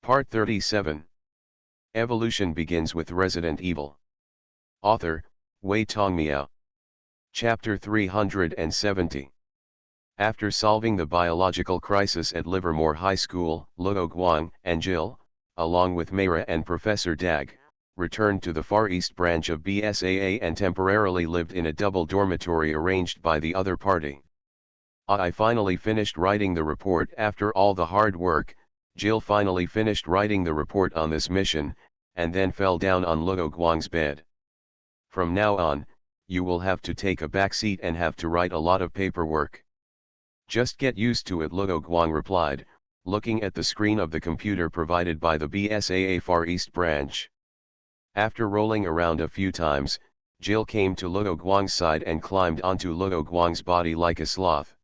Part 37. Evolution begins with Resident Evil. Author, Wei Tongmiao. Chapter 370. After solving the biological crisis at Livermore High School, Luo Guang and Jill, along with Mayra and Professor Dag, returned to the Far East branch of BSAA and temporarily lived in a double dormitory arranged by the other party. I finally finished writing the report after all the hard work. Jill finally finished writing the report on this mission, and then fell down on Luo Guang's bed. From now on, you will have to take a back seat and have to write a lot of paperwork. Just get used to it, Luo Guang replied, looking at the screen of the computer provided by the BSAA Far East branch. After rolling around a few times, Jill came to Luo Guang's side and climbed onto Luo Guang's body like a sloth.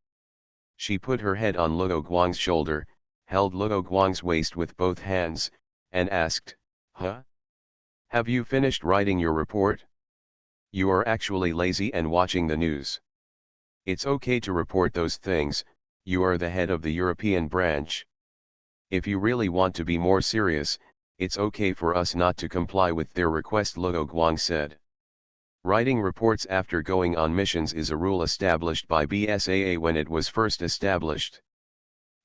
She put her head on Luo Guang's shoulder, held Luo Guang's waist with both hands, and asked, "Huh? Have you finished writing your report? You are actually lazy and watching the news. It's okay to report those things, you are the head of the European branch. If you really want to be more serious, it's okay for us not to comply with their request," Luo Guang said. Writing reports after going on missions is a rule established by BSAA when it was first established.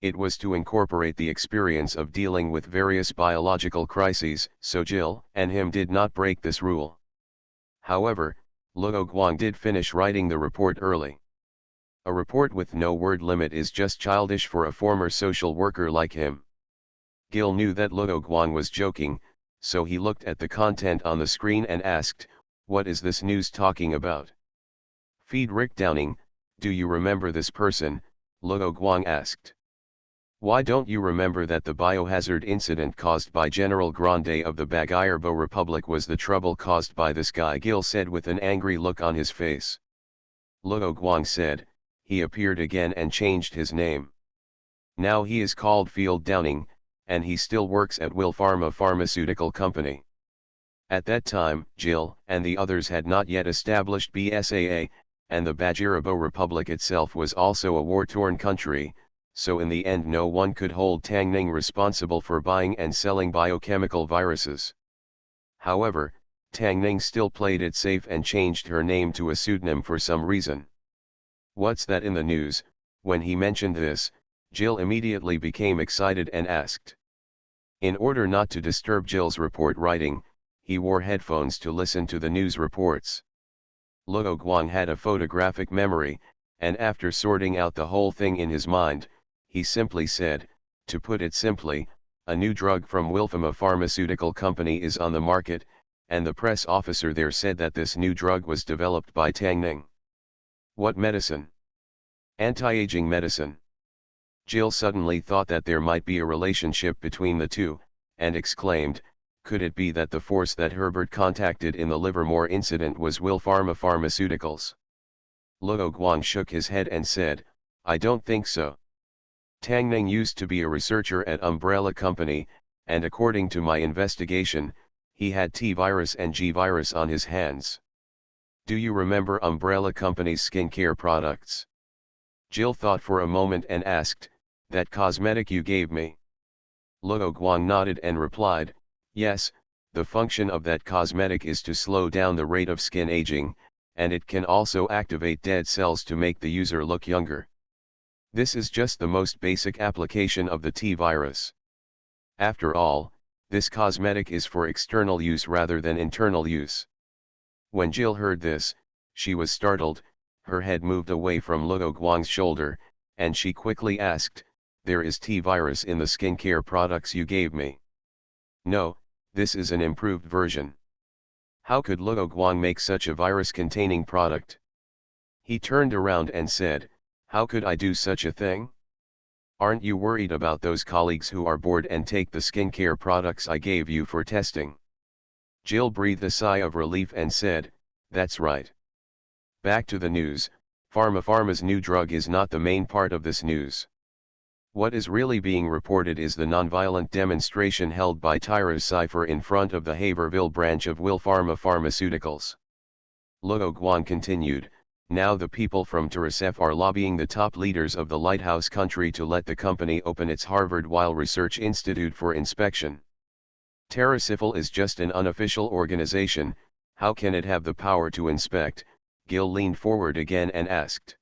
It was to incorporate the experience of dealing with various biological crises, so Jill and him did not break this rule. However, Luo Guang did finish writing the report early. A report with no word limit is just childish for a former social worker like him. Gil knew that Luo Guang was joking, so he looked at the content on the screen and asked, "What is this news talking about?" "Feed Rick Downing, do you remember this person?" Luo Guang asked. "Why don't you remember that the biohazard incident caused by General Grande of the Bagayerbo Republic was the trouble caused by this guy?" Gil said with an angry look on his face. Luo Guang said, "He appeared again and changed his name. Now he is called Field Downing, and he still works at Will Pharma Pharmaceutical Company." At that time, Jill and the others had not yet established BSAA, and the Bagayerbo Republic itself was also a war-torn country, so in the end no one could hold Tang Ning responsible for buying and selling biochemical viruses. However, Tang Ning still played it safe and changed her name to a pseudonym for some reason. "What's that in the news?" When he mentioned this, Jill immediately became excited and asked. In order not to disturb Jill's report writing, he wore headphones to listen to the news reports. Luo Guang had a photographic memory, and after sorting out the whole thing in his mind, he simply said, "To put it simply, a new drug from Wilpharma Pharmaceutical Company is on the market, and the press officer there said that this new drug was developed by Tang Ning." "What medicine?" "Anti-aging medicine." Jill suddenly thought that there might be a relationship between the two, and exclaimed, "Could it be that the force that Herbert contacted in the Livermore incident was Wilpharma Pharmaceuticals?" Luo Guang shook his head and said, "I don't think so. Tang Ning used to be a researcher at Umbrella Company, and according to my investigation, he had T-virus and G-virus on his hands. Do you remember Umbrella Company's skincare products?" Jill thought for a moment and asked, "That cosmetic you gave me?" Luo Guang nodded and replied, "Yes, the function of that cosmetic is to slow down the rate of skin aging, and it can also activate dead cells to make the user look younger. This is just the most basic application of the T-virus. After all, this cosmetic is for external use rather than internal use." When Jill heard this, she was startled, her head moved away from Luo Guang's shoulder, and she quickly asked, "There is T-virus in the skincare products you gave me?" "No, this is an improved version." "How could Luo Guang make such a virus-containing product?" He turned around and said, "How could I do such a thing? Aren't you worried about those colleagues who are bored and take the skincare products I gave you for testing?" Jill breathed a sigh of relief and said, "That's right." Back to the news, Pharma's new drug is not the main part of this news. What is really being reported is the nonviolent demonstration held by Tyra's Sci-Fi in front of the Haverville branch of Wilpharma Pharmaceuticals. Luo Guang continued, Now the people from Terasef are lobbying the top leaders of the lighthouse country to let the company open its Harvard-Weil Research Institute for inspection. Terasifal is just an unofficial organization, how can it have the power to inspect? Gil leaned forward again and asked.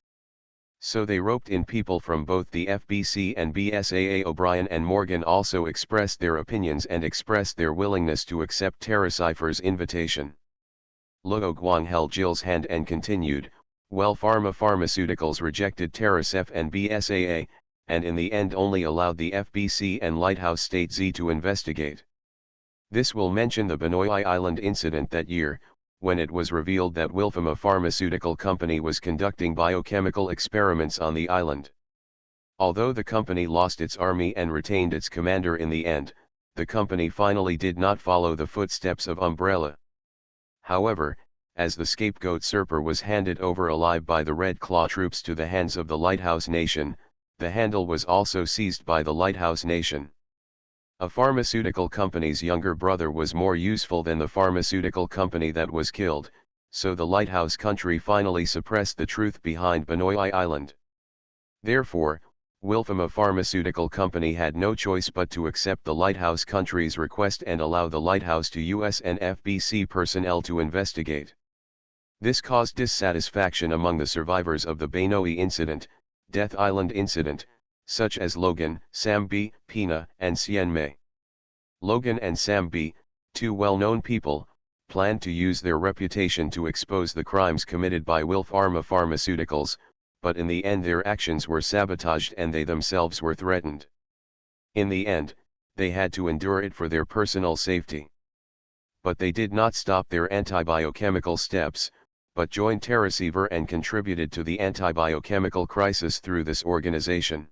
So they roped in people from both the FBC and BSAA. O'Brien and Morgan also expressed their opinions and expressed their willingness to accept TerraCipher's invitation. Luo Guang held Jill's hand and continued, well, Pharmaceuticals rejected TerraCef and BSAA, and in the end only allowed the FBC and Lighthouse State Z to investigate. This will mention the Banoi Island incident that year, when it was revealed that Wilfama Pharmaceutical Company was conducting biochemical experiments on the island. Although the company lost its army and retained its commander in the end, the company finally did not follow the footsteps of Umbrella. However, as the scapegoat Serper was handed over alive by the Red Claw troops to the hands of the Lighthouse Nation, the handle was also seized by the Lighthouse Nation. A pharmaceutical company's younger brother was more useful than the pharmaceutical company that was killed, so the Lighthouse country finally suppressed the truth behind Banoi Island. Therefore, Wilfama Pharmaceutical Company had no choice but to accept the Lighthouse country's request and allow the Lighthouse to US and FBC personnel to investigate. This caused dissatisfaction among the survivors of the Banoi incident, Death Island incident, such as Logan, Sam B, Pina, and Sien Mei. Logan and Sam B, two well-known people, planned to use their reputation to expose the crimes committed by Wilpharma Pharmaceuticals, but in the end their actions were sabotaged and they themselves were threatened. In the end, they had to endure it for their personal safety. But they did not stop their anti-biochemical steps, but joined TerraCipher and contributed to the anti-biochemical crisis through this organization.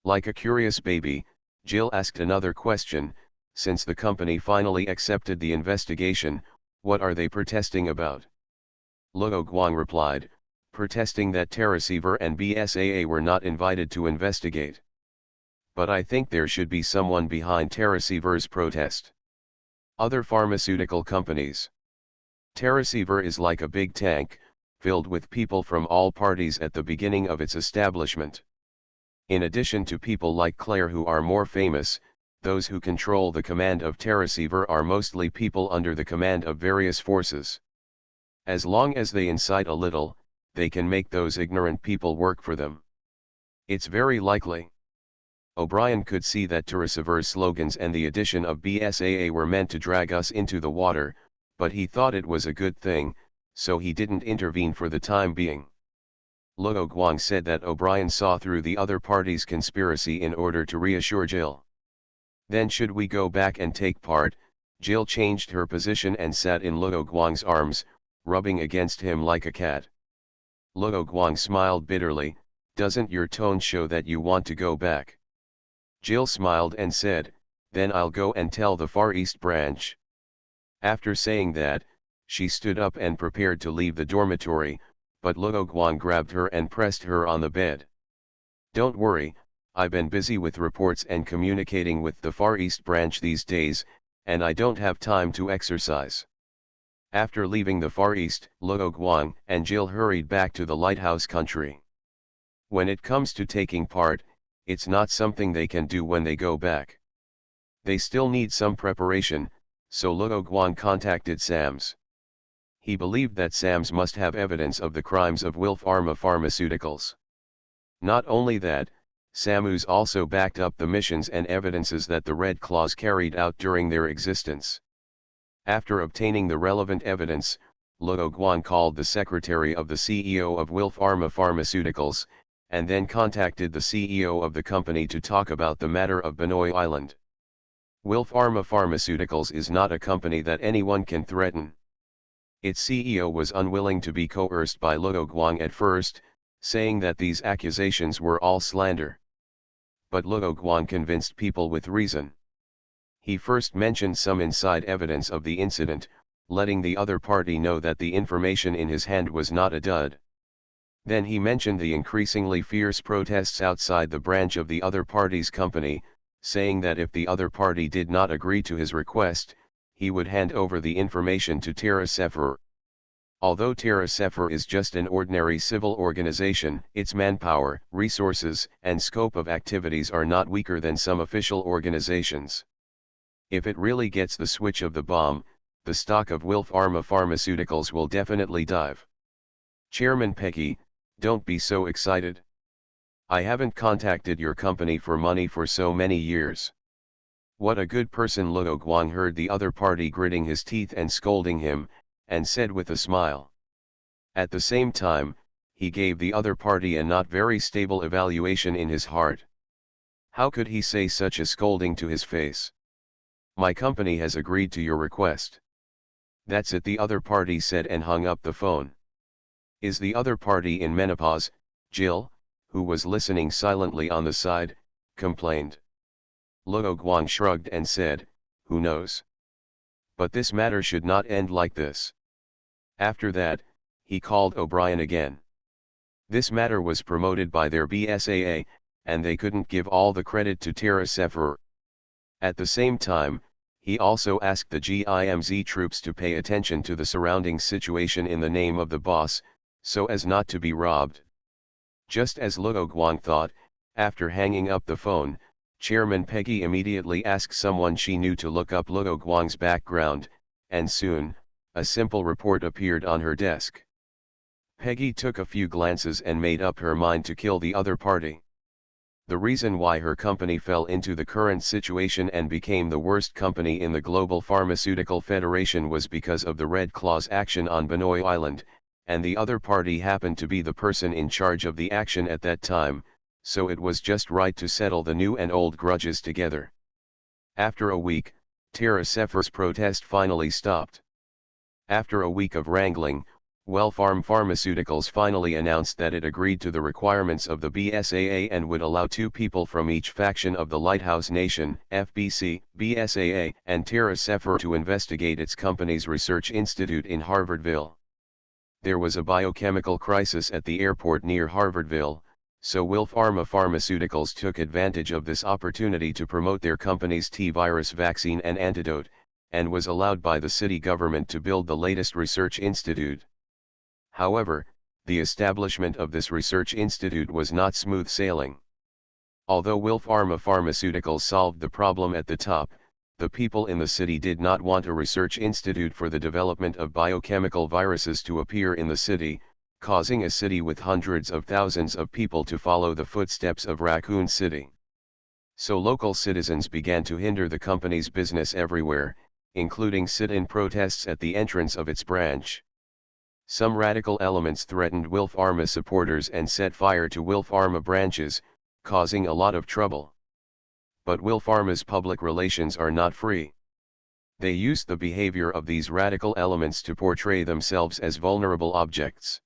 Like a curious baby, Jill asked another question, since the company finally accepted the investigation, what are they protesting about? Luo Guang replied, protesting that TerraCipher and BSAA were not invited to investigate. But I think there should be someone behind TerraCipher's protest. Other pharmaceutical companies. TerraCipher is like a big tank, filled with people from all parties at the beginning of its establishment. In addition to people like Claire who are more famous, those who control the command of TerraCipher are mostly people under the command of various forces. As long as they incite a little, they can make those ignorant people work for them. It's very likely. O'Brien could see that TerraCipher's slogans and the addition of BSAA were meant to drag us into the water, but he thought it was a good thing, so he didn't intervene for the time being. Luo Guang said that O'Brien saw through the other party's conspiracy in order to reassure Jill. Then should we go back and take part? Jill changed her position and sat in Luo Guang's arms, rubbing against him like a cat. Luo Guang smiled bitterly, doesn't your tone show that you want to go back? Jill smiled and said, then I'll go and tell the Far East branch. After saying that, she stood up and prepared to leave the dormitory, but Luo Guang grabbed her and pressed her on the bed. Don't worry, I've been busy with reports and communicating with the Far East branch these days, and I don't have time to exercise. After leaving the Far East, Luo Guang and Jill hurried back to the Lighthouse country. When it comes to taking part, it's not something they can do when they go back. They still need some preparation, so Luo Guang contacted Sams. He believed that Sams must have evidence of the crimes of Wilpharma Pharmaceuticals. Not only that, Samus also backed up the missions and evidences that the Red Claws carried out during their existence. After obtaining the relevant evidence, Luo Guang called the secretary of the CEO of Wilpharma Pharmaceuticals, and then contacted the CEO of the company to talk about the matter of Banoi Island. Wilpharma Pharmaceuticals is not a company that anyone can threaten. Its CEO was unwilling to be coerced by Luo Guang at first, saying that these accusations were all slander. But Luo Guang convinced people with reason. He first mentioned some inside evidence of the incident, letting the other party know that the information in his hand was not a dud. Then he mentioned the increasingly fierce protests outside the branch of the other party's company, saying that if the other party did not agree to his request, he would hand over the information to TerraCipher. Although TerraSepher is just an ordinary civil organization, its manpower, resources, and scope of activities are not weaker than some official organizations. If it really gets the switch of the bomb, the stock of Wilf Pharma Pharmaceuticals will definitely dive. Chairman Peggy, don't be so excited. I haven't contacted your company for money for so many years. What a good person. Luo Guang heard the other party gritting his teeth and scolding him, and said with a smile. At the same time, he gave the other party a not very stable evaluation in his heart. How could he say such a scolding to his face? My company has agreed to your request. That's it, the other party said and hung up the phone. Is the other party in menopause? Jill, who was listening silently on the side, complained. Luo Guang shrugged and said, who knows? But this matter should not end like this. After that, he called O'Brien again. This matter was promoted by their BSAA, and they couldn't give all the credit to TerraSepher. At the same time, he also asked the GIMZ troops to pay attention to the surrounding situation in the name of the boss, so as not to be robbed. Just as Luo Guang thought, after hanging up the phone, Chairman Peggy immediately asked someone she knew to look up Luo Guang's background, and soon, a simple report appeared on her desk. Peggy took a few glances and made up her mind to kill the other party. The reason why her company fell into the current situation and became the worst company in the Global Pharmaceutical Federation was because of the Red Claw's action on Benoi Island, and the other party happened to be the person in charge of the action at that time, so it was just right to settle the new and old grudges together. After a week, TerraSepher's protest finally stopped. After a week of wrangling, Wellfarm Pharmaceuticals finally announced that it agreed to the requirements of the BSAA and would allow 2 people from each faction of the Lighthouse Nation, FBC, BSAA, and TerraSepher to investigate its company's research institute in Harvardville. There was a biochemical crisis at the airport near Harvardville, so Wilf Pharma Pharmaceuticals took advantage of this opportunity to promote their company's T-virus vaccine and antidote, and was allowed by the city government to build the latest research institute. However, the establishment of this research institute was not smooth sailing. Although Wilf Pharma Pharmaceuticals solved the problem at the top, the people in the city did not want a research institute for the development of biochemical viruses to appear in the city, causing a city with hundreds of thousands of people to follow the footsteps of Raccoon City. So local citizens began to hinder the company's business everywhere, including sit-in protests at the entrance of its branch. Some radical elements threatened Wilf Pharma supporters and set fire to Wilf Pharma branches, causing a lot of trouble. But Wilf Pharma's public relations are not free. They use the behavior of these radical elements to portray themselves as vulnerable objects.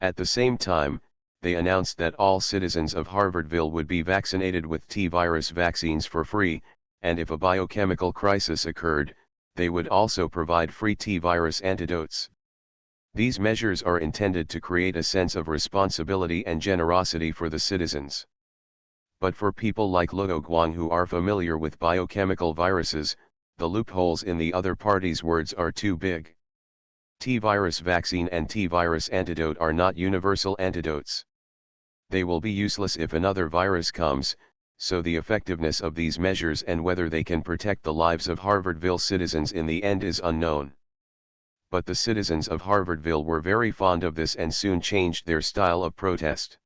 At the same time, they announced that all citizens of Harvardville would be vaccinated with T-virus vaccines for free, and if a biochemical crisis occurred, they would also provide free T-virus antidotes. These measures are intended to create a sense of responsibility and generosity for the citizens. But for people like Luo Guang who are familiar with biochemical viruses, the loopholes in the other party's words are too big. T-virus vaccine and T-virus antidote are not universal antidotes. They will be useless if another virus comes, so the effectiveness of these measures and whether they can protect the lives of Harvardville citizens in the end is unknown. But the citizens of Harvardville were very fond of this and soon changed their style of protest.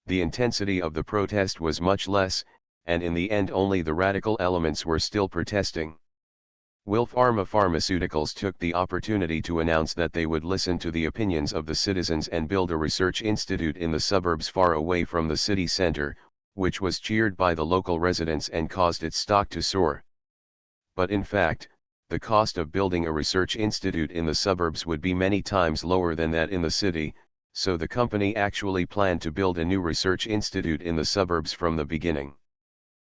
The intensity of the protest was much less, and in the end only the radical elements were still protesting. Wilf Pharma Pharmaceuticals took the opportunity to announce that they would listen to the opinions of the citizens and build a research institute in the suburbs far away from the city center, which was cheered by the local residents and caused its stock to soar. But in fact, the cost of building a research institute in the suburbs would be many times lower than that in the city, so the company actually planned to build a new research institute in the suburbs from the beginning.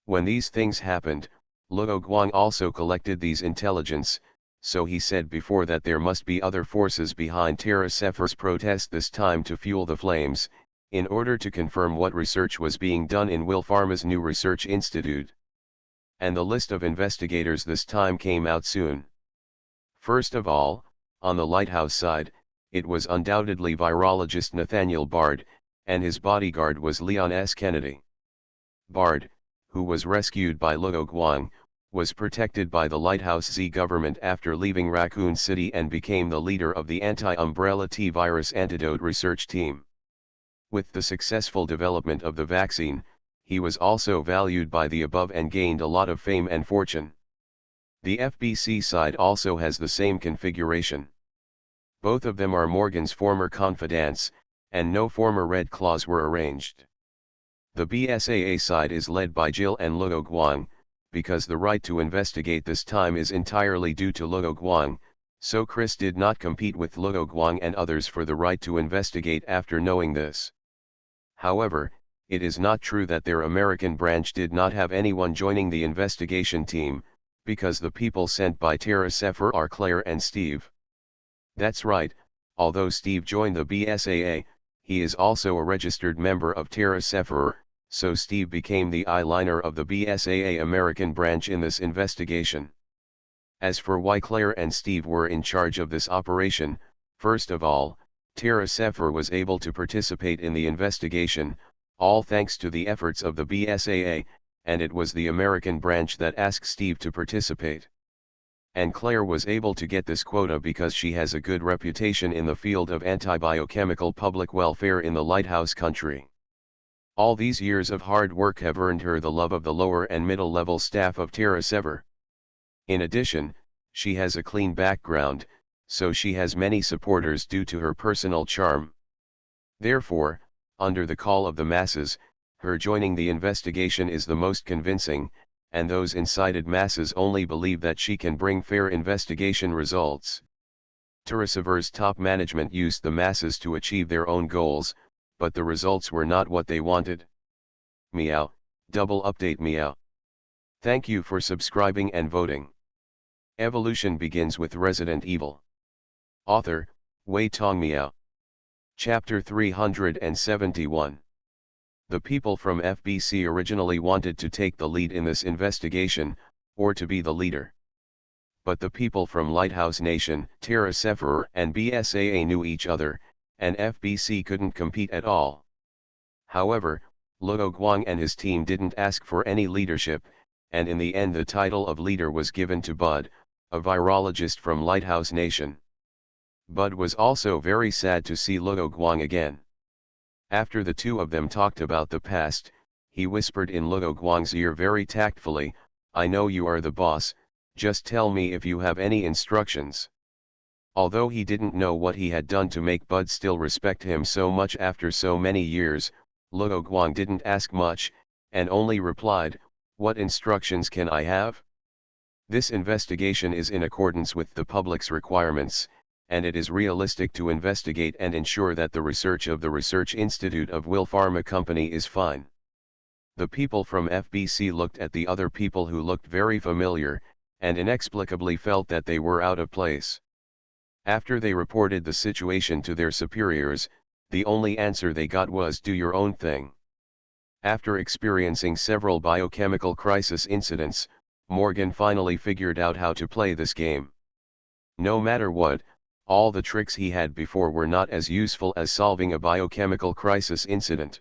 When these things happened, Luo Guang also collected these intelligence, so he said before that there must be other forces behind TerraSepher's protest this time to fuel the flames, in order to confirm what research was being done in Wilf Pharma's new research institute. And the list of investigators this time came out soon. First of all, on the Lighthouse side, it was undoubtedly virologist Nathaniel Bard, and his bodyguard was Leon S. Kennedy. Bard, who was rescued by Luo Guang, was protected by the Lighthouse Z government after leaving Raccoon City and became the leader of the anti-umbrella T virus antidote research team. With the successful development of the vaccine, he was also valued by the above and gained a lot of fame and fortune. The FBC side also has the same configuration. Both of them are Morgan's former confidants, and no former Red Claws were arranged. The BSAA side is led by Jill and Luo Guang, because the right to investigate this time is entirely due to Luo Guang, so Chris did not compete with Luo Guang and others for the right to investigate after knowing this. However, it is not true that their American branch did not have anyone joining the investigation team, because the people sent by Terra Sephir are Claire and Steve. That's right, although Steve joined the BSAA, he is also a registered member of Terra Sephir, so Steve became the eyeliner of the BSAA American branch in this investigation. As for why Claire and Steve were in charge of this operation, first of all, Terra Sephir was able to participate in the investigation, all thanks to the efforts of the BSAA, and it was the American branch that asked Steve to participate. And Claire was able to get this quota because she has a good reputation in the field of anti-biochemical public welfare in the Lighthouse country. All these years of hard work have earned her the love of the lower and middle level staff of Terra Sephir. In addition, she has a clean background, so she has many supporters due to her personal charm. Therefore, under the call of the masses, her joining the investigation is the most convincing, and those incited masses only believe that she can bring fair investigation results. Terra Sephir's top management used the masses to achieve their own goals, but the results were not what they wanted. Meow, double update meow. Thank you for subscribing and voting. Evolution begins with Resident Evil. Author, Wei Tong Meow. Chapter 371. The people from FBC originally wanted to take the lead in this investigation, or to be the leader. But the people from Lighthouse Nation, Terra Sephir and BSAA knew each other, and FBC couldn't compete at all. However, Luo Guang and his team didn't ask for any leadership, and in the end the title of leader was given to Bud, a virologist from Lighthouse Nation. Bud was also very sad to see Luo Guang again. After the two of them talked about the past, he whispered in Luo Guang's ear very tactfully, "I know you are the boss, just tell me if you have any instructions." Although he didn't know what he had done to make Bud still respect him so much after so many years, Luo Guang didn't ask much, and only replied, "What instructions can I have? This investigation is in accordance with the public's requirements, and it is realistic to investigate and ensure that the research of the Research Institute of Will Pharma Company is fine." The people from FBC looked at the other people who looked very familiar, and inexplicably felt that they were out of place. After they reported the situation to their superiors, the only answer they got was "do your own thing." After experiencing several biochemical crisis incidents, Morgan finally figured out how to play this game. No matter what, all the tricks he had before were not as useful as solving a biochemical crisis incident.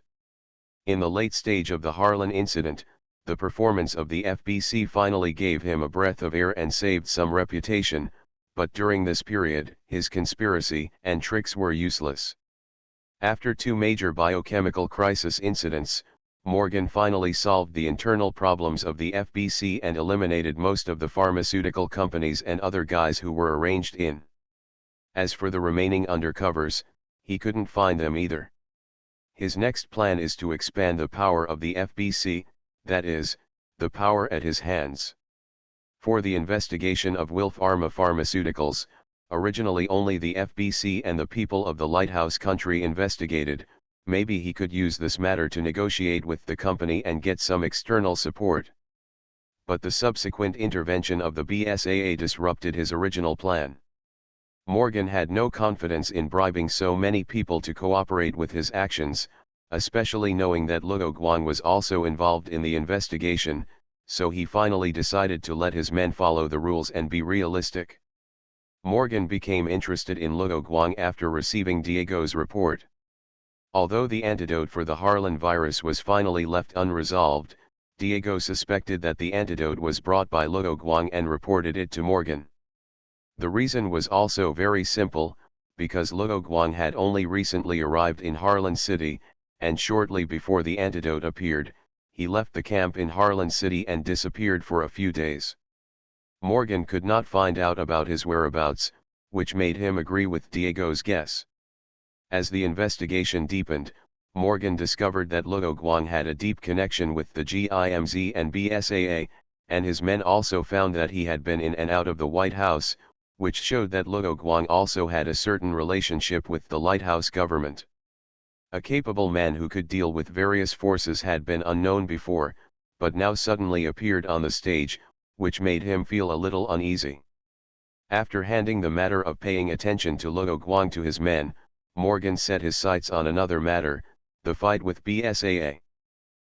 In the late stage of the Harlan incident, the performance of the FBC finally gave him a breath of air and saved some reputation, but during this period, his conspiracy and tricks were useless. After two major biochemical crisis incidents, Morgan finally solved the internal problems of the FBC and eliminated most of the pharmaceutical companies and other guys who were arranged in. As for the remaining undercovers, he couldn't find them either. His next plan is to expand the power of the FBC, that is, the power at his hands. For the investigation of Will Pharma Pharmaceuticals, originally only the FBC and the people of the Lighthouse country investigated, maybe he could use this matter to negotiate with the company and get some external support. But the subsequent intervention of the BSAA disrupted his original plan. Morgan had no confidence in bribing so many people to cooperate with his actions, especially knowing that Luo Guang was also involved in the investigation, so he finally decided to let his men follow the rules and be realistic. Morgan became interested in Luo Guang after receiving Diego's report. Although the antidote for the Harlan virus was finally left unresolved, Diego suspected that the antidote was brought by Luo Guang and reported it to Morgan. The reason was also very simple, because Luo Guang had only recently arrived in Harlan City, and shortly before the antidote appeared, he left the camp in Harlan City and disappeared for a few days. Morgan could not find out about his whereabouts, which made him agree with Diego's guess. As the investigation deepened, Morgan discovered that Luo Guang had a deep connection with the GIMZ and BSAA, and his men also found that he had been in and out of the White House, which showed that Luo Guang also had a certain relationship with the Lighthouse government. A capable man who could deal with various forces had been unknown before, but now suddenly appeared on the stage, which made him feel a little uneasy. After handing the matter of paying attention to Luo Guang to his men, Morgan set his sights on another matter, the fight with BSAA.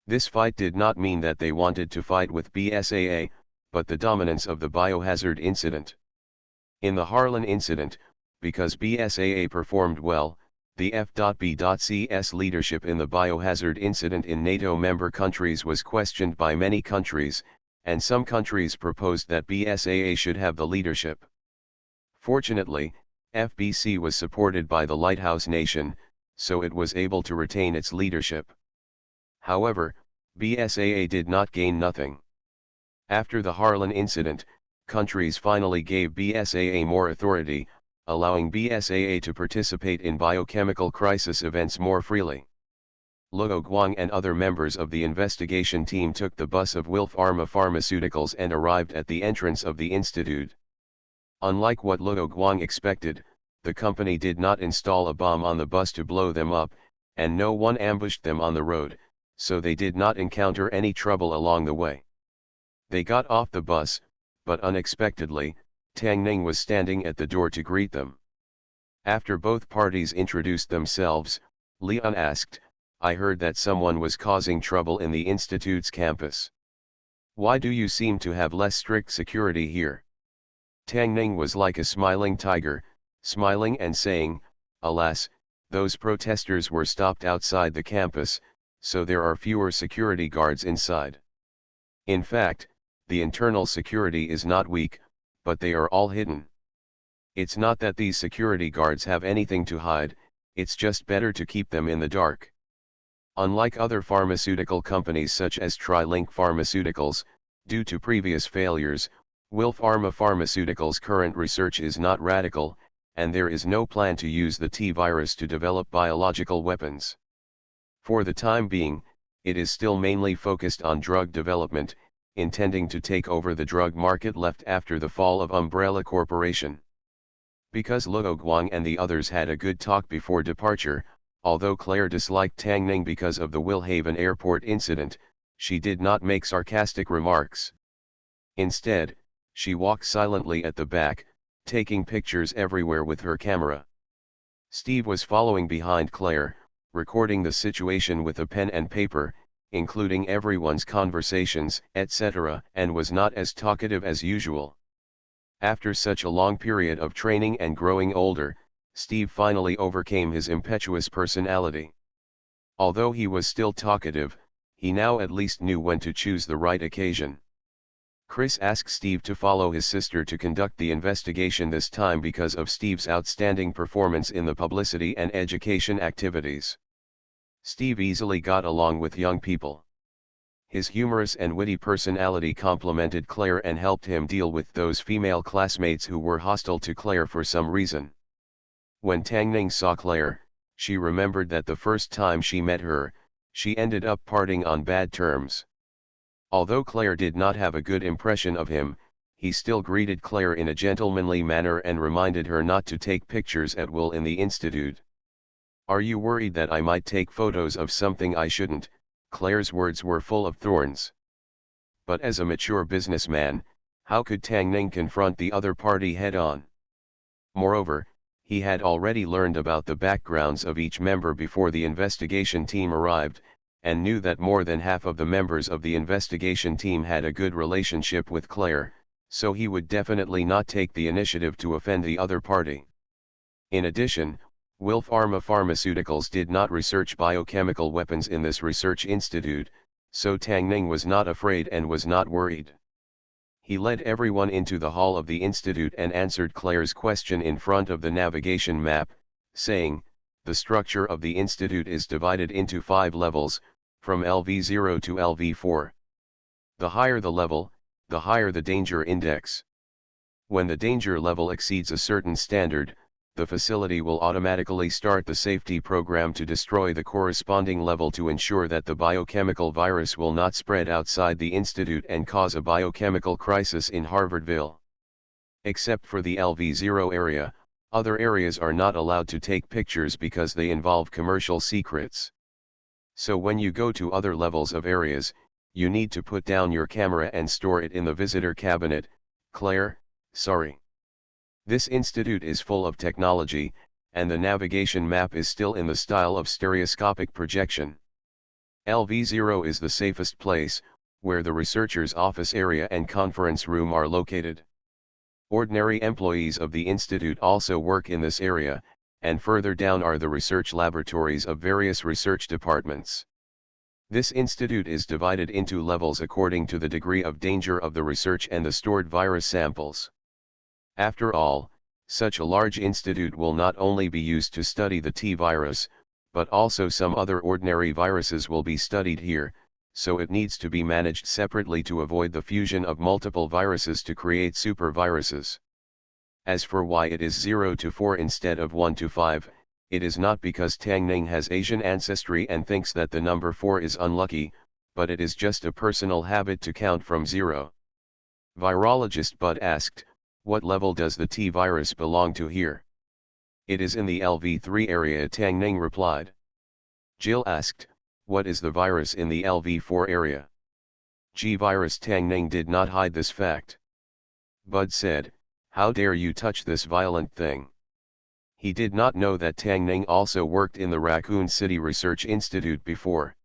This fight did not mean that they wanted to fight with BSAA, but the dominance of the biohazard incident. In the Harlan incident, because BSAA performed well, the F.B.C's leadership in the biohazard incident in NATO member countries was questioned by many countries, and some countries proposed that BSAA should have the leadership. Fortunately, FBC was supported by the Lighthouse Nation, so it was able to retain its leadership. However, BSAA did not gain nothing. After the Harlan incident, countries finally gave BSAA more authority, allowing BSAA to participate in biochemical crisis events more freely. Luo Guang and other members of the investigation team took the bus of Wilf Pharma Pharmaceuticals and arrived at the entrance of the institute. Unlike what Luo Guang expected, the company did not install a bomb on the bus to blow them up, and no one ambushed them on the road, so they did not encounter any trouble along the way. They got off the bus, but unexpectedly, Tang Ning was standing at the door to greet them. After both parties introduced themselves, Leon asked, "I heard that someone was causing trouble in the institute's campus. Why do you seem to have less strict security here?" Tang Ning was like a smiling tiger, smiling and saying, "Alas, those protesters were stopped outside the campus, so there are fewer security guards inside. In fact, the internal security is not weak, but they are all hidden. It's not that these security guards have anything to hide, it's just better to keep them in the dark. Unlike other pharmaceutical companies such as TriLink Pharmaceuticals, due to previous failures, Wilf Pharma Pharmaceuticals' current research is not radical, and there is no plan to use the T-virus to develop biological weapons. For the time being, it is still mainly focused on drug development, intending to take over the drug market left after the fall of Umbrella Corporation." Because Luo Guang and the others had a good talk before departure, although Claire disliked Tang Ning because of the Willhaven airport incident, she did not make sarcastic remarks. Instead, she walked silently at the back, taking pictures everywhere with her camera. Steve was following behind Claire, recording the situation with a pen and paper, including everyone's conversations, etc., and was not as talkative as usual. After such a long period of training and growing older, Steve finally overcame his impetuous personality. Although he was still talkative, he now at least knew when to choose the right occasion. Chris asked Steve to follow his sister to conduct the investigation this time because of Steve's outstanding performance in the publicity and education activities. Steve easily got along with young people. His humorous and witty personality complemented Claire and helped him deal with those female classmates who were hostile to Claire for some reason. When Tang Ning saw Claire, she remembered that the first time she met her, she ended up parting on bad terms. Although Claire did not have a good impression of him, he still greeted Claire in a gentlemanly manner and reminded her not to take pictures at will in the institute. "Are you worried that I might take photos of something I shouldn't?" Claire's words were full of thorns. But as a mature businessman, how could Tang Ning confront the other party head-on? Moreover, he had already learned about the backgrounds of each member before the investigation team arrived, and knew that more than half of the members of the investigation team had a good relationship with Claire, so he would definitely not take the initiative to offend the other party. In addition, Wilf Pharma Pharmaceuticals did not research biochemical weapons in this research institute, so Tang Ning was not afraid and was not worried. He led everyone into the hall of the institute and answered Claire's question in front of the navigation map, saying, "The structure of the institute is divided into 5 levels, from LV0 to LV4. The higher the level, the higher the danger index. When the danger level exceeds a certain standard, the facility will automatically start the safety program to destroy the corresponding level to ensure that the biochemical virus will not spread outside the institute and cause a biochemical crisis in Harvardville. Except for the LV0 area, other areas are not allowed to take pictures because they involve commercial secrets. So when you go to other levels of areas, you need to put down your camera and store it in the visitor cabinet." Claire, sorry. This institute is full of technology, and the navigation map is still in the style of stereoscopic projection. LV0 is the safest place, where the researcher's office area and conference room are located. Ordinary employees of the institute also work in this area, and further down are the research laboratories of various research departments. This institute is divided into levels according to the degree of danger of the research and the stored virus samples. After all, such a large institute will not only be used to study the T virus, but also some other ordinary viruses will be studied here, so it needs to be managed separately to avoid the fusion of multiple viruses to create superviruses. As for why it is 0 to 4 instead of 1 to 5, it is not because Tang Ning has Asian ancestry and thinks that the number 4 is unlucky, but it is just a personal habit to count from 0. Virologist Bud asked, "What level does the T virus belong to here?" "It is in the LV3 area," Tang Ning replied. Jill asked, "What is the virus in the LV4 area?" "G virus." Tang Ning did not hide this fact. Bud said, "How dare you touch this violent thing?" He did not know that Tang Ning also worked in the Raccoon City Research Institute before.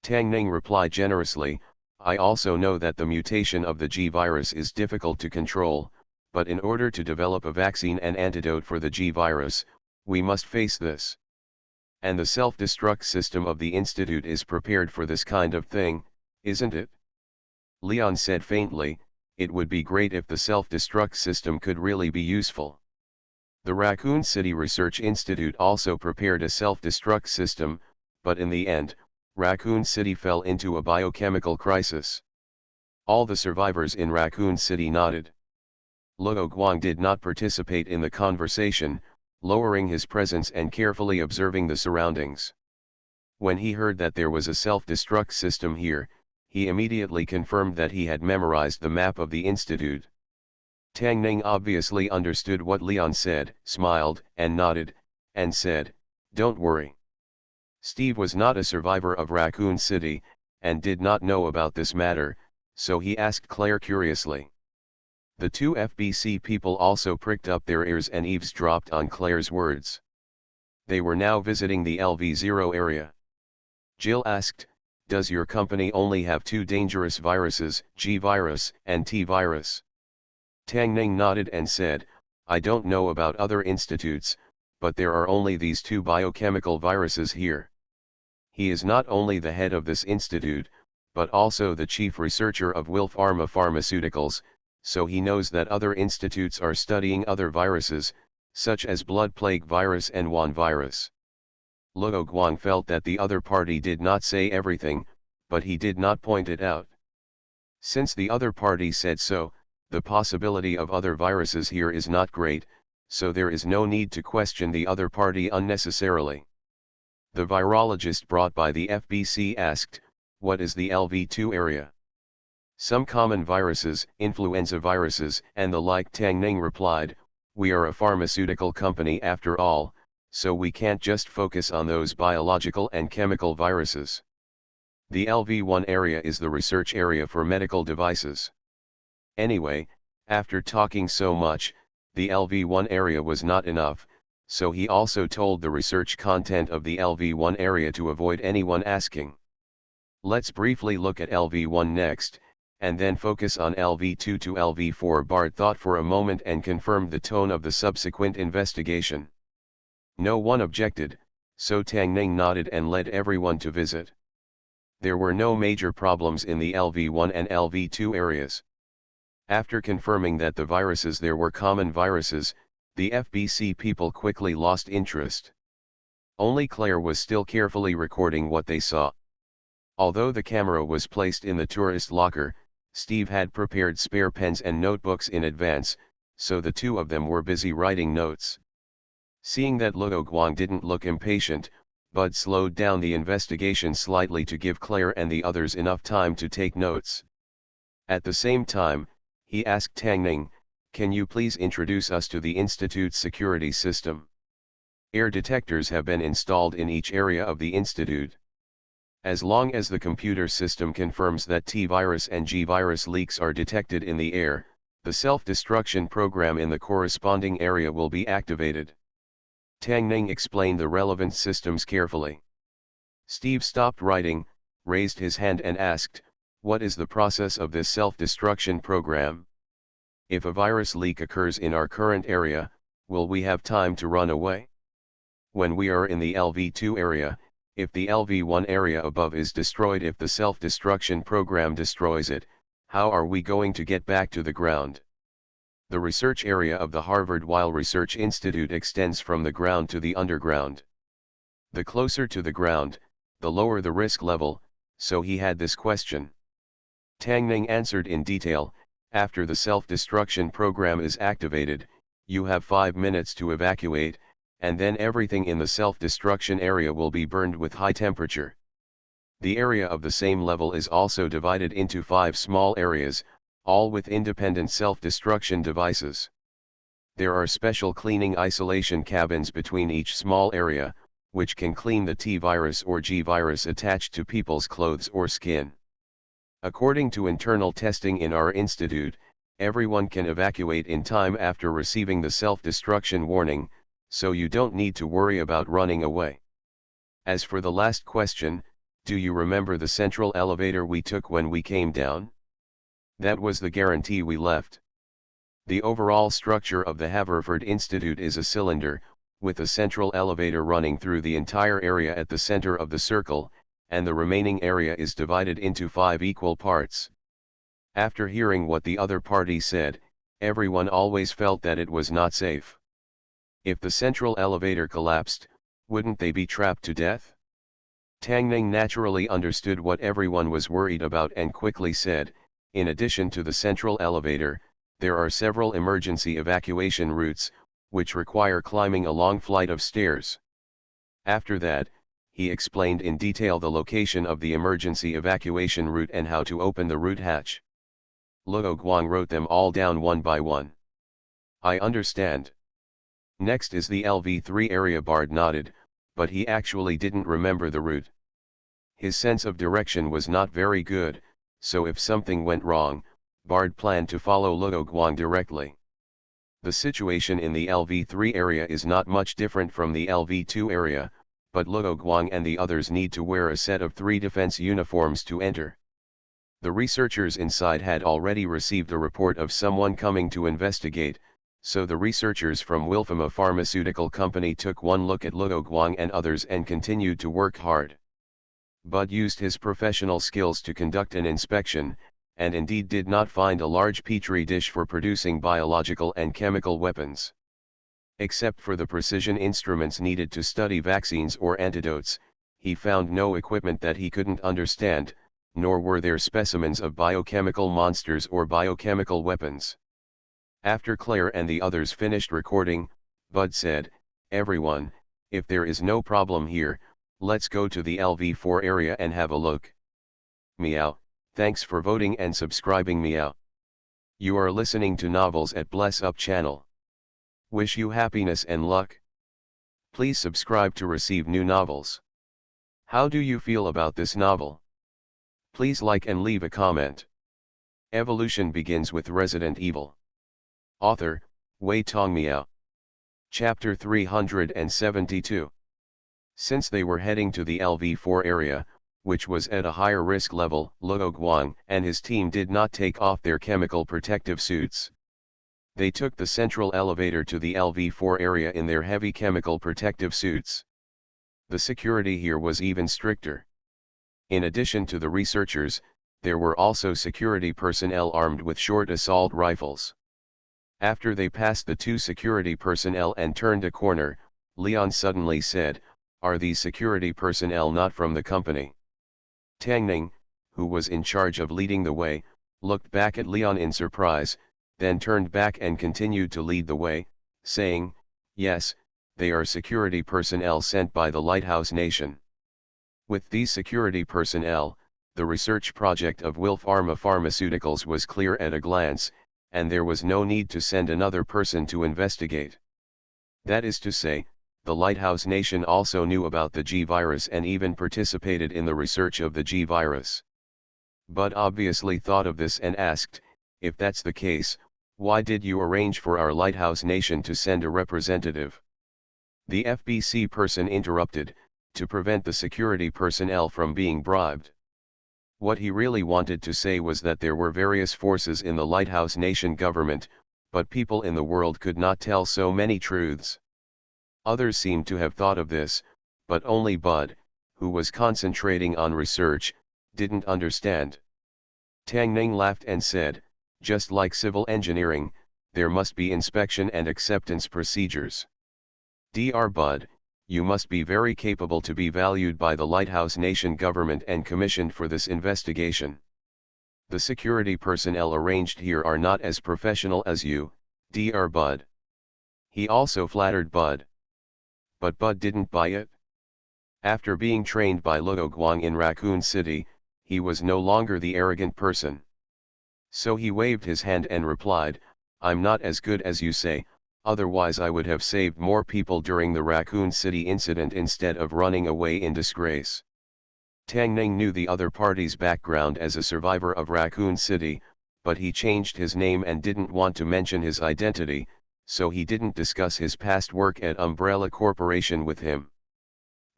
Tang Ning replied generously, "I also know that the mutation of the G virus is difficult to control, but in order to develop a vaccine and antidote for the G virus, we must face this. And the self-destruct system of the institute is prepared for this kind of thing, isn't it?" Leon said faintly, "It would be great if the self-destruct system could really be useful." The Raccoon City Research Institute also prepared a self-destruct system, but in the end, Raccoon City fell into a biochemical crisis. All the survivors in Raccoon City nodded. Luo Guang did not participate in the conversation, lowering his presence and carefully observing the surroundings. When he heard that there was a self-destruct system here, he immediately confirmed that he had memorized the map of the institute. Tang Ning obviously understood what Leon said, smiled, and nodded, and said, "Don't worry." Steve was not a survivor of Raccoon City, and did not know about this matter, so he asked Claire curiously. The two FBC people also pricked up their ears and eavesdropped on Claire's words. They were now visiting the LV0 area. Jill asked, "Does your company only have 2 dangerous viruses, G virus and T virus?" Tang Ning nodded and said, "I don't know about other institutes, but there are only these 2 biochemical viruses here." He is not only the head of this institute, but also the chief researcher of Wilf Pharma Pharmaceuticals, so he knows that other institutes are studying other viruses, such as blood plague virus and Wuhan virus. Luo Guang felt that the other party did not say everything, but he did not point it out. Since the other party said so, the possibility of other viruses here is not great, so there is no need to question the other party unnecessarily. The virologist brought by the FBC asked, "What is the LV2 area?" "Some common viruses, influenza viruses, and the like." Tang Ning replied, "We are a pharmaceutical company after all, so we can't just focus on those biological and chemical viruses. The LV1 area is the research area for medical devices." Anyway, after talking so much, the LV1 area was not enough, so he also told the research content of the LV1 area to avoid anyone asking. Let's briefly look at LV1 next, and then focus on LV2 to LV4. Bart thought for a moment and confirmed the tone of the subsequent investigation. No one objected, so Tang Ning nodded and led everyone to visit. There were no major problems in the LV1 and LV2 areas. After confirming that the viruses there were common viruses, the FBC people quickly lost interest. Only Claire was still carefully recording what they saw. Although the camera was placed in the tourist locker, Steve had prepared spare pens and notebooks in advance, so the two of them were busy writing notes. Seeing that Luo Guang didn't look impatient, Bud slowed down the investigation slightly to give Claire and the others enough time to take notes. At the same time, he asked Tang Ning, "Can you please introduce us to the Institute's security system? Air detectors have been installed in each area of the Institute. As long as the computer system confirms that T-virus and G-virus leaks are detected in the air, the self-destruction program in the corresponding area will be activated." Tang Ning explained the relevant systems carefully. Steve stopped writing, raised his hand and asked, "What is the process of this self-destruction program? If a virus leak occurs in our current area, will we have time to run away? When we are in the LV2 area, if the LV1 area above is destroyed, if the self-destruction program destroys it, how are we going to get back to the ground? The research area of the Harvard-Weil Research Institute extends from the ground to the underground. The closer to the ground, the lower the risk level, so he had this question." Tang Ning answered in detail, "After the self-destruction program is activated, you have 5 minutes to evacuate, and then everything in the self-destruction area will be burned with high temperature. The area of the same level is also divided into 5 small areas, all with independent self-destruction devices. There are special cleaning isolation cabins between each small area, which can clean the T-virus or G-virus attached to people's clothes or skin. According to internal testing in our institute, everyone can evacuate in time after receiving the self-destruction warning, so you don't need to worry about running away. As for the last question, do you remember the central elevator we took when we came down? That was the guarantee we left. The overall structure of the Haverford Institute is a cylinder, with a central elevator running through the entire area at the center of the circle, and the remaining area is divided into 5 equal parts. After hearing what the other party said, everyone always felt that it was not safe. If the central elevator collapsed, wouldn't they be trapped to death?" Tang Ning naturally understood what everyone was worried about and quickly said, "In addition to the central elevator, there are several emergency evacuation routes, which require climbing a long flight of stairs." After that, he explained in detail the location of the emergency evacuation route and how to open the route hatch. Luo Guang wrote them all down one by one. "I understand. Next is the LV3 area." Bard nodded, but he actually didn't remember the route. His sense of direction was not very good, so if something went wrong, Bard planned to follow Luo Guang directly. The situation in the LV3 area is not much different from the LV2 area, but Luo Guang and the others need to wear a set of 3 defense uniforms to enter. The researchers inside had already received a report of someone coming to investigate, so the researchers from Wilfama Pharmaceutical Company took one look at Luo Guang and others and continued to work hard. Bud used his professional skills to conduct an inspection, and indeed did not find a large petri dish for producing biological and chemical weapons. Except for the precision instruments needed to study vaccines or antidotes, he found no equipment that he couldn't understand, nor were there specimens of biochemical monsters or biochemical weapons. After Claire and the others finished recording, Bud said, "Everyone, if there is no problem here, let's go to the LV4 area and have a look." Meow, thanks for voting and subscribing. Meow. You are listening to Novels at Bless Up channel. Wish you happiness and luck. Please subscribe to receive new novels. How do you feel about this novel? Please like and leave a comment. Evolution begins with Resident Evil. Author, Wei Tongmiao. Chapter 372. Since they were heading to the LV4 area, which was at a higher risk level. Luo Guang and his team did not take off their chemical protective suits. They took the central elevator to the LV4 area in their heavy chemical protective suits. The security here was even stricter. In addition to the researchers, there were also security personnel armed with short assault rifles. After they passed the two security personnel and turned a corner, Leon suddenly said, "Are these security personnel not from the company?" Tang Ning, who was in charge of leading the way, looked back at Leon in surprise, then turned back and continued to lead the way, saying, "Yes, they are security personnel sent by the Lighthouse Nation." With these security personnel, the research project of Will Pharma Pharmaceuticals was clear at a glance, and there was no need to send another person to investigate. That is to say, the Lighthouse Nation also knew about the G virus and even participated in the research of the G virus. Bud obviously thought of this and asked, "If that's the case, why did you arrange for our Lighthouse Nation to send a representative?" The FBC person interrupted, "To prevent the security personnel from being bribed." What he really wanted to say was that there were various forces in the Lighthouse Nation government, but people in the world could not tell so many truths. Others seemed to have thought of this, but only Bud, who was concentrating on research, didn't understand. Tang Ning laughed and said, "Just like civil engineering, there must be inspection and acceptance procedures. Dr. Bud, you must be very capable to be valued by the Lighthouse Nation government and commissioned for this investigation. The security personnel arranged here are not as professional as you, Dr. Bud." He also flattered Bud. But Bud didn't buy it. After being trained by Luo Guang in Raccoon City, he was no longer the arrogant person. So he waved his hand and replied, "I'm not as good as you say, otherwise I would have saved more people during the Raccoon City incident instead of running away in disgrace." Tang Ning knew the other party's background as a survivor of Raccoon City, but he changed his name and didn't want to mention his identity, so he didn't discuss his past work at Umbrella Corporation with him.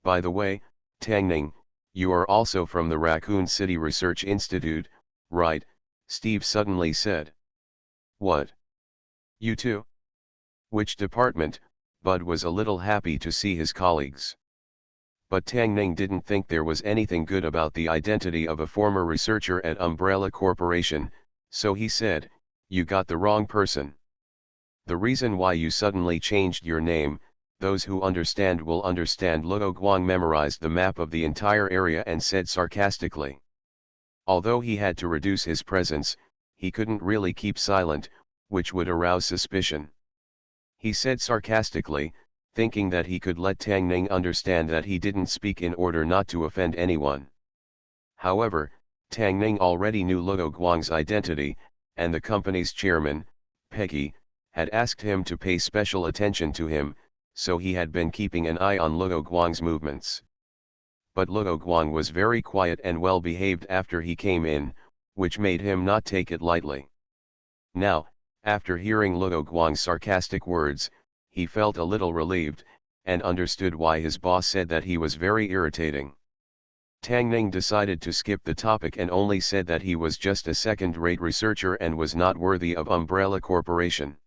"By the way, Tang Ning, you are also from the Raccoon City Research Institute, right?" Steve suddenly said. "What? You too?" "Which department?" Bud was a little happy to see his colleagues. But Tang Ning didn't think there was anything good about the identity of a former researcher at Umbrella Corporation, so he said, "You got the wrong person. The reason why you suddenly changed your name, those who understand will understand." Luo Guang memorized the map of the entire area and said sarcastically. Although he had to reduce his presence, he couldn't really keep silent, which would arouse suspicion. He said sarcastically, thinking that he could let Tang Ning understand that he didn't speak in order not to offend anyone. However, Tang Ning already knew Luo Guang's identity, and the company's chairman, Peggy, had asked him to pay special attention to him, so he had been keeping an eye on Luo Guang's movements. But Luo Guang was very quiet and well behaved after he came in, which made him not take it lightly. Now, after hearing Luo Guang's sarcastic words, he felt a little relieved, and understood why his boss said that he was very irritating. Tang Ning decided to skip the topic and only said that he was just a second-rate researcher and was not worthy of Umbrella Corporation.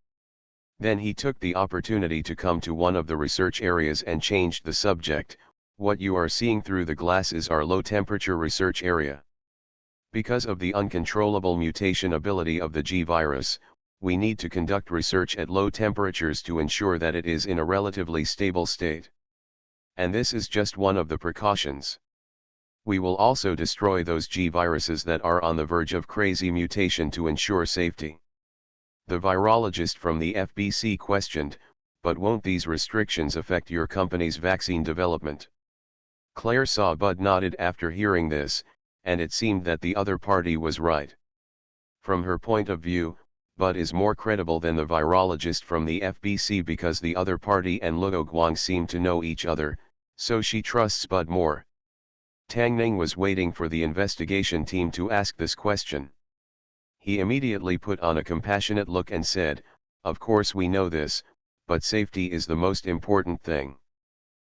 Then he took the opportunity to come to one of the research areas and changed the subject. "What you are seeing through the glass is our low-temperature research area. Because of the uncontrollable mutation ability of the G virus, we need to conduct research at low temperatures to ensure that it is in a relatively stable state. And this is just one of the precautions. We will also destroy those G viruses that are on the verge of crazy mutation to ensure safety." The virologist from the FBC questioned, "But won't these restrictions affect your company's vaccine development?" Claire saw Bud nodded after hearing this, and it seemed that the other party was right. From her point of view, Bud is more credible than the virologist from the FBC because the other party and Luo Guang seem to know each other, so she trusts Bud more. Tang Ning was waiting for the investigation team to ask this question. He immediately put on a compassionate look and said, "Of course we know this, but safety is the most important thing."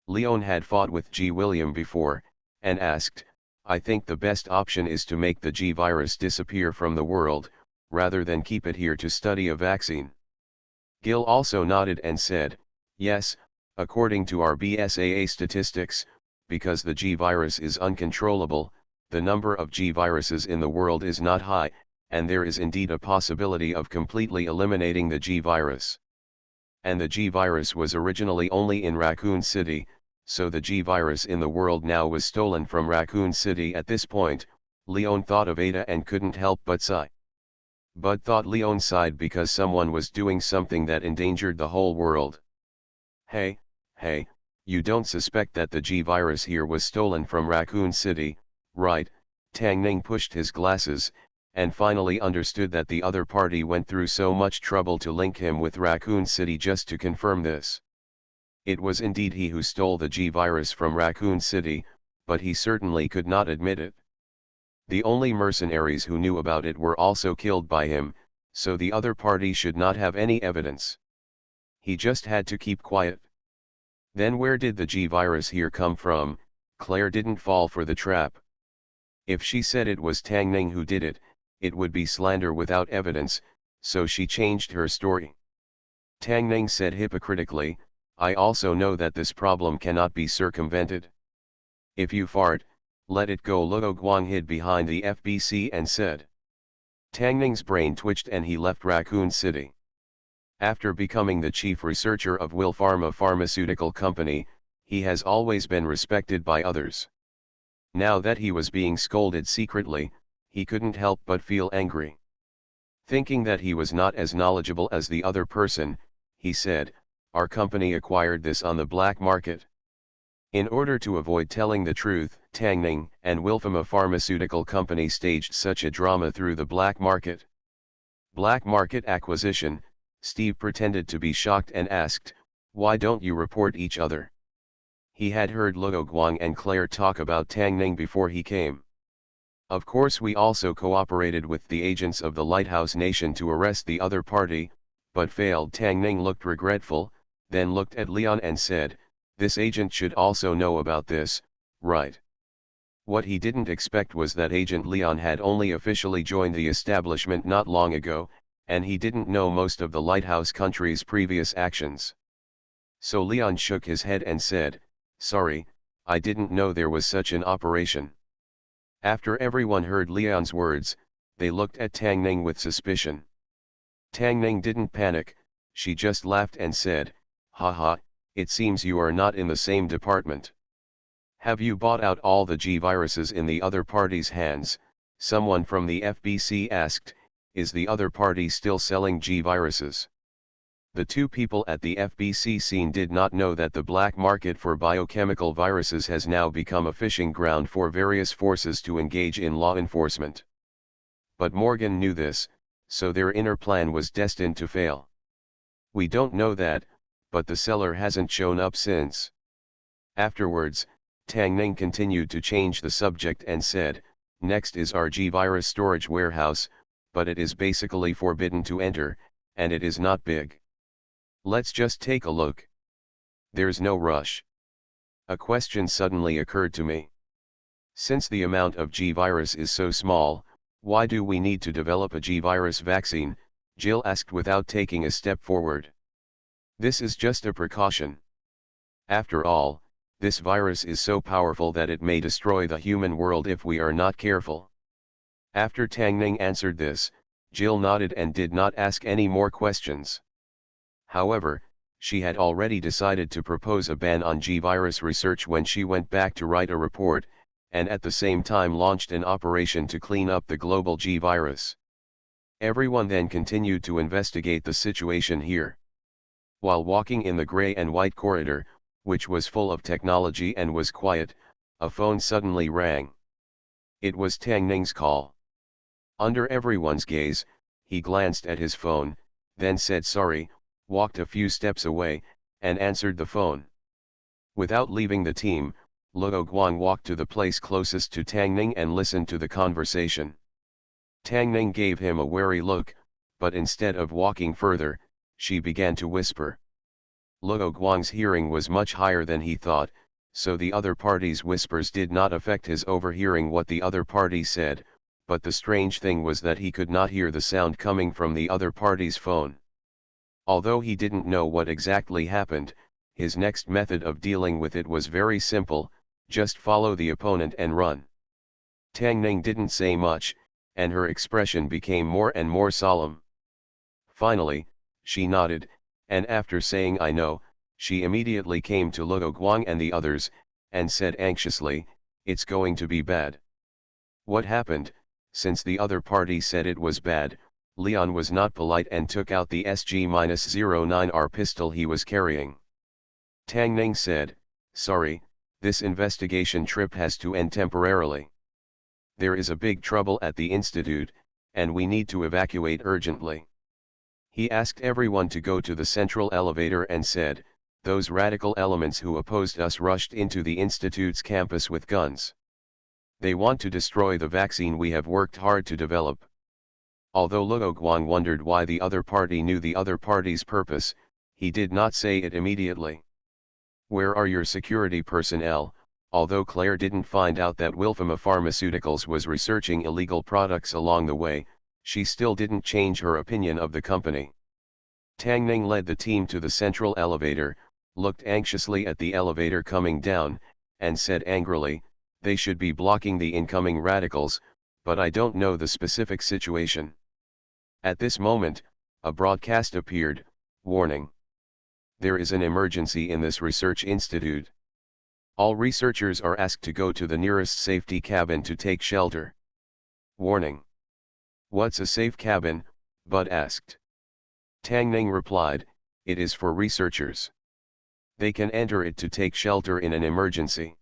Leon had fought with G. William before, and asked, I think the best option is to make the G virus disappear from the world, rather than keep it here to study a vaccine. Gil also nodded and said, yes, according to our BSAA statistics, because the G virus is uncontrollable, the number of G viruses in the world is not high, and there is indeed a possibility of completely eliminating the G virus. And the G virus was originally only in Raccoon City, so the G virus in the world now was stolen from Raccoon City. At this point, Leon thought of Ada and couldn't help but sigh. Bud thought Leon sighed because someone was doing something that endangered the whole world. Hey, you don't suspect that the G virus here was stolen from Raccoon City, right? Tang Ning pushed his glasses, and finally understood that the other party went through so much trouble to link him with Raccoon City just to confirm this. It was indeed he who stole the G virus from Raccoon City, but he certainly could not admit it. The only mercenaries who knew about it were also killed by him, so the other party should not have any evidence. He just had to keep quiet. Then where did the G virus here come from? Claire didn't fall for the trap. If she said it was Tang Ning who did it, it would be slander without evidence, so she changed her story. Tang Ning said hypocritically, I also know that this problem cannot be circumvented. If you fart, let it go. Luo Guang hid behind the FBC and said. Tang Ning's brain twitched and he left Raccoon City. After becoming the chief researcher of Will Pharma pharmaceutical company, he has always been respected by others. Now that he was being scolded secretly, he couldn't help but feel angry. Thinking that he was not as knowledgeable as the other person, he said, our company acquired this on the black market. In order to avoid telling the truth, Tang Ning and Wilpharma Pharmaceutical Company staged such a drama through the black market. Black market acquisition, Steve pretended to be shocked and asked, why don't you report each other? He had heard Luo Guang and Claire talk about Tang Ning before he came. Of course we also cooperated with the agents of the Lighthouse Nation to arrest the other party, but failed. Tang Ning looked regretful, then looked at Leon and said, this agent should also know about this, right? What he didn't expect was that Agent Leon had only officially joined the establishment not long ago, and he didn't know most of the Lighthouse country's previous actions. So Leon shook his head and said, sorry, I didn't know there was such an operation. After everyone heard Leon's words, they looked at Tang Ning with suspicion. Tang Ning didn't panic, she just laughed and said, haha, it seems you are not in the same department. Have you bought out all the G viruses in the other party's hands? Someone from the FBC asked, is the other party still selling G viruses? The two people at the FBC scene did not know that the black market for biochemical viruses has now become a fishing ground for various forces to engage in law enforcement. But Morgan knew this, so their inner plan was destined to fail. We don't know that, but the seller hasn't shown up since. Afterwards, Tang Ning continued to change the subject and said, next is our G virus storage warehouse, but it is basically forbidden to enter, and it is not big. Let's just take a look. There's no rush. A question suddenly occurred to me. Since the amount of G virus is so small, why do we need to develop a G virus vaccine? Jill asked without taking a step forward. This is just a precaution. After all, this virus is so powerful that it may destroy the human world if we are not careful. After Tang Ning answered this, Jill nodded and did not ask any more questions. However, she had already decided to propose a ban on G virus research when she went back to write a report, and at the same time launched an operation to clean up the global G virus. Everyone then continued to investigate the situation here. While walking in the gray and white corridor, which was full of technology and was quiet, a phone suddenly rang. It was Tang Ning's call. Under everyone's gaze, he glanced at his phone, then said sorry, walked a few steps away, and answered the phone. Without leaving the team, Luo Guang walked to the place closest to Tang Ning and listened to the conversation. Tang Ning gave him a wary look, but instead of walking further, she began to whisper. Luo Guang's hearing was much higher than he thought, so the other party's whispers did not affect his overhearing what the other party said, but the strange thing was that he could not hear the sound coming from the other party's phone. Although he didn't know what exactly happened, his next method of dealing with it was very simple: just follow the opponent and run. Tang Ning didn't say much, and her expression became more and more solemn. Finally, she nodded, and after saying "I know," she immediately came to Luo Guang and the others, and said anxiously, "It's going to be bad." What happened? Since the other party said it was bad, Leon was not polite and took out the SG-09R pistol he was carrying. Tang Ning said, "Sorry, this investigation trip has to end temporarily. There is a big trouble at the institute, and we need to evacuate urgently." He asked everyone to go to the central elevator and said, "Those radical elements who opposed us rushed into the institute's campus with guns. They want to destroy the vaccine we have worked hard to develop." Although Luo Guang wondered why the other party knew the other party's purpose, he did not say it immediately. "Where are your security personnel?" Although Claire didn't find out that Wilfama Pharmaceuticals was researching illegal products along the way, she still didn't change her opinion of the company. Tang Ning led the team to the central elevator, looked anxiously at the elevator coming down, and said angrily, "They should be blocking the incoming radicals, but I don't know the specific situation." At this moment, a broadcast appeared: "Warning. There is an emergency in this research institute. All researchers are asked to go to the nearest safety cabin to take shelter. Warning." "What's a safe cabin?" Bud asked. Tang Ning replied, "It is for researchers. They can enter it to take shelter in an emergency.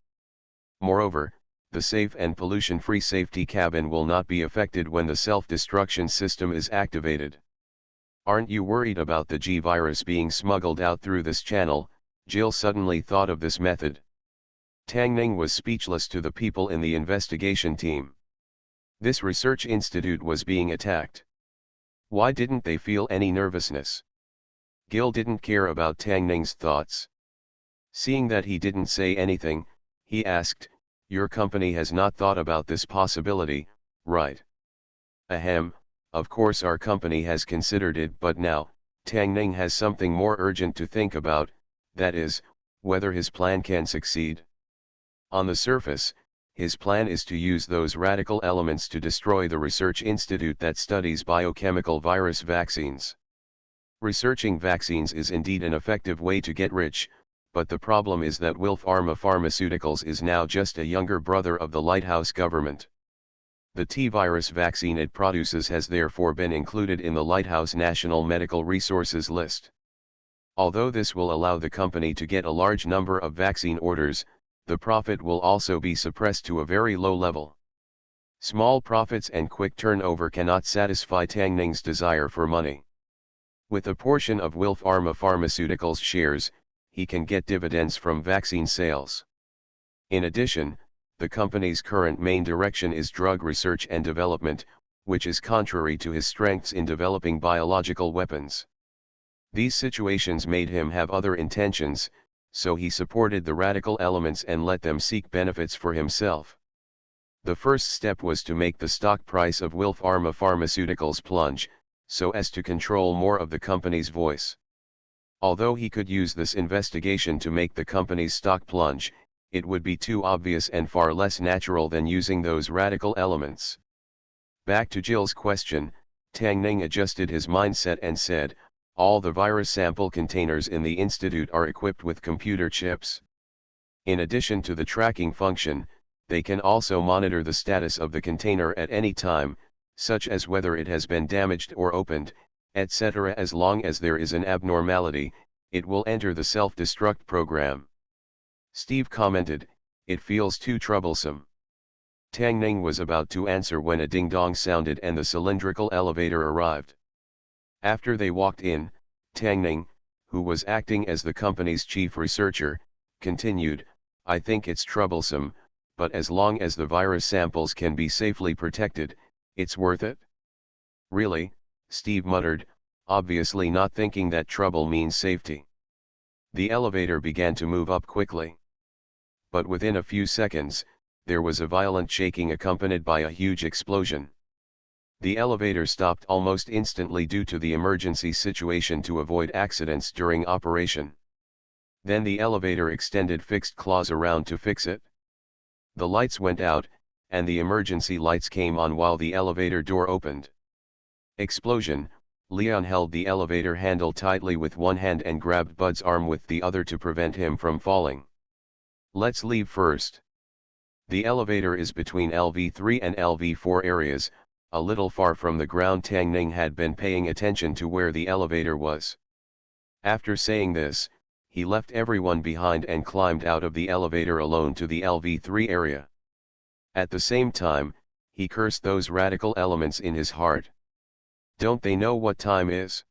Moreover, the safe and pollution-free safety cabin will not be affected when the self-destruction system is activated." "Aren't you worried about the G virus being smuggled out through this channel?" Jill suddenly thought of this method. Tang Ning was speechless to the people in the investigation team. This research institute was being attacked. Why didn't they feel any nervousness? Gil didn't care about Tang Ning's thoughts. Seeing that he didn't say anything, he asked, "Your company has not thought about this possibility, right?" "Ahem, of course our company has considered it, but now, Tang Ning has something more urgent to think about, that is, whether his plan can succeed. On the surface, his plan is to use those radical elements to destroy the research institute that studies biochemical virus vaccines. Researching vaccines is indeed an effective way to get rich, but the problem is that Wilpharma Pharmaceuticals is now just a younger brother of the Lighthouse government. The T-virus vaccine it produces has therefore been included in the Lighthouse National Medical Resources List. Although this will allow the company to get a large number of vaccine orders, the profit will also be suppressed to a very low level. Small profits and quick turnover cannot satisfy Tang Ning's desire for money. With a portion of Wilpharma Pharmaceuticals shares, he can get dividends from vaccine sales. In addition, the company's current main direction is drug research and development, which is contrary to his strengths in developing biological weapons. These situations made him have other intentions, so he supported the radical elements and let them seek benefits for himself. The first step was to make the stock price of Wilpharma Pharmaceuticals plunge, so as to control more of the company's voice. Although he could use this investigation to make the company's stock plunge, it would be too obvious and far less natural than using those radical elements. Back to Jill's question, Tang Ning adjusted his mindset and said, "All the virus sample containers in the institute are equipped with computer chips. In addition to the tracking function, they can also monitor the status of the container at any time, such as whether it has been damaged or opened, etc. As long as there is an abnormality, it will enter the self-destruct program." Steve commented, "It feels too troublesome." Tang Ning was about to answer when a ding-dong sounded and the cylindrical elevator arrived. After they walked in, Tang Ning, who was acting as the company's chief researcher, continued, "I think it's troublesome, but as long as the virus samples can be safely protected, it's worth it." "Really?" Steve muttered, obviously not thinking that trouble means safety. The elevator began to move up quickly. but within a few seconds, there was a violent shaking accompanied by a huge explosion. The elevator stopped almost instantly due to the emergency situation to avoid accidents during operation. Then the elevator extended fixed claws around to fix it. The lights went out, and the emergency lights came on while the elevator door opened. Explosion. Leon held the elevator handle tightly with one hand and grabbed Bud's arm with the other to prevent him from falling. Let's leave first. The elevator is between LV3 and LV4 areas, a little far from the ground. Tang Ning had been paying attention to where the elevator was. After saying this, he left everyone behind and climbed out of the elevator alone to the LV3 area. At the same time, he cursed those radical elements in his heart. Don't they know what time is?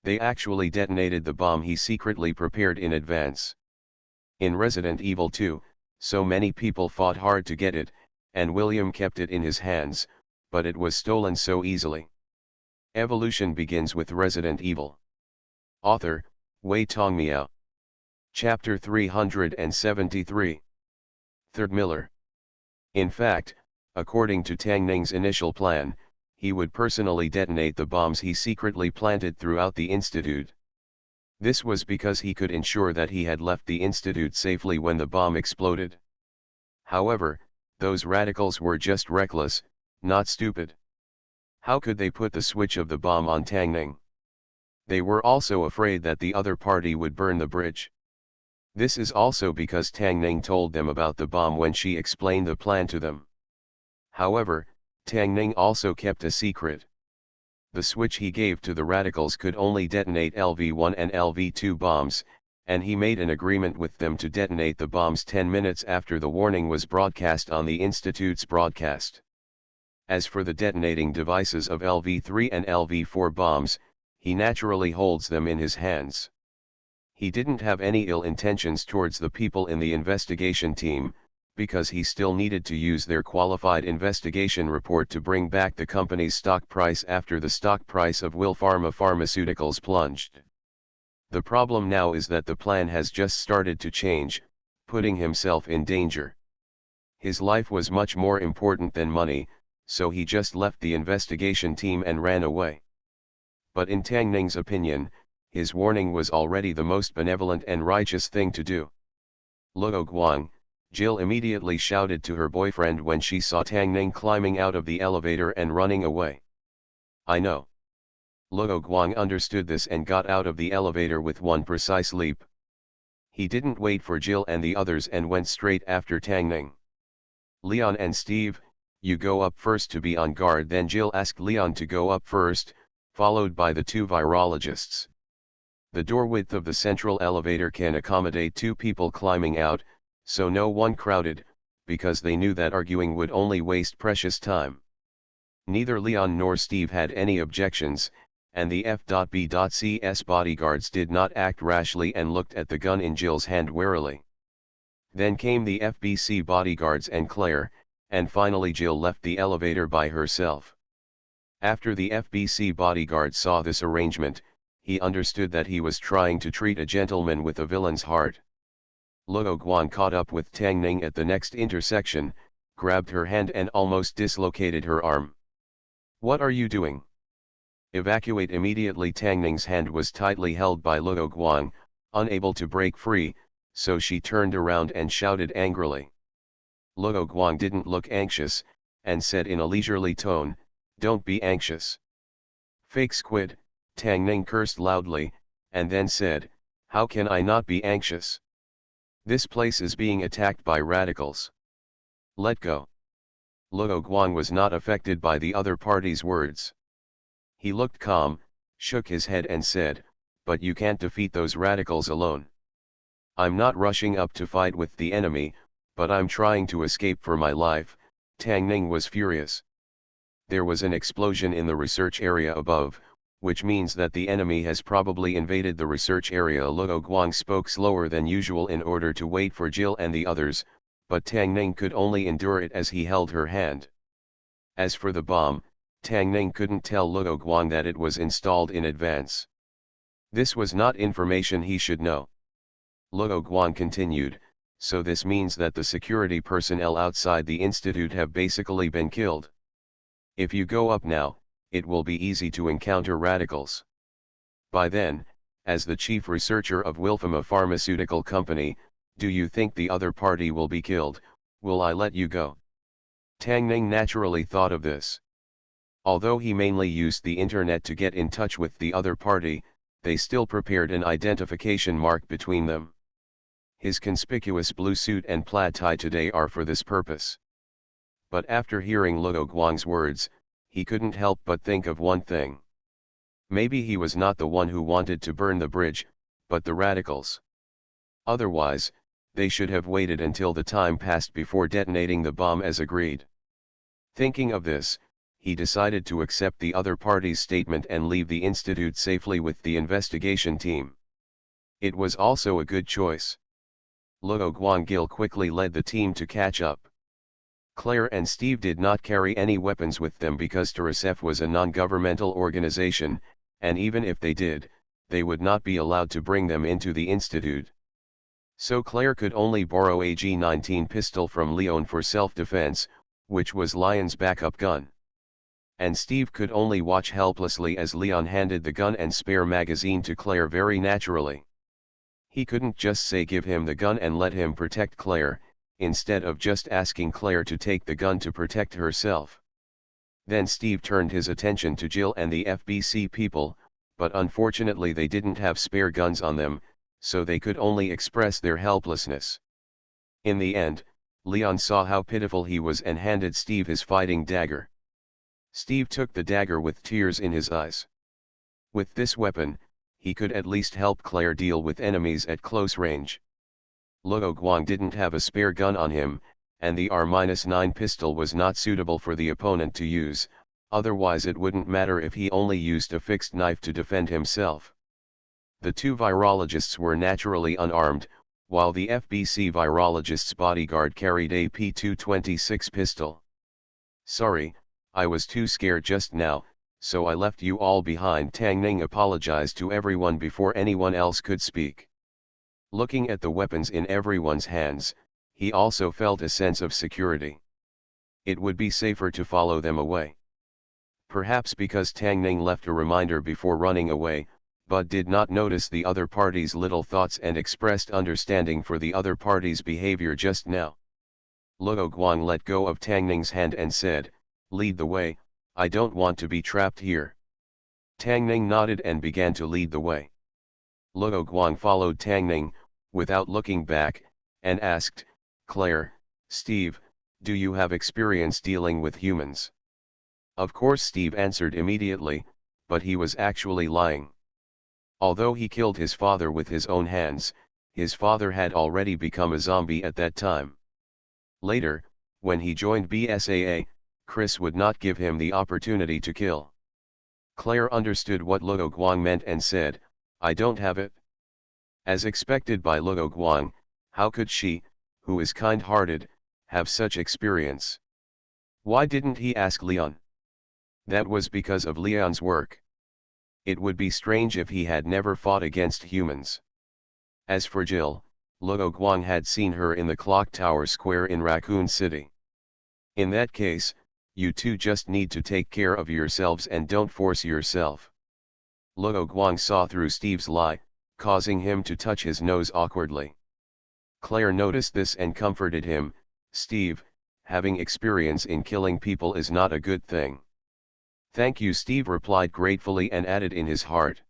They actually detonated the bomb he secretly prepared in advance. In Resident Evil 2, so many people fought hard to get it, and William kept it in his hands, but it was stolen so easily. Evolution begins with Resident Evil. Author, Wei Tongmiao. Chapter 373. Third Miller. In fact, according to Tang Ning's initial plan, he would personally detonate the bombs he secretly planted throughout the Institute. This was because he could ensure that he had left the Institute safely when the bomb exploded. However, those radicals were just reckless, not stupid. How could they put the switch of the bomb on Tang Ning? They were also afraid that the other party would burn the bridge. This is also because Tang Ning told them about the bomb when she explained the plan to them. However, Tang Ning also kept a secret. The switch he gave to the radicals could only detonate LV1 and LV2 bombs, and he made an agreement with them to detonate the bombs 10 minutes after the warning was broadcast on the Institute's broadcast. As for the detonating devices of LV3 and LV4 bombs, he naturally holds them in his hands. He didn't have any ill intentions towards the people in the investigation team, because he still needed to use their qualified investigation report to bring back the company's stock price after the stock price of Will Pharma Pharmaceuticals plunged. The problem now is that the plan has just started to change, putting himself in danger. His life was much more important than money, so he just left the investigation team and ran away. But in Tang Ning's opinion, his warning was already the most benevolent and righteous thing to do. Luo Guang, Jill immediately shouted to her boyfriend when she saw Tang Ning climbing out of the elevator and running away. I know. Luo Guang understood this and got out of the elevator with one precise leap. He didn't wait for Jill and the others and went straight after Tang Ning. Leon and Steve, you go up first to be on guard. Then Jill asked Leon to go up first, followed by the two virologists. The door width of the central elevator can accommodate 2 people climbing out, so no one crowded, because they knew that arguing would only waste precious time. Neither Leon nor Steve had any objections, and the F.B.C.'s bodyguards did not act rashly and looked at the gun in Jill's hand warily. Then came the FBC bodyguards and Claire, and finally Jill left the elevator by herself. After the FBC bodyguard saw this arrangement, he understood that he was trying to treat a gentleman with a villain's heart. Luo Guan caught up with Tang Ning at the next intersection, grabbed her hand and almost dislocated her arm. What are you doing? Evacuate immediately. Tang Ning's hand was tightly held by Luo Guang, unable to break free, so she turned around and shouted angrily. Luo Guang didn't look anxious, and said in a leisurely tone, "Don't be anxious." Fake squid, Tang Ning cursed loudly, and then said, "How can I not be anxious? This place is being attacked by radicals. Let go." Luo Guang was not affected by the other party's words. He looked calm, shook his head and said, "But you can't defeat those radicals alone. I'm not rushing up to fight with the enemy, but I'm trying to escape for my life." Tang Ning was furious. There was an explosion in the research area above, which means that the enemy has probably invaded the research area. Luo Guang spoke slower than usual in order to wait for Jill and the others, but Tang Ning could only endure it as he held her hand. As for the bomb, Tang Ning couldn't tell Luo Guang that it was installed in advance. This was not information he should know. Luo Guang continued, so this means that the security personnel outside the institute have basically been killed. If you go up now, it will be easy to encounter radicals. By then, as the chief researcher of Wilfama Pharmaceutical Company, do you think the other party will be killed? Will I let you go? Tang Ning naturally thought of this. Although he mainly used the internet to get in touch with the other party, they still prepared an identification mark between them. His conspicuous blue suit and plaid tie today are for this purpose. But after hearing Luo Guang's words, he couldn't help but think of one thing. Maybe he was not the one who wanted to burn the bridge, but the radicals. Otherwise, they should have waited until the time passed before detonating the bomb as agreed. Thinking of this, he decided to accept the other party's statement and leave the institute safely with the investigation team. It was also a good choice. Luo Guanggil quickly led the team to catch up. Claire and Steve did not carry any weapons with them because TRSF was a non-governmental organization, and even if they did, they would not be allowed to bring them into the institute. So Claire could only borrow a G19 pistol from Leon for self-defense, which was Lion's backup gun. And Steve could only watch helplessly as Leon handed the gun and spare magazine to Claire very naturally. He couldn't just say give him the gun and let him protect Claire, instead of just asking Claire to take the gun to protect herself. Then Steve turned his attention to Jill and the FBC people, but unfortunately they didn't have spare guns on them, so they could only express their helplessness. In the end, Leon saw how pitiful he was and handed Steve his fighting dagger. Steve took the dagger with tears in his eyes. With this weapon, he could at least help Claire deal with enemies at close range. Luo Guang didn't have a spare gun on him, and the R-9 pistol was not suitable for the opponent to use, otherwise it wouldn't matter if he only used a fixed knife to defend himself. The two virologists were naturally unarmed, while the FBC virologist's bodyguard carried a P226 pistol. "Sorry, I was too scared just now, so I left you all behind." Tang Ning apologized to everyone before anyone else could speak. Looking at the weapons in everyone's hands, he also felt a sense of security. It would be safer to follow them away. Perhaps because Tang Ning left a reminder before running away, but did not notice the other party's little thoughts and expressed understanding for the other party's behavior just now. Luo Guang let go of Tang Ning's hand and said, "Lead the way, I don't want to be trapped here." Tang Ning nodded and began to lead the way. Luo Guang followed Tang Ning, without looking back, and asked, "Claire, Steve, do you have experience dealing with humans?" Of course Steve answered immediately, but he was actually lying. Although he killed his father with his own hands, his father had already become a zombie at that time. Later, when he joined BSAA, Chris would not give him the opportunity to kill. Claire understood what Luo Guang meant and said, "I don't have it." As expected by Luo Guang, how could she, who is kind-hearted, have such experience? Why didn't he ask Leon? That was because of Leon's work. It would be strange if he had never fought against humans. As for Jill, Luo Guang had seen her in the clock tower square in Raccoon City. In that case, you two just need to take care of yourselves and don't force yourself. Luo Guang saw through Steve's lie, causing him to touch his nose awkwardly. Claire noticed this and comforted him, "Steve, having experience in killing people is not a good thing." "Thank you," Steve replied gratefully and added in his heart,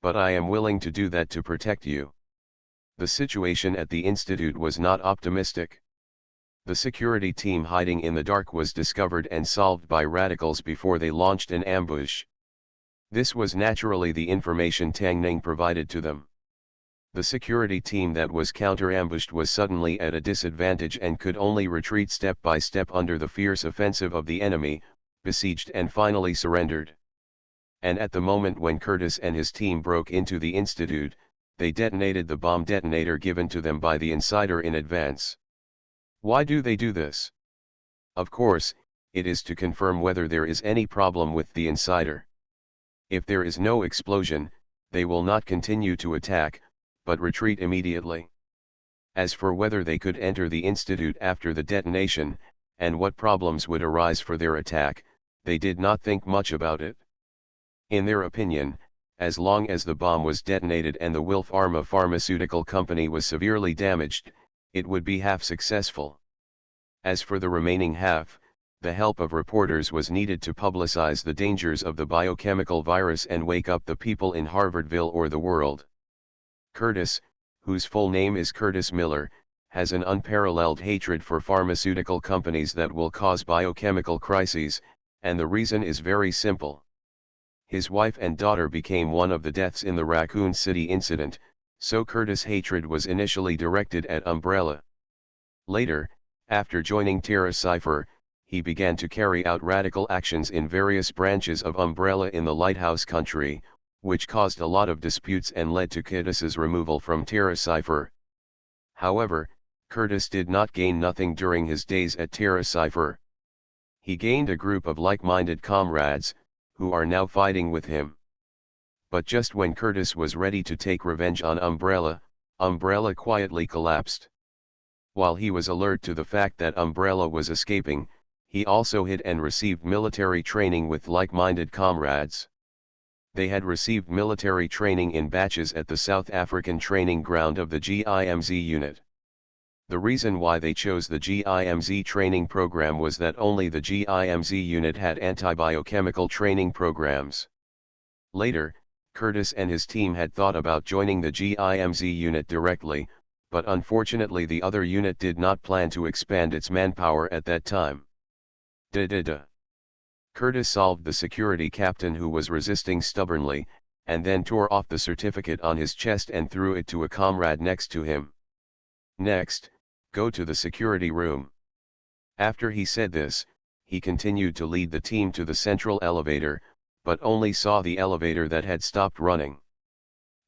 "But I am willing to do that to protect you." The situation at the institute was not optimistic. The security team hiding in the dark was discovered and solved by radicals before they launched an ambush. This was naturally the information Tang Ning provided to them. The security team that was counter-ambushed was suddenly at a disadvantage and could only retreat step by step under the fierce offensive of the enemy, besieged and finally surrendered. And at the moment when Curtis and his team broke into the institute, they detonated the bomb detonator given to them by the insider in advance. Why do they do this? Of course, it is to confirm whether there is any problem with the insider. If there is no explosion, they will not continue to attack, but retreat immediately. As for whether they could enter the institute after the detonation, and what problems would arise for their attack, they did not think much about it. In their opinion, as long as the bomb was detonated and the Wilf Pharma pharmaceutical company was severely damaged, it would be half successful. As for the remaining half, the help of reporters was needed to publicize the dangers of the biochemical virus and wake up the people in Harvardville or the world. Curtis, whose full name is Curtis Miller, has an unparalleled hatred for pharmaceutical companies that will cause biochemical crises, and the reason is very simple. His wife and daughter became one of the deaths in the Raccoon City incident, so Curtis' hatred was initially directed at Umbrella. Later, after joining Terra Cipher, he began to carry out radical actions in various branches of Umbrella in the Lighthouse country, which caused a lot of disputes and led to Curtis's removal from Terra Cipher. However, Curtis did not gain nothing during his days at Terra Cipher. He gained a group of like-minded comrades, who are now fighting with him. But just when Curtis was ready to take revenge on Umbrella, Umbrella quietly collapsed. While he was alert to the fact that Umbrella was escaping, he also hid and received military training with like-minded comrades. They had received military training in batches at the South African training ground of the GIMZ unit. The reason why they chose the GIMZ training program was that only the GIMZ unit had anti-biochemical training programs. Later, Curtis and his team had thought about joining the GIMZ unit directly, but unfortunately the other unit did not plan to expand its manpower at that time. Curtis solved the security captain who was resisting stubbornly, and then tore off the certificate on his chest and threw it to a comrade next to him. Next, go to the security room. After he said this, he continued to lead the team to the central elevator, but only saw the elevator that had stopped running.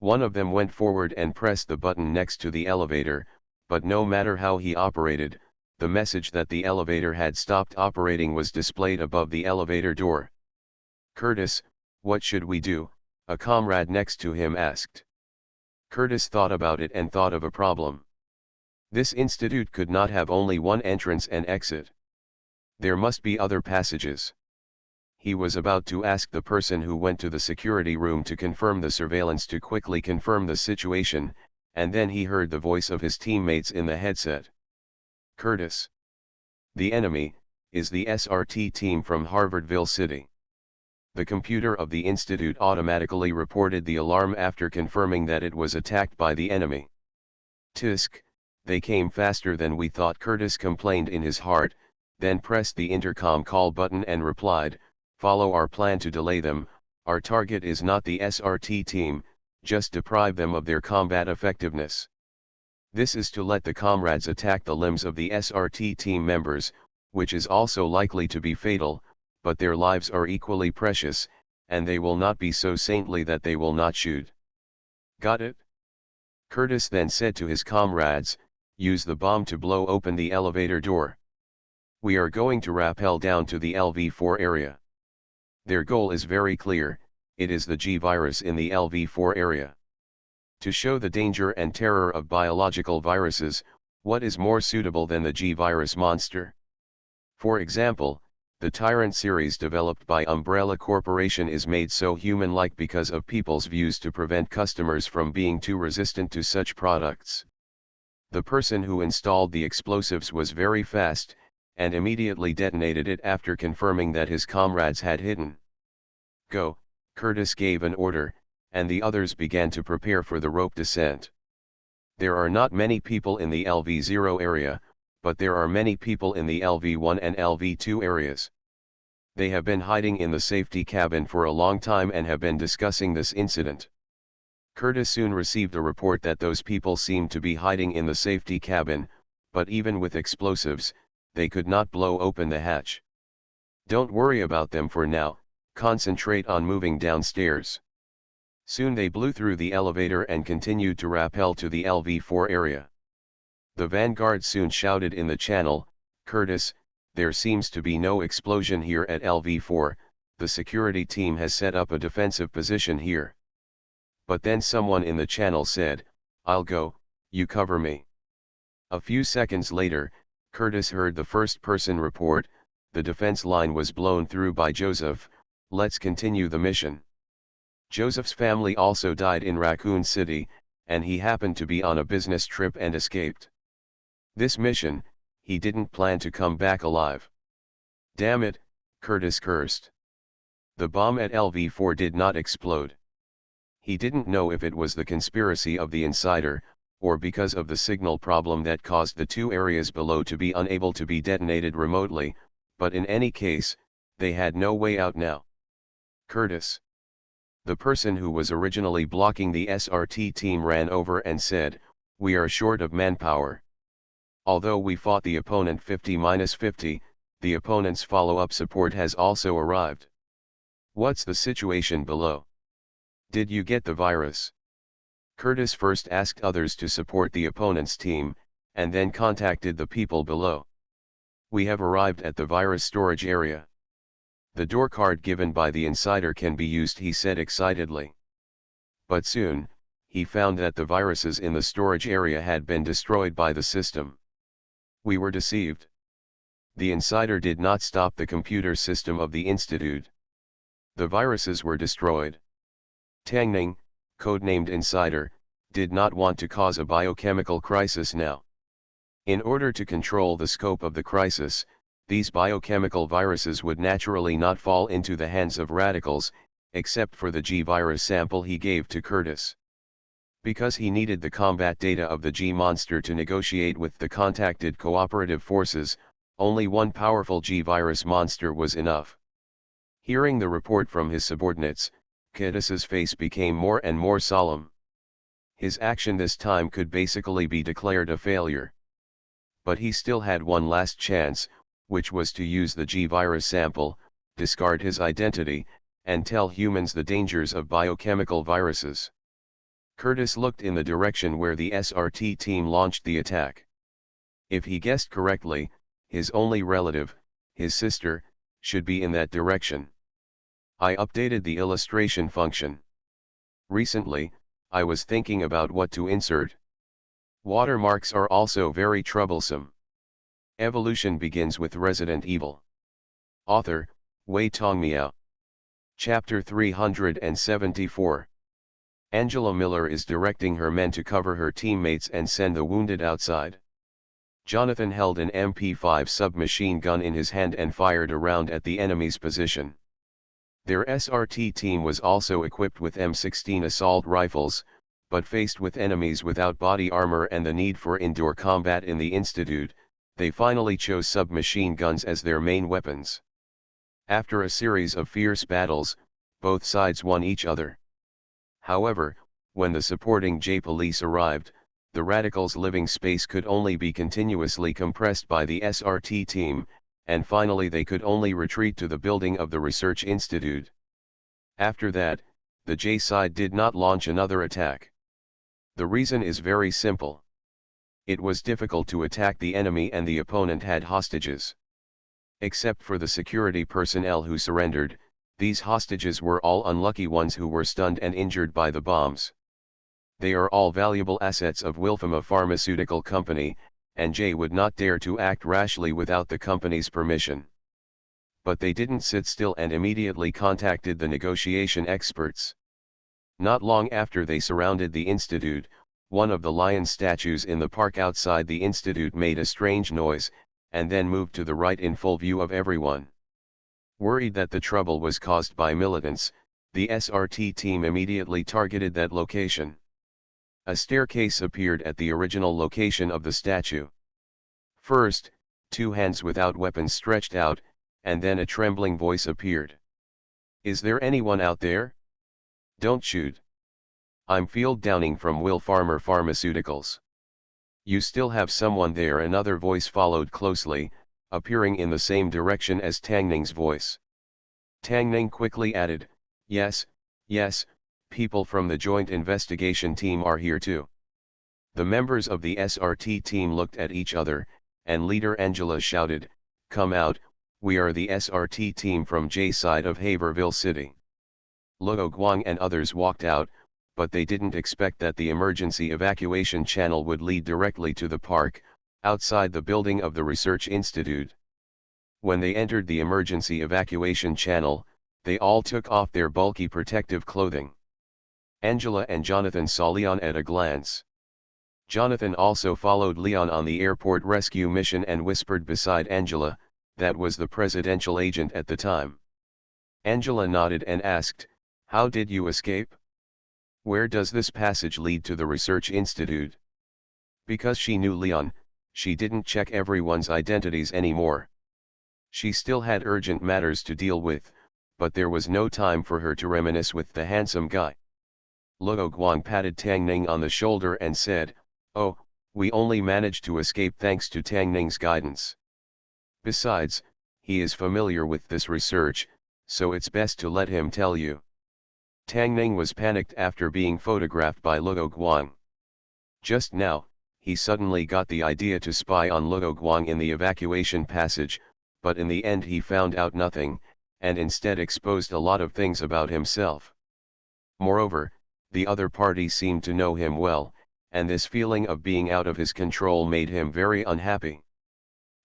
One of them went forward and pressed the button next to the elevator, but no matter how he operated, the message that the elevator had stopped operating was displayed above the elevator door. "Curtis, what should we do?" a comrade next to him asked. Curtis thought about it and thought of a problem. This institute could not have only one entrance and exit. There must be other passages. He was about to ask the person who went to the security room to confirm the surveillance to quickly confirm the situation, and then he heard the voice of his teammates in the headset. "Curtis. The enemy is the SRT team from Harvardville City." The computer of the institute automatically reported the alarm after confirming that it was attacked by the enemy. "Tisk, they came faster than we thought," Curtis complained in his heart, then pressed the intercom call button and replied, "Follow our plan to delay them. Our target is not the SRT team, just deprive them of their combat effectiveness. This is to let the comrades attack the limbs of the SRT team members, which is also likely to be fatal, but their lives are equally precious, and they will not be so saintly that they will not shoot. Got it?" Curtis then said to his comrades, "Use the bomb to blow open the elevator door. We are going to rappel down to the LV4 area. Their goal is very clear, it is the G virus in the LV4 area. To show the danger and terror of biological viruses, what is more suitable than the G virus monster? For example, the Tyrant series developed by Umbrella Corporation is made so human-like because of people's views to prevent customers from being too resistant to such products. The person who installed the explosives was very fast, and immediately detonated it after confirming that his comrades had hidden. Go, Curtis gave an order, and the others began to prepare for the rope descent. There are not many people in the LV0 area, but there are many people in the LV1 and LV2 areas. They have been hiding in the safety cabin for a long time and have been discussing this incident. Curtis soon received a report that those people seemed to be hiding in the safety cabin, but even with explosives, they could not blow open the hatch. Don't worry about them for now, concentrate on moving downstairs. Soon they blew through the elevator and continued to rappel to the LV4 area. The vanguard soon shouted in the channel, "Curtis, there seems to be no explosion here at LV4, the security team has set up a defensive position here." But then someone in the channel said, "I'll go, you cover me." A few seconds later, Curtis heard the first-person report, "The defense line was blown through by Joseph, let's continue the mission." Joseph's family also died in Raccoon City, and he happened to be on a business trip and escaped. This mission, he didn't plan to come back alive. Damn it, Curtis cursed. The bomb at LV-4 did not explode. He didn't know if it was the conspiracy of the insider, or because of the signal problem that caused the two areas below to be unable to be detonated remotely, but in any case, they had no way out now. Curtis, the person who was originally blocking the SRT team, ran over and said, "We are short of manpower. Although we fought the opponent 50-50, the opponent's follow-up support has also arrived. What's the situation below? Did you get the virus?" Curtis first asked others to support the opponent's team, and then contacted the people below. "We have arrived at the virus storage area. The door card given by the insider can be used," he said excitedly. But soon, he found that the viruses in the storage area had been destroyed by the system. "We were deceived. The insider did not stop the computer system of the Institute. The viruses were destroyed. Tang Ning, codenamed Insider, did not want to cause a biochemical crisis now. In order to control the scope of the crisis, these biochemical viruses would naturally not fall into the hands of radicals, except for the G virus sample he gave to Curtis. Because he needed the combat data of the G monster to negotiate with the contacted cooperative forces, only one powerful G virus monster was enough. Hearing the report from his subordinates, Curtis's face became more and more solemn. His action this time could basically be declared a failure. But he still had one last chance, which was to use the G virus sample, discard his identity, and tell humans the dangers of biochemical viruses. Curtis looked in the direction where the SRT team launched the attack. If he guessed correctly, his only relative, his sister, should be in that direction. I updated the illustration function. Recently, I was thinking about what to insert. Watermarks are also very troublesome. Evolution begins with Resident Evil. Author, Wei Tongmiao. Chapter 374. Angela Miller is directing her men to cover her teammates and send the wounded outside. Jonathan held an MP5 submachine gun in his hand and fired a round at the enemy's position. Their SRT team was also equipped with M16 assault rifles, but faced with enemies without body armor and the need for indoor combat in the Institute, they finally chose submachine guns as their main weapons. After a series of fierce battles, both sides won each other. However, when the supporting J-Police arrived, the radicals' living space could only be continuously compressed by the SRT team, and finally they could only retreat to the building of the Research Institute. After that, the J side did not launch another attack. The reason is very simple. It was difficult to attack the enemy and the opponent had hostages. Except for the security personnel who surrendered, these hostages were all unlucky ones who were stunned and injured by the bombs. They are all valuable assets of Wilfama Pharmaceutical Company, and Jay would not dare to act rashly without the company's permission. But they didn't sit still and immediately contacted the negotiation experts. Not long after they surrounded the Institute, one of the lion statues in the park outside the Institute made a strange noise, and then moved to the right in full view of everyone. Worried that the trouble was caused by militants, the SRT team immediately targeted that location. A staircase appeared at the original location of the statue. First, two hands without weapons stretched out, and then a trembling voice appeared. "Is there anyone out there? Don't shoot. I'm Field Downing from Will Farmer Pharmaceuticals." "You still have someone there?" Another voice followed closely, appearing in the same direction as Tang Ning's voice. Tang Ning quickly added, yes, people from the Joint Investigation Team are here too." The members of the SRT team looked at each other, and leader Angela shouted, "Come out, we are the SRT team from J side of Haverville City." Luo Guang and others walked out, but they didn't expect that the emergency evacuation channel would lead directly to the park, outside the building of the research institute. When they entered the emergency evacuation channel, they all took off their bulky protective clothing. Angela and Jonathan saw Leon at a glance. Jonathan also followed Leon on the airport rescue mission and whispered beside Angela, that was the presidential agent at the time. Angela nodded and asked, "How did you escape? Where does this passage lead to the research institute?" Because she knew Leon, she didn't check everyone's identities anymore. She still had urgent matters to deal with, but there was no time for her to reminisce with the handsome guy. Luo Guang patted Tang Ning on the shoulder and said, "Oh, we only managed to escape thanks to Tang Ning's guidance. Besides, he is familiar with this research, so it's best to let him tell you." Tang Ning was panicked after being photographed by Luo Guang. Just now, he suddenly got the idea to spy on Luo Guang in the evacuation passage, but in the end he found out nothing, and instead exposed a lot of things about himself. Moreover, the other party seemed to know him well, and this feeling of being out of his control made him very unhappy.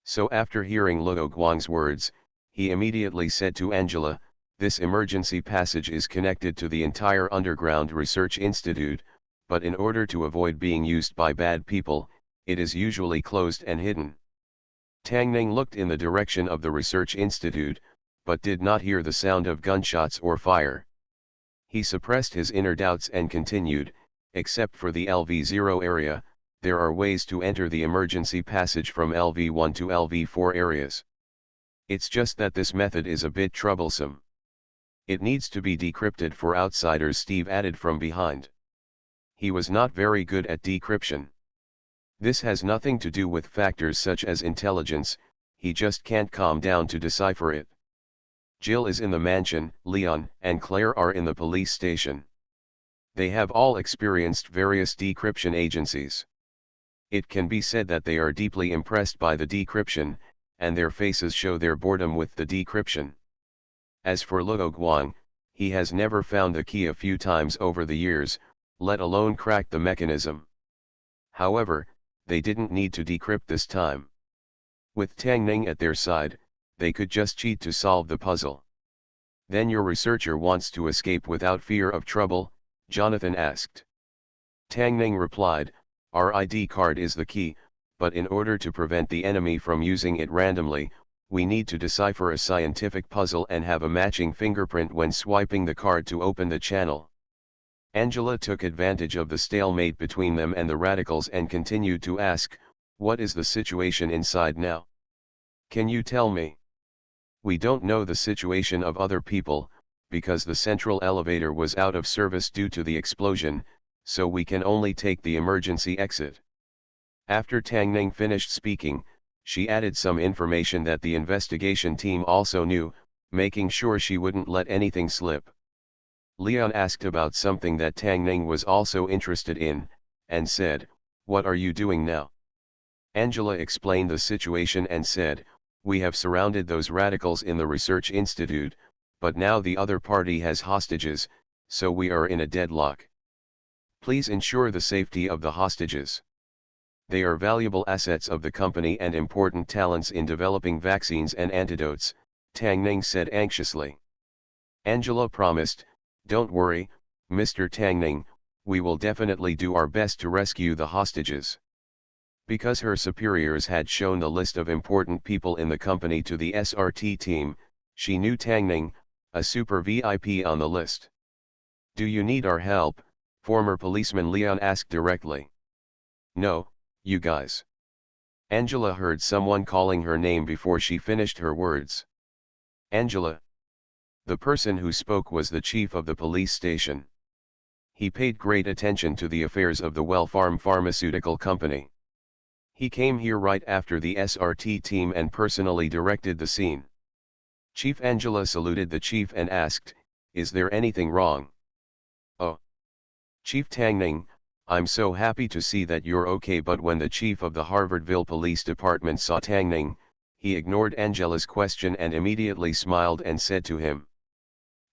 So after hearing Luo Guang's words, he immediately said to Angela, "This emergency passage is connected to the entire underground research institute, but in order to avoid being used by bad people, it is usually closed and hidden." Tang Ning looked in the direction of the research institute, but did not hear the sound of gunshots or fire. He suppressed his inner doubts and continued, "Except for the LV0 area, there are ways to enter the emergency passage from LV1 to LV4 areas. It's just that this method is a bit troublesome. It needs to be decrypted for outsiders," Steve added from behind. He was not very good at decryption. This has nothing to do with factors such as intelligence, he just can't calm down to decipher it. Jill is in the mansion, Leon and Claire are in the police station. They have all experienced various decryption agencies. It can be said that they are deeply impressed by the decryption, and their faces show their boredom with the decryption. As for Luo Guang, he has never found the key a few times over the years, let alone cracked the mechanism. However, they didn't need to decrypt this time. With Tang Ning at their side, they could just cheat to solve the puzzle. "Then your researcher wants to escape without fear of trouble?" Jonathan asked. Tang Ning replied, "Our ID card is the key, but in order to prevent the enemy from using it randomly, we need to decipher a scientific puzzle and have a matching fingerprint when swiping the card to open the channel." Angela took advantage of the stalemate between them and the radicals and continued to ask, "What is the situation inside now? Can you tell me? We don't know the situation of other people, because the central elevator was out of service due to the explosion, so we can only take the emergency exit." After Tang Ning finished speaking, she added some information that the investigation team also knew, making sure she wouldn't let anything slip. Leon asked about something that Tang Ning was also interested in, and said, "What are you doing now?" Angela explained the situation and said, "We have surrounded those radicals in the research institute, but now the other party has hostages, so we are in a deadlock. Please ensure the safety of the hostages. They are valuable assets of the company and important talents in developing vaccines and antidotes," Tang Ning said anxiously. Angela promised, "Don't worry, Mr. Tang Ning, we will definitely do our best to rescue the hostages." Because her superiors had shown the list of important people in the company to the SRT team, she knew Tang Ning, a super VIP on the list. "Do you need our help?" former policeman Leon asked directly. "No, you guys." Angela heard someone calling her name before she finished her words. "Angela." The person who spoke was the chief of the police station. He paid great attention to the affairs of the Wellfarm Pharmaceutical Company. He came here right after the SRT team and personally directed the scene. Chief Angela saluted the chief and asked, "Is there anything wrong?" "Oh. Chief Tang Ning, I'm so happy to see that you're okay." But when the chief of the Harvardville Police Department saw Tang Ning, he ignored Angela's question and immediately smiled and said to him,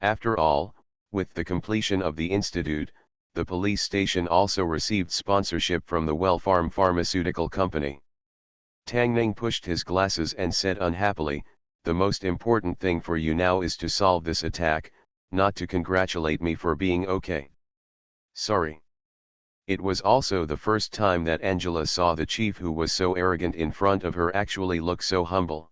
"After all, with the completion of the institute, the police station also received sponsorship from the Wellfarm Pharmaceutical Company. Tang Ning pushed his glasses and said unhappily, "The most important thing for you now is to solve this attack, not to congratulate me for being okay." "Sorry." It was also the first time that Angela saw the chief who was so arrogant in front of her actually look so humble.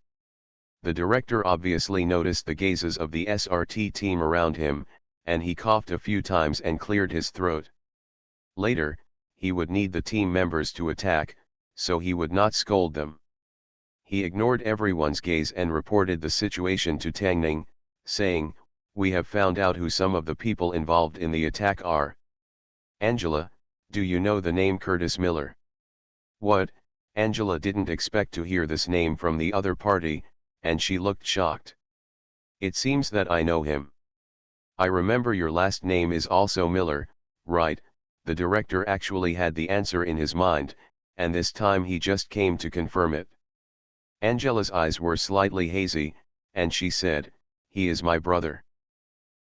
The director obviously noticed the gazes of the SRT team around him, and he coughed a few times and cleared his throat. Later, he would need the team members to attack, so he would not scold them. He ignored everyone's gaze and reported the situation to Tang Ning, saying, "We have found out who some of the people involved in the attack are. Angela, do you know the name Curtis Miller?" "What?" Angela didn't expect to hear this name from the other party, and she looked shocked. "It seems that I know him. I remember your last name is also Miller, right?" The director actually had the answer in his mind, and this time he just came to confirm it. Angela's eyes were slightly hazy, and she said, "He is my brother.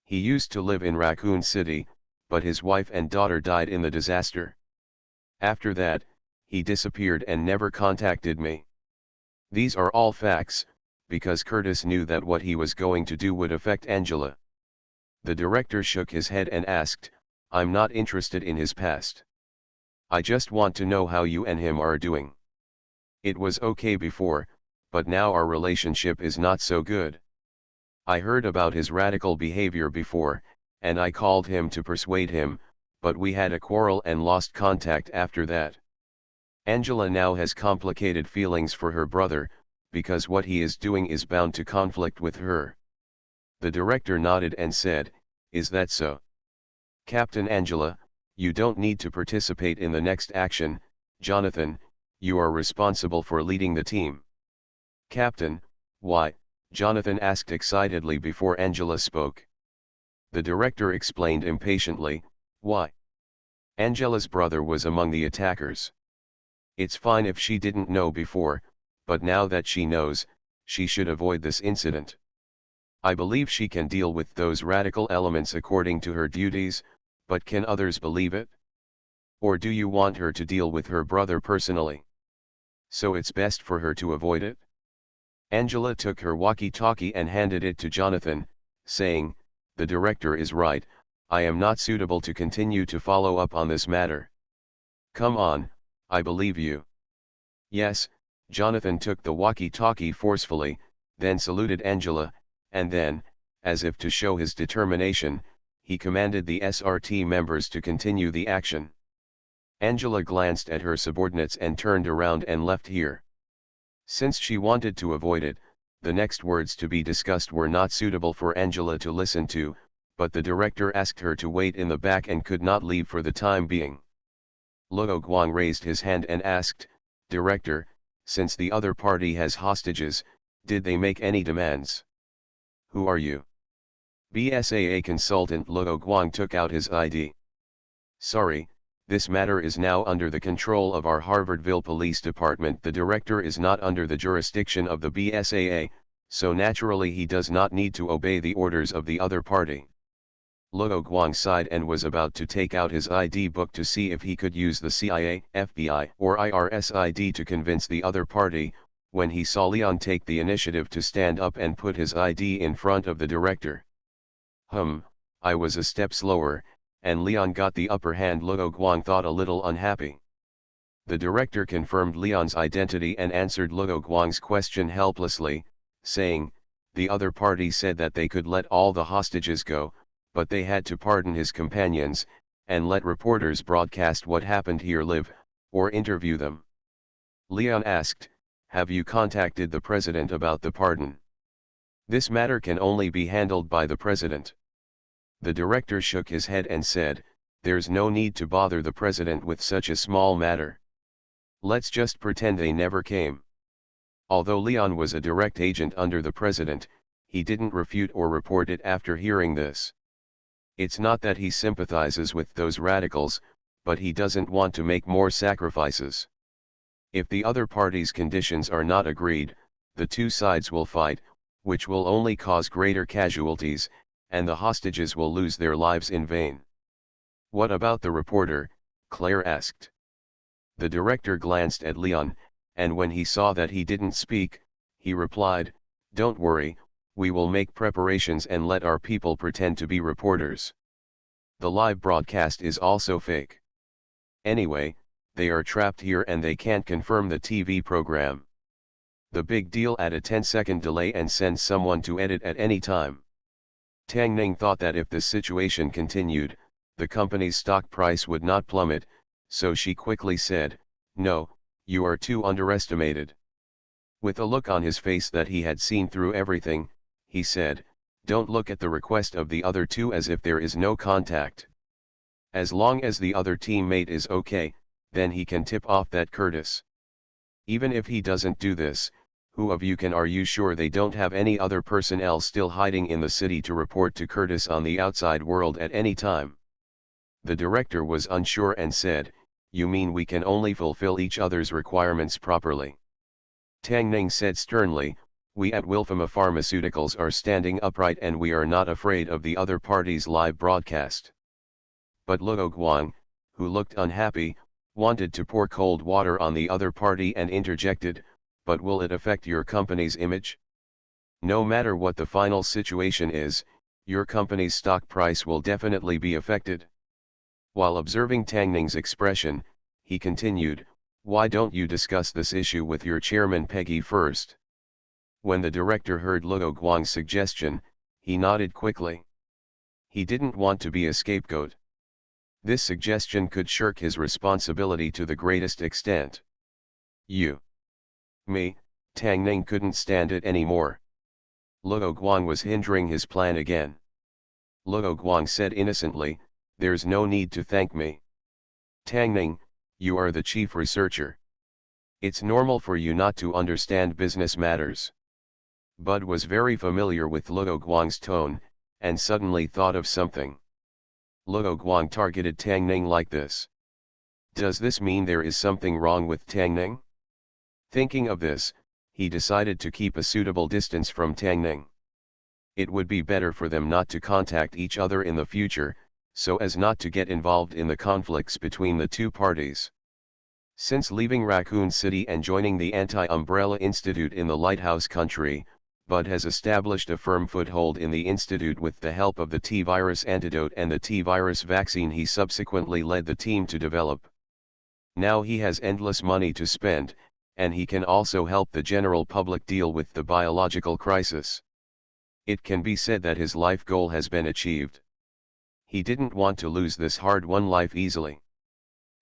He used to live in Raccoon City, but his wife and daughter died in the disaster. After that, he disappeared and never contacted me." These are all facts, because Curtis knew that what he was going to do would affect Angela. The director shook his head and asked, "I'm not interested in his past. I just want to know how you and him are doing. It was okay before, but now our relationship is not so good. I heard about his radical behavior before, and I called him to persuade him, but we had a quarrel and lost contact after that." Angela now has complicated feelings for her brother, because what he is doing is bound to conflict with her. The director nodded and said, "Is that so? Captain Angela, you don't need to participate in the next action. Jonathan, you are responsible for leading the team." "Captain, why?" Jonathan asked excitedly before Angela spoke. The director explained impatiently, "Why? Angela's brother was among the attackers. It's fine if she didn't know before, but now that she knows, she should avoid this incident. I believe she can deal with those radical elements according to her duties, but can others believe it? Or do you want her to deal with her brother personally? So it's best for her to avoid it?" Angela took her walkie-talkie and handed it to Jonathan, saying, "The director is right, I am not suitable to continue to follow up on this matter. Come on, I believe you." "Yes." Jonathan took the walkie-talkie forcefully, then saluted Angela, and then, as if to show his determination, he commanded the SRT members to continue the action. Angela glanced at her subordinates and turned around and left here. Since she wanted to avoid it, the next words to be discussed were not suitable for Angela to listen to, but the director asked her to wait in the back and could not leave for the time being. Luo Guang raised his hand and asked, "Director, since the other party has hostages, did they make any demands?" "Who are you?" BSAA consultant Luo Guang took out his ID. "Sorry, this matter is now under the control of our Harvardville Police Department. The director is not under the jurisdiction of the BSAA, so naturally he does not need to obey the orders of the other party." Luo Guang sighed and was about to take out his ID book to see if he could use the CIA, FBI, or IRS ID to convince the other party, when he saw Leon take the initiative to stand up and put his ID in front of the director. I was a step slower, and Leon got the upper hand." Luo Guang thought a little unhappy. The director confirmed Leon's identity and answered Luo Guang's question helplessly, saying, "The other party said that they could let all the hostages go, but they had to pardon his companions, and let reporters broadcast what happened here live, or interview them." Leon asked, "Have you contacted the president about the pardon?" "This matter can only be handled by the president." The director shook his head and said, "There's no need to bother the president with such a small matter. Let's just pretend they never came." Although Leon was a direct agent under the president, he didn't refute or report it after hearing this. It's not that he sympathizes with those radicals, but he doesn't want to make more sacrifices. If the other party's conditions are not agreed, the two sides will fight, which will only cause greater casualties, and the hostages will lose their lives in vain. "What about the reporter?" Claire asked. The director glanced at Leon, and when he saw that he didn't speak, he replied, "Don't worry, we will make preparations and let our people pretend to be reporters. The live broadcast is also fake. Anyway, they are trapped here and they can't confirm the TV program. The big deal, add a 10-second delay and send someone to edit at any time." Tang Ning thought that if this situation continued, the company's stock price would not plummet, so she quickly said, "No, you are too underestimated." With a look on his face that he had seen through everything, he said, "Don't look at the request of the other two as if there is no contact. As long as the other teammate is okay, then he can tip off that Curtis. Even if he doesn't do this, who of you are you sure they don't have any other personnel still hiding in the city to report to Curtis on the outside world at any time?" The director was unsure and said, "You mean we can only fulfill each other's requirements properly?" Tang Ning said sternly, "We at Wilfama Pharmaceuticals are standing upright and we are not afraid of the other party's live broadcast." But Luo Guang, who looked unhappy, wanted to pour cold water on the other party and interjected, "But will it affect your company's image? No matter what the final situation is, your company's stock price will definitely be affected." While observing Tang Ning's expression, he continued, "Why don't you discuss this issue with your chairman Peggy first?" When the director heard Luo Guang's suggestion, he nodded quickly. He didn't want to be a scapegoat. This suggestion could shirk his responsibility to the greatest extent. Me, Tang Ning couldn't stand it anymore. Luo Guang was hindering his plan again. Luo Guang said innocently, "There's no need to thank me. Tang Ning, you are the chief researcher. It's normal for you not to understand business matters." Bud was very familiar with Luo Guang's tone, and suddenly thought of something. Luo Guang targeted Tang Ning like this. Does this mean there is something wrong with Tang Ning? Thinking of this, he decided to keep a suitable distance from Tang Ning. It would be better for them not to contact each other in the future, so as not to get involved in the conflicts between the two parties. Since leaving Raccoon City and joining the Anti-Umbrella Institute in the Lighthouse Country, Bud has established a firm foothold in the institute with the help of the T-virus antidote and the T-virus vaccine he subsequently led the team to develop. Now he has endless money to spend, and he can also help the general public deal with the biological crisis. It can be said that his life goal has been achieved. He didn't want to lose this hard-won life easily.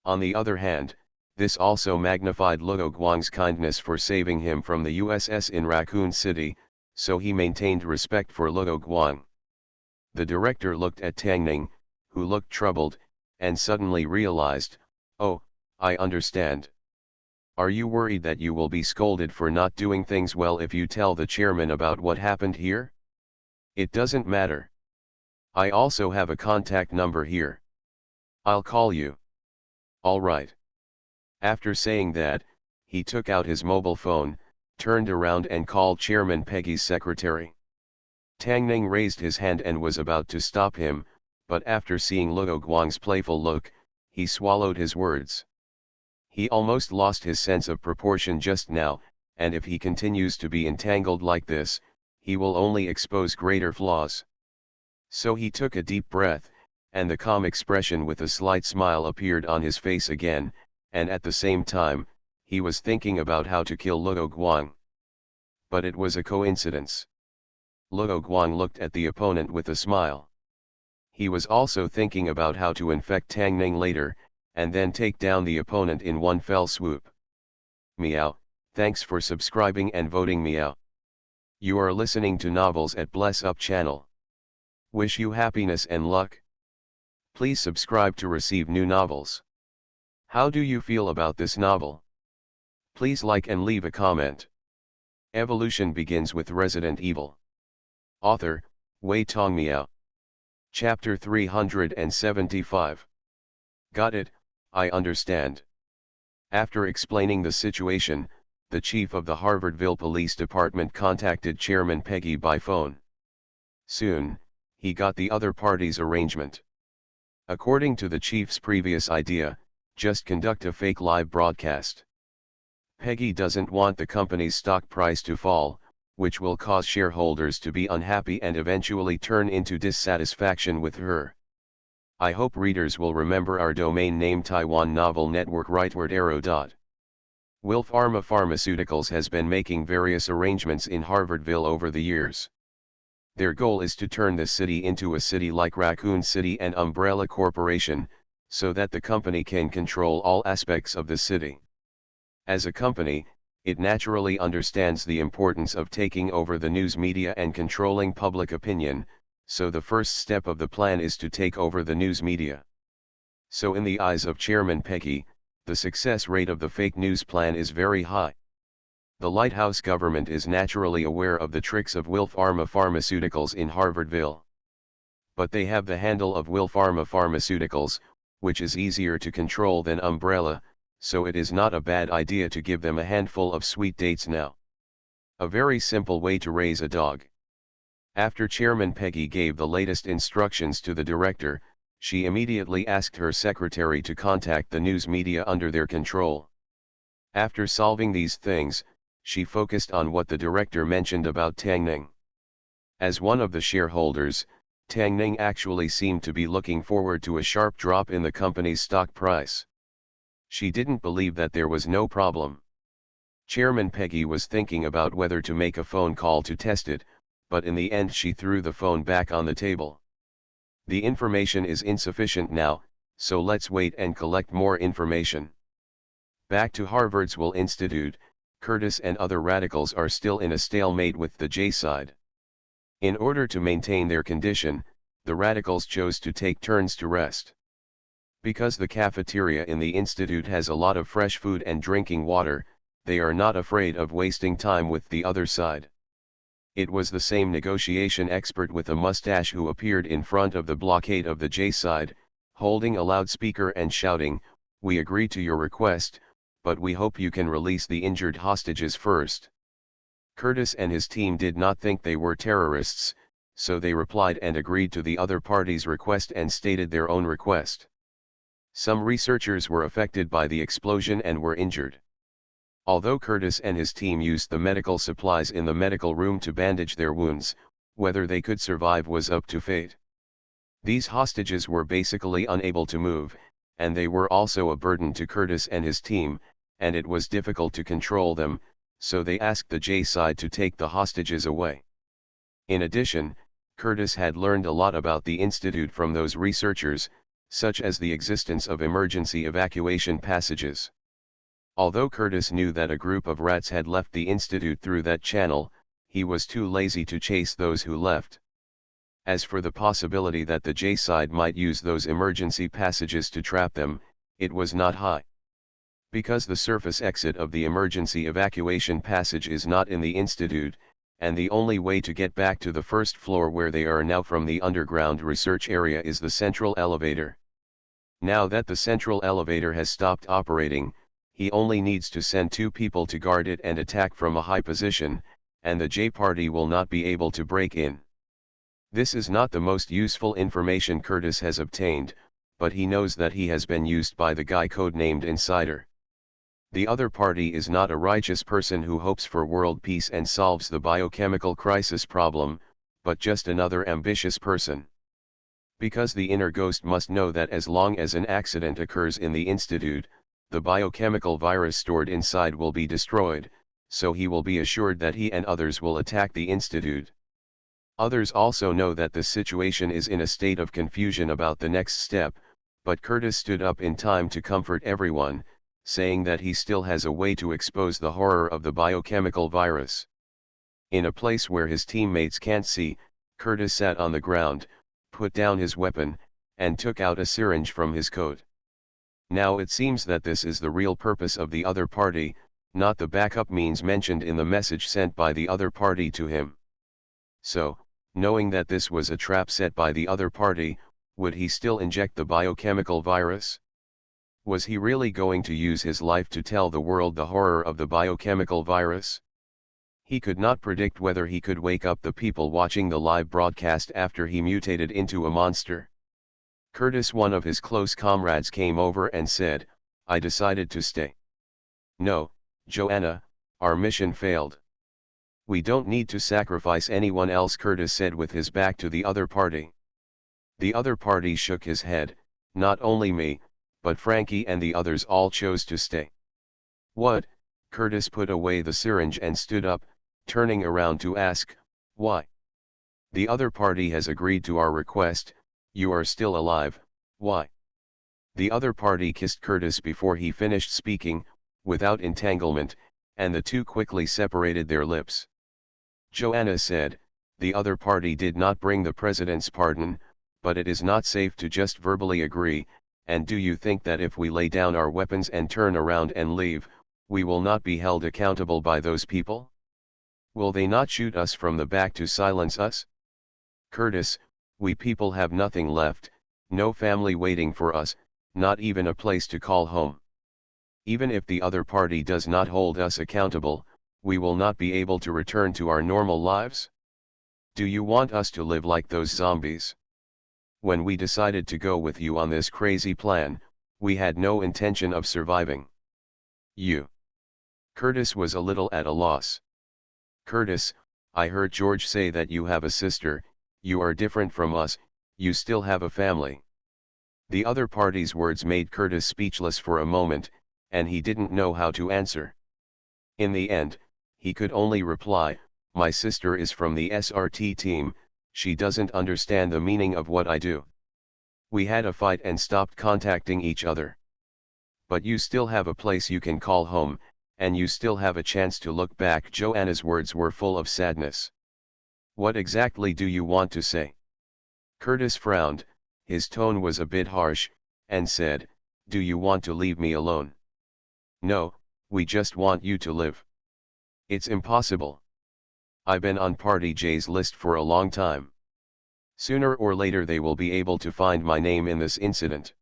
On the other hand, this also magnified Luo Guang's kindness for saving him from the USS in Raccoon City, so he maintained respect for Luo Guang. The director looked at Tang Ning, who looked troubled, and suddenly realized, "Oh, I understand. Are you worried that you will be scolded for not doing things well if you tell the chairman about what happened here? It doesn't matter. I also have a contact number here. I'll call you." "All right." After saying that, he took out his mobile phone, turned around and called Chairman Peggy's secretary. Tang Ning raised his hand and was about to stop him, but after seeing Luo Guang's playful look, he swallowed his words. He almost lost his sense of proportion just now, and if he continues to be entangled like this, he will only expose greater flaws. So he took a deep breath, and the calm expression with a slight smile appeared on his face again, and at the same time, he was thinking about how to kill Luo Guang. But it was a coincidence. Luo Guang looked at the opponent with a smile. He was also thinking about how to infect Tang Ning later, and then take down the opponent in one fell swoop. Meow, thanks for subscribing and voting meow. You are listening to Novels at Bless Up channel. Wish you happiness and luck. Please subscribe to receive new novels. How do you feel about this novel? Please like and leave a comment. Evolution begins with Resident Evil. Author, Wei Tong Miao. Chapter 375. Got it, I understand. After explaining the situation, the chief of the Harvardville Police Department contacted Chairman Peggy by phone. Soon, he got the other party's arrangement. According to the chief's previous idea, just conduct a fake live broadcast. Peggy doesn't want the company's stock price to fall, which will cause shareholders to be unhappy and eventually turn into dissatisfaction with her. I hope readers will remember our domain name Taiwan Novel Network rightward arrow. Wilf Pharma Pharmaceuticals has been making various arrangements in Harvardville over the years. Their goal is to turn the city into a city like Raccoon City and Umbrella Corporation, so that the company can control all aspects of the city. As a company, it naturally understands the importance of taking over the news media and controlling public opinion, so the first step of the plan is to take over the news media. So in the eyes of Chairman Peggy, the success rate of the fake news plan is very high. The Lighthouse government is naturally aware of the tricks of Wilf Pharma Pharmaceuticals in Harvardville. But they have the handle of Wilf Pharma Pharmaceuticals, which is easier to control than Umbrella, so it is not a bad idea to give them a handful of sweet dates now. A very simple way to raise a dog. After Chairman Peggy gave the latest instructions to the director, she immediately asked her secretary to contact the news media under their control. After solving these things, she focused on what the director mentioned about Tang Ning. As one of the shareholders, Tang Ning actually seemed to be looking forward to a sharp drop in the company's stock price. She didn't believe that there was no problem. Chairman Peggy was thinking about whether to make a phone call to test it, but in the end she threw the phone back on the table. The information is insufficient now, so let's wait and collect more information. Back to Harvardsville Institute, Curtis and other radicals are still in a stalemate with the J side. In order to maintain their condition, the radicals chose to take turns to rest. Because the cafeteria in the institute has a lot of fresh food and drinking water, they are not afraid of wasting time with the other side. It was the same negotiation expert with a mustache who appeared in front of the blockade of the J side, holding a loudspeaker and shouting, "We agree to your request, but we hope you can release the injured hostages first." Curtis and his team did not think they were terrorists, so they replied and agreed to the other party's request and stated their own request. Some researchers were affected by the explosion and were injured. Although Curtis and his team used the medical supplies in the medical room to bandage their wounds, whether they could survive was up to fate. These hostages were basically unable to move, and they were also a burden to Curtis and his team, and it was difficult to control them, so they asked the J side to take the hostages away. In addition, Curtis had learned a lot about the institute from those researchers, such as the existence of emergency evacuation passages. Although Curtis knew that a group of rats had left the institute through that channel, he was too lazy to chase those who left. As for the possibility that the J side might use those emergency passages to trap them, it was not high. Because the surface exit of the emergency evacuation passage is not in the institute, and the only way to get back to the first floor where they are now from the underground research area is the central elevator. Now that the central elevator has stopped operating, he only needs to send 2 people to guard it and attack from a high position, and the J party will not be able to break in. This is not the most useful information Curtis has obtained, but he knows that he has been used by the guy codenamed Insider. The other party is not a righteous person who hopes for world peace and solves the biochemical crisis problem, but just another ambitious person. Because the inner ghost must know that as long as an accident occurs in the institute, the biochemical virus stored inside will be destroyed, so he will be assured that he and others will attack the institute. Others also know that the situation is in a state of confusion about the next step, but Curtis stood up in time to comfort everyone, saying that he still has a way to expose the horror of the biochemical virus. In a place where his teammates can't see, Curtis sat on the ground, put down his weapon, and took out a syringe from his coat. Now it seems that this is the real purpose of the other party, not the backup means mentioned in the message sent by the other party to him. So, knowing that this was a trap set by the other party, would he still inject the biochemical virus? Was he really going to use his life to tell the world the horror of the biochemical virus? He could not predict whether he could wake up the people watching the live broadcast after he mutated into a monster. Curtis, one of his close comrades, came over and said, "I decided to stay." "No, Joanna, our mission failed. We don't need to sacrifice anyone else, Curtis said with his back to the other party. The other party shook his head. Not only me, but Frankie and the others all chose to stay. What? Curtis put away the syringe and stood up, turning around to ask, why? The other party has agreed to our request. You are still alive, why? The other party kissed Curtis before he finished speaking, without entanglement, and the two quickly separated their lips. Joanna said, the other party did not bring the president's pardon, but it is not safe to just verbally agree, and do you think that if we lay down our weapons and turn around and leave, we will not be held accountable by those people? Will they not shoot us from the back to silence us? Curtis, we people have nothing left, no family waiting for us, not even a place to call home. Even if the other party does not hold us accountable, we will not be able to return to our normal lives? Do you want us to live like those zombies? When we decided to go with you on this crazy plan, we had no intention of surviving. You. Curtis was a little at a loss. Curtis, I heard George say that you have a sister, you are different from us, you still have a family. The other party's words made Curtis speechless for a moment, and he didn't know how to answer. In the end, he could only reply, my sister is from the SRT team, she doesn't understand the meaning of what I do. We had a fight and stopped contacting each other. But you still have a place you can call home, and you still have a chance to look back. Joanna's words were full of sadness. What exactly do you want to say? Curtis frowned, his tone was a bit harsh, and said, do you want to leave me alone? No, we just want you to live. It's impossible. I've been on Party J's list for a long time. Sooner or later they will be able to find my name in this incident.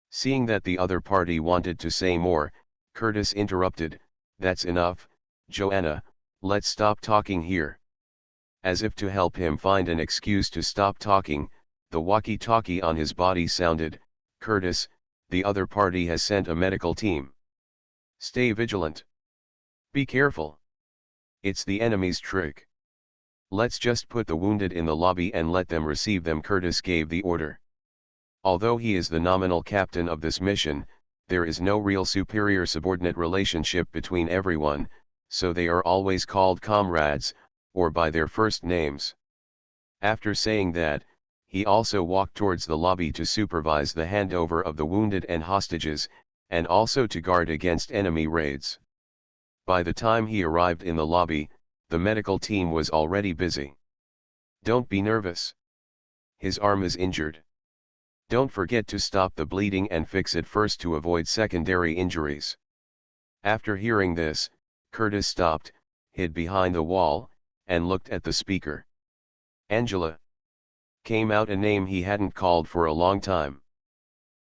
Seeing that the other party wanted to say more, Curtis interrupted, that's enough, Joanna, let's stop talking here. As if to help him find an excuse to stop talking, the walkie-talkie on his body sounded, Curtis, the other party has sent a medical team. Stay vigilant. Be careful. It's the enemy's trick. Let's just put the wounded in the lobby and let them receive them. Curtis gave the order. Although he is the nominal captain of this mission, there is no real superior-subordinate relationship between everyone, so they are always called comrades, or by their first names. After saying that, he also walked towards the lobby to supervise the handover of the wounded and hostages, and also to guard against enemy raids. By the time he arrived in the lobby, the medical team was already busy. Don't be nervous. His arm is injured. Don't forget to stop the bleeding and fix it first to avoid secondary injuries. After hearing this, Curtis stopped, hid behind the wall, and looked at the speaker. Angela. Came out a name he hadn't called for a long time.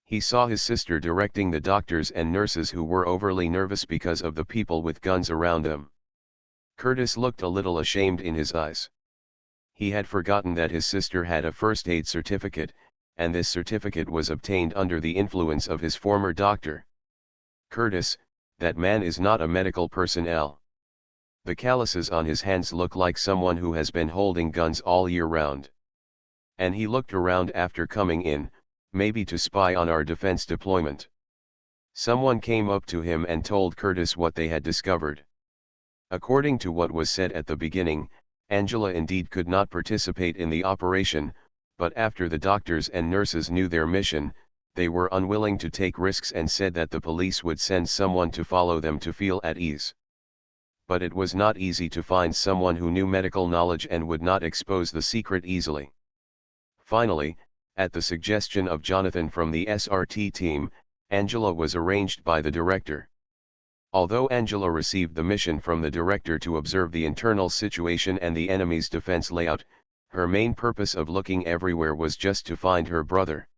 He saw his sister directing the doctors and nurses who were overly nervous because of the people with guns around them. Curtis looked a little ashamed in his eyes. He had forgotten that his sister had a first aid certificate, and this certificate was obtained under the influence of his former doctor. Curtis, that man is not a medical personnel. The calluses on his hands look like someone who has been holding guns all year round. And he looked around after coming in, maybe to spy on our defense deployment. Someone came up to him and told Curtis what they had discovered. According to what was said at the beginning, Angela indeed could not participate in the operation, but after the doctors and nurses knew their mission, they were unwilling to take risks and said that the police would send someone to follow them to feel at ease. But it was not easy to find someone who knew medical knowledge and would not expose the secret easily. Finally, at the suggestion of Jonathan from the SRT team, Angela was arranged by the director. Although Angela received the mission from the director to observe the internal situation and the enemy's defense layout, her main purpose of looking everywhere was just to find her brother.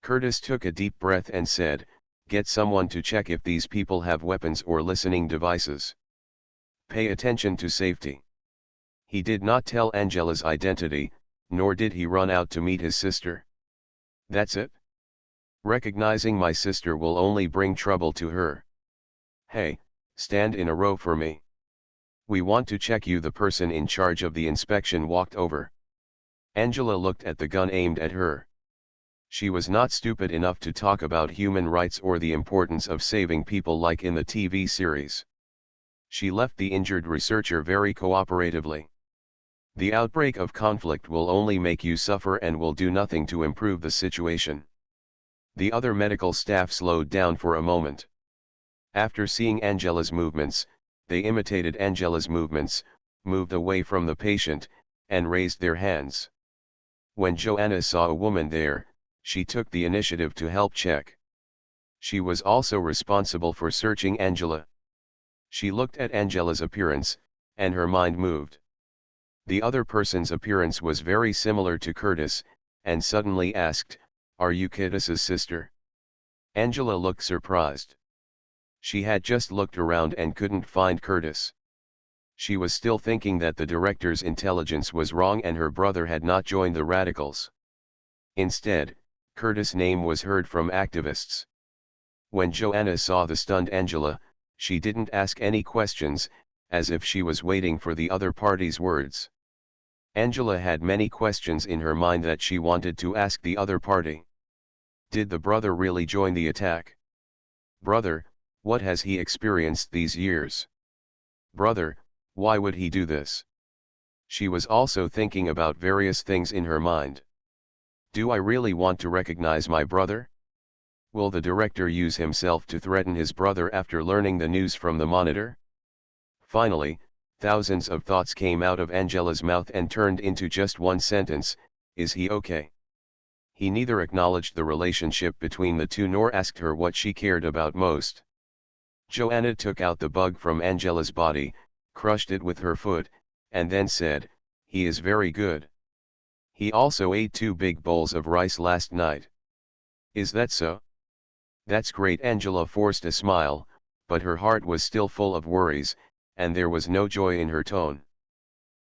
Curtis took a deep breath and said, "Get someone to check if these people have weapons or listening devices. Pay attention to safety." He did not tell Angela's identity, nor did he run out to meet his sister. "That's it? Recognizing my sister will only bring trouble to her. Hey, Stand in a row for me. We want to check you. The person in charge of the inspection walked over. Angela looked at the gun aimed at her. She was not stupid enough to talk about human rights or the importance of saving people like in the TV series. She left the injured researcher very cooperatively. The outbreak of conflict will only make you suffer and will do nothing to improve the situation. The other medical staff slowed down for a moment. After seeing Angela's movements, they imitated Angela's movements, moved away from the patient, and raised their hands. When Joanna saw a woman there, she took the initiative to help check. She was also responsible for searching Angela. She looked at Angela's appearance, and her mind moved. The other person's appearance was very similar to Curtis, and suddenly asked, "Are you Curtis's sister?" Angela looked surprised. She had just looked around and couldn't find Curtis. She was still thinking that the director's intelligence was wrong and her brother had not joined the radicals. Instead, Curtis' name was heard from activists. When Joanna saw the stunned Angela, she didn't ask any questions, as if she was waiting for the other party's words. Angela had many questions in her mind that she wanted to ask the other party. Did the brother really join the attack? Brother, what has he experienced these years? Brother, why would he do this? She was also thinking about various things in her mind. Do I really want to recognize my brother? Will the director use himself to threaten his brother after learning the news from the monitor? Finally, thousands of thoughts came out of Angela's mouth and turned into just one sentence: is he okay? He neither acknowledged the relationship between the two nor asked her what she cared about most. Joanna took out the bug from Angela's body, crushed it with her foot, and then said, "He is very good. He also ate 2 big bowls of rice last night." Is that so? That's great. Angela forced a smile, but her heart was still full of worries, and there was no joy in her tone.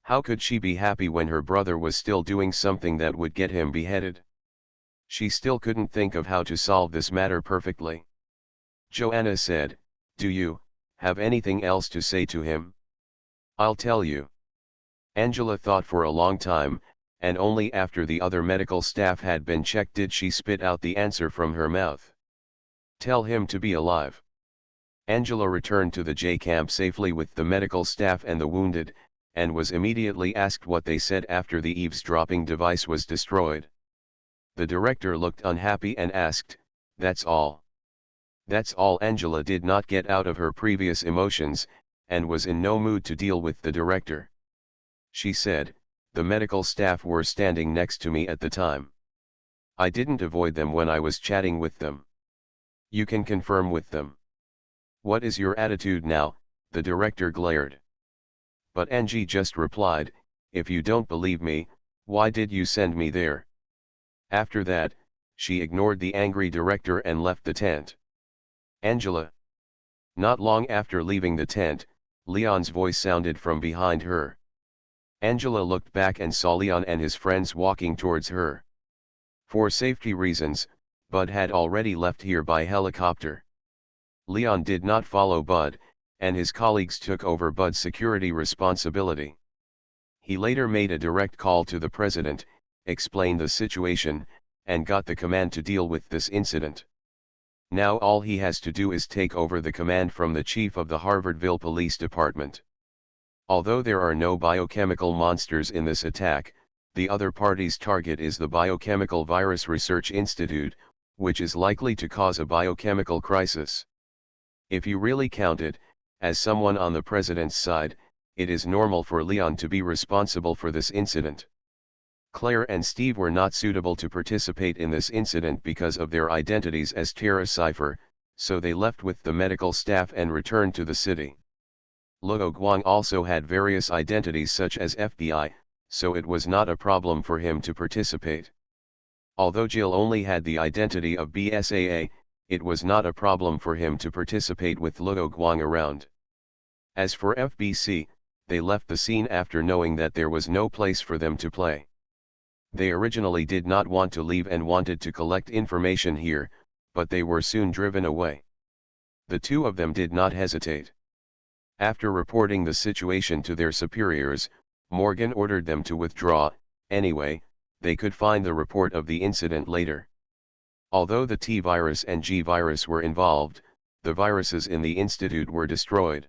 How could she be happy when her brother was still doing something that would get him beheaded? She still couldn't think of how to solve this matter perfectly. Joanna said, "Do you have anything else to say to him?" "I'll tell you." Angela thought for a long time, and only after the other medical staff had been checked did she spit out the answer from her mouth. "Tell him to be alive." Angela returned to the J camp safely with the medical staff and the wounded, and was immediately asked what they said after the eavesdropping device was destroyed. The director looked unhappy and asked, "That's all?" That's all. Angela did not get out of her previous emotions, and was in no mood to deal with the director. She said, "The medical staff were standing next to me at the time. I didn't avoid them when I was chatting with them. You can confirm with them." "What is your attitude now?" the director glared. But Angie just replied, "If you don't believe me, why did you send me there?" After that, she ignored the angry director and left the tent. "Angela." Not long after leaving the tent, Leon's voice sounded from behind her. Angela looked back and saw Leon and his friends walking towards her. For safety reasons, Bud had already left here by helicopter. Leon did not follow Bud, and his colleagues took over Bud's security responsibility. He later made a direct call to the president, explained the situation, and got the command to deal with this incident. Now all he has to do is take over the command from the chief of the Harvardville Police Department. Although there are no biochemical monsters in this attack, the other party's target is the Biochemical Virus Research Institute, which is likely to cause a biochemical crisis. If you really count it, as someone on the president's side, it is normal for Leon to be responsible for this incident. Claire and Steve were not suitable to participate in this incident because of their identities as Terra Cipher, so they left with the medical staff and returned to the city. Luo Guang also had various identities such as FBI, so it was not a problem for him to participate. Although Jill only had the identity of BSAA, it was not a problem for him to participate with Luo Guang around. As for FBC, they left the scene after knowing that there was no place for them to play. They originally did not want to leave and wanted to collect information here, but they were soon driven away. The two of them did not hesitate. After reporting the situation to their superiors, Morgan ordered them to withdraw. Anyway, they could find the report of the incident later. Although the T virus and G virus were involved, the viruses in the institute were destroyed.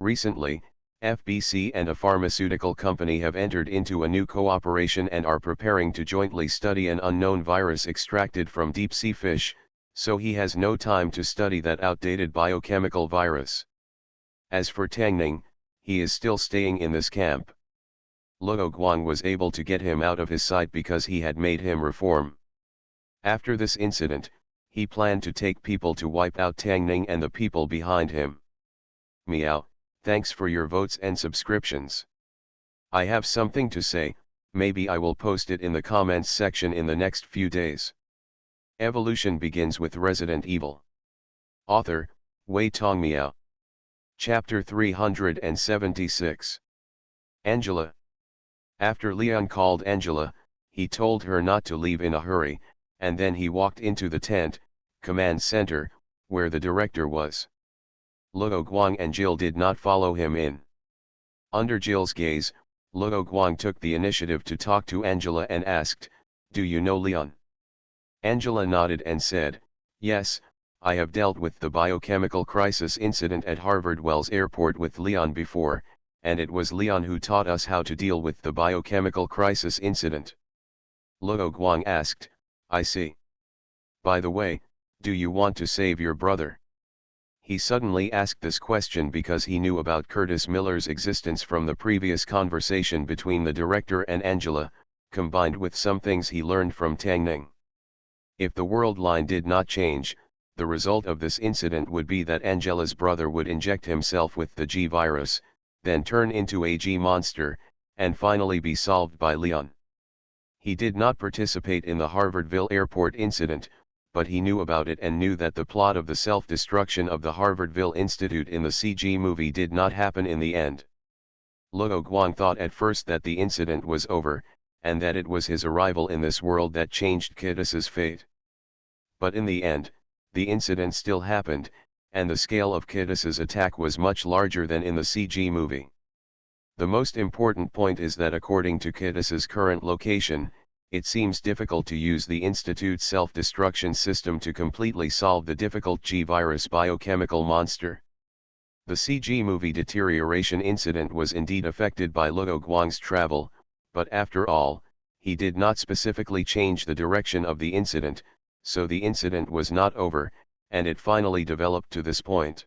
Recently, FBC and a pharmaceutical company have entered into a new cooperation and are preparing to jointly study an unknown virus extracted from deep-sea fish, so he has no time to study that outdated biochemical virus. As for Tang Ning, he is still staying in this camp. Luo Guang was able to get him out of his sight because he had made him reform. After this incident, he planned to take people to wipe out Tang Ning and the people behind him. Meow, thanks for your votes and subscriptions. I have something to say, maybe I will post it in the comments section in the next few days. Evolution begins with Resident Evil. Author, Wei Tong Miao. Chapter 376. Angela. After Leon called Angela, he told her not to leave in a hurry, and then he walked into the tent, command center, where the director was. Luo Guang and Jill did not follow him in. Under Jill's gaze, Luo Guang took the initiative to talk to Angela and asked, "Do you know Leon?" Angela nodded and said, "Yes, I have dealt with the biochemical crisis incident at Harvard Wells Airport with Leon before, and it was Leon who taught us how to deal with the biochemical crisis incident." Luo Guang asked, "I see. By the way, do you want to save your brother?" He suddenly asked this question because he knew about Curtis Miller's existence from the previous conversation between the director and Angela, combined with some things he learned from Tang Ning. If the world line did not change, the result of this incident would be that Angela's brother would inject himself with the G virus, then turn into a G monster, and finally be solved by Leon. He did not participate in the Harvardville airport incident, but he knew about it and knew that the plot of the self-destruction of the Harvardville Institute in the CG movie did not happen in the end. Luo Guang thought at first that the incident was over, and that it was his arrival in this world that changed Kittis's fate. But in the end, the incident still happened, and the scale of Kittis's attack was much larger than in the CG movie. The most important point is that according to Kittis's current location, it seems difficult to use the Institute's self-destruction system to completely solve the difficult G-virus biochemical monster. The CG movie deterioration incident was indeed affected by Luo Guang's travel, but after all, he did not specifically change the direction of the incident, so the incident was not over, and it finally developed to this point.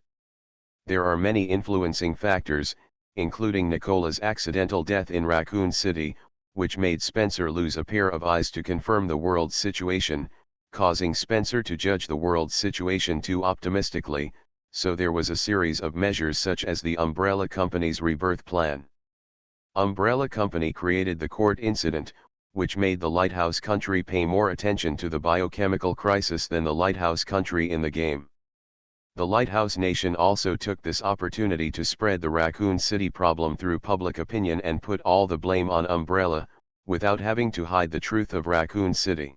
There are many influencing factors, including Nicola's accidental death in Raccoon City, which made Spencer lose a pair of eyes to confirm the world's situation, causing Spencer to judge the world's situation too optimistically, so there was a series of measures such as the Umbrella Company's rebirth plan. Umbrella Company created the court incident, which made the Lighthouse Country pay more attention to the biochemical crisis than the Lighthouse Country in the game. The Lighthouse Nation also took this opportunity to spread the Raccoon City problem through public opinion and put all the blame on Umbrella, without having to hide the truth of Raccoon City.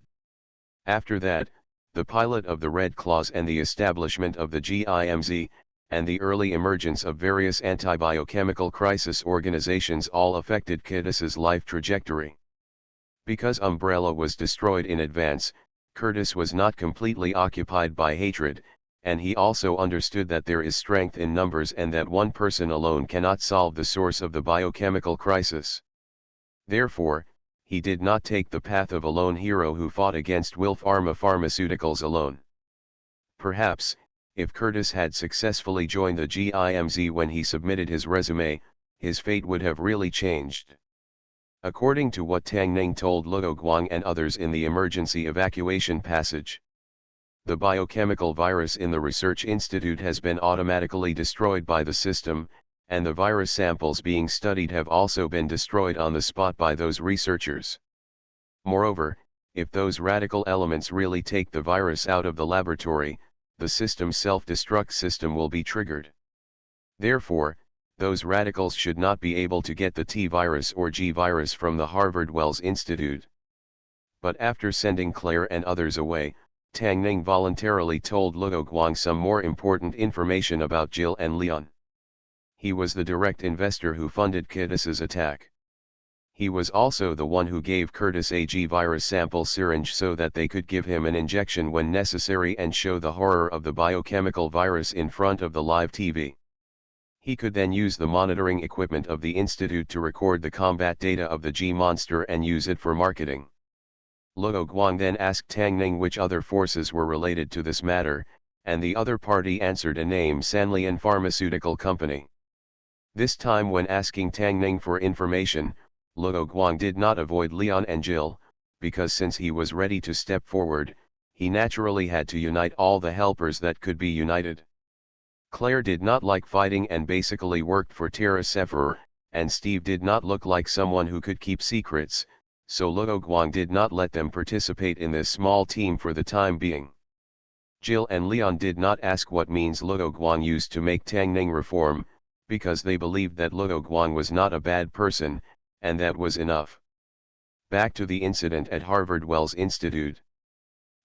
After that, the pilot of the Red Claws and the establishment of the GIMZ, and the early emergence of various anti-biochemical crisis organizations all affected Kittis's life trajectory. Because Umbrella was destroyed in advance, Curtis was not completely occupied by hatred, and he also understood that there is strength in numbers and that one person alone cannot solve the source of the biochemical crisis. Therefore, he did not take the path of a lone hero who fought against Wilf Pharma Pharmaceuticals alone. Perhaps, if Curtis had successfully joined the GIMZ when he submitted his resume, his fate would have really changed. According to what Tang Ning told Luo Guang and others in the emergency evacuation passage, the biochemical virus in the research institute has been automatically destroyed by the system, and the virus samples being studied have also been destroyed on the spot by those researchers. Moreover, if those radical elements really take the virus out of the laboratory, the system's self-destruct system will be triggered. Therefore, those radicals should not be able to get the T virus or G virus from the Harvard Wells Institute. But after sending Claire and others away, Tang Ning voluntarily told Luo Guang some more important information about Jill and Leon. He was the direct investor who funded Curtis's attack. He was also the one who gave Curtis a G-virus sample syringe so that they could give him an injection when necessary and show the horror of the biochemical virus in front of the live TV. He could then use the monitoring equipment of the Institute to record the combat data of the G-monster and use it for marketing. Luo Guang then asked Tang Ning which other forces were related to this matter, and the other party answered a name Sanlian Pharmaceutical Company. This time when asking Tang Ning for information, Luo Guang did not avoid Leon and Jill, because since he was ready to step forward, he naturally had to unite all the helpers that could be united. Claire did not like fighting and basically worked for Terra Sephiroth, and Steve did not look like someone who could keep secrets, so Luo Guang did not let them participate in this small team for the time being. Jill and Leon did not ask what means Luo Guang used to make Tang Ning reform, because they believed that Luo Guang was not a bad person, and that was enough. Back to the incident at Harvard Wells Institute.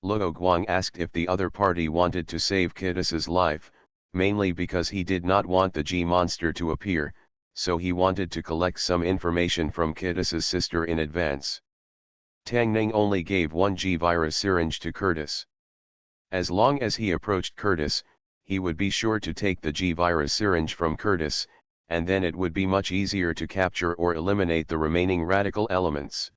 Luo Guang asked if the other party wanted to save Curtis's life, mainly because he did not want the G-monster to appear, so he wanted to collect some information from Curtis's sister in advance. Tang Ning only gave one G-virus syringe to Curtis. As long as he approached Curtis, he would be sure to take the G-virus syringe from Curtis, and then it would be much easier to capture or eliminate the remaining radical elements.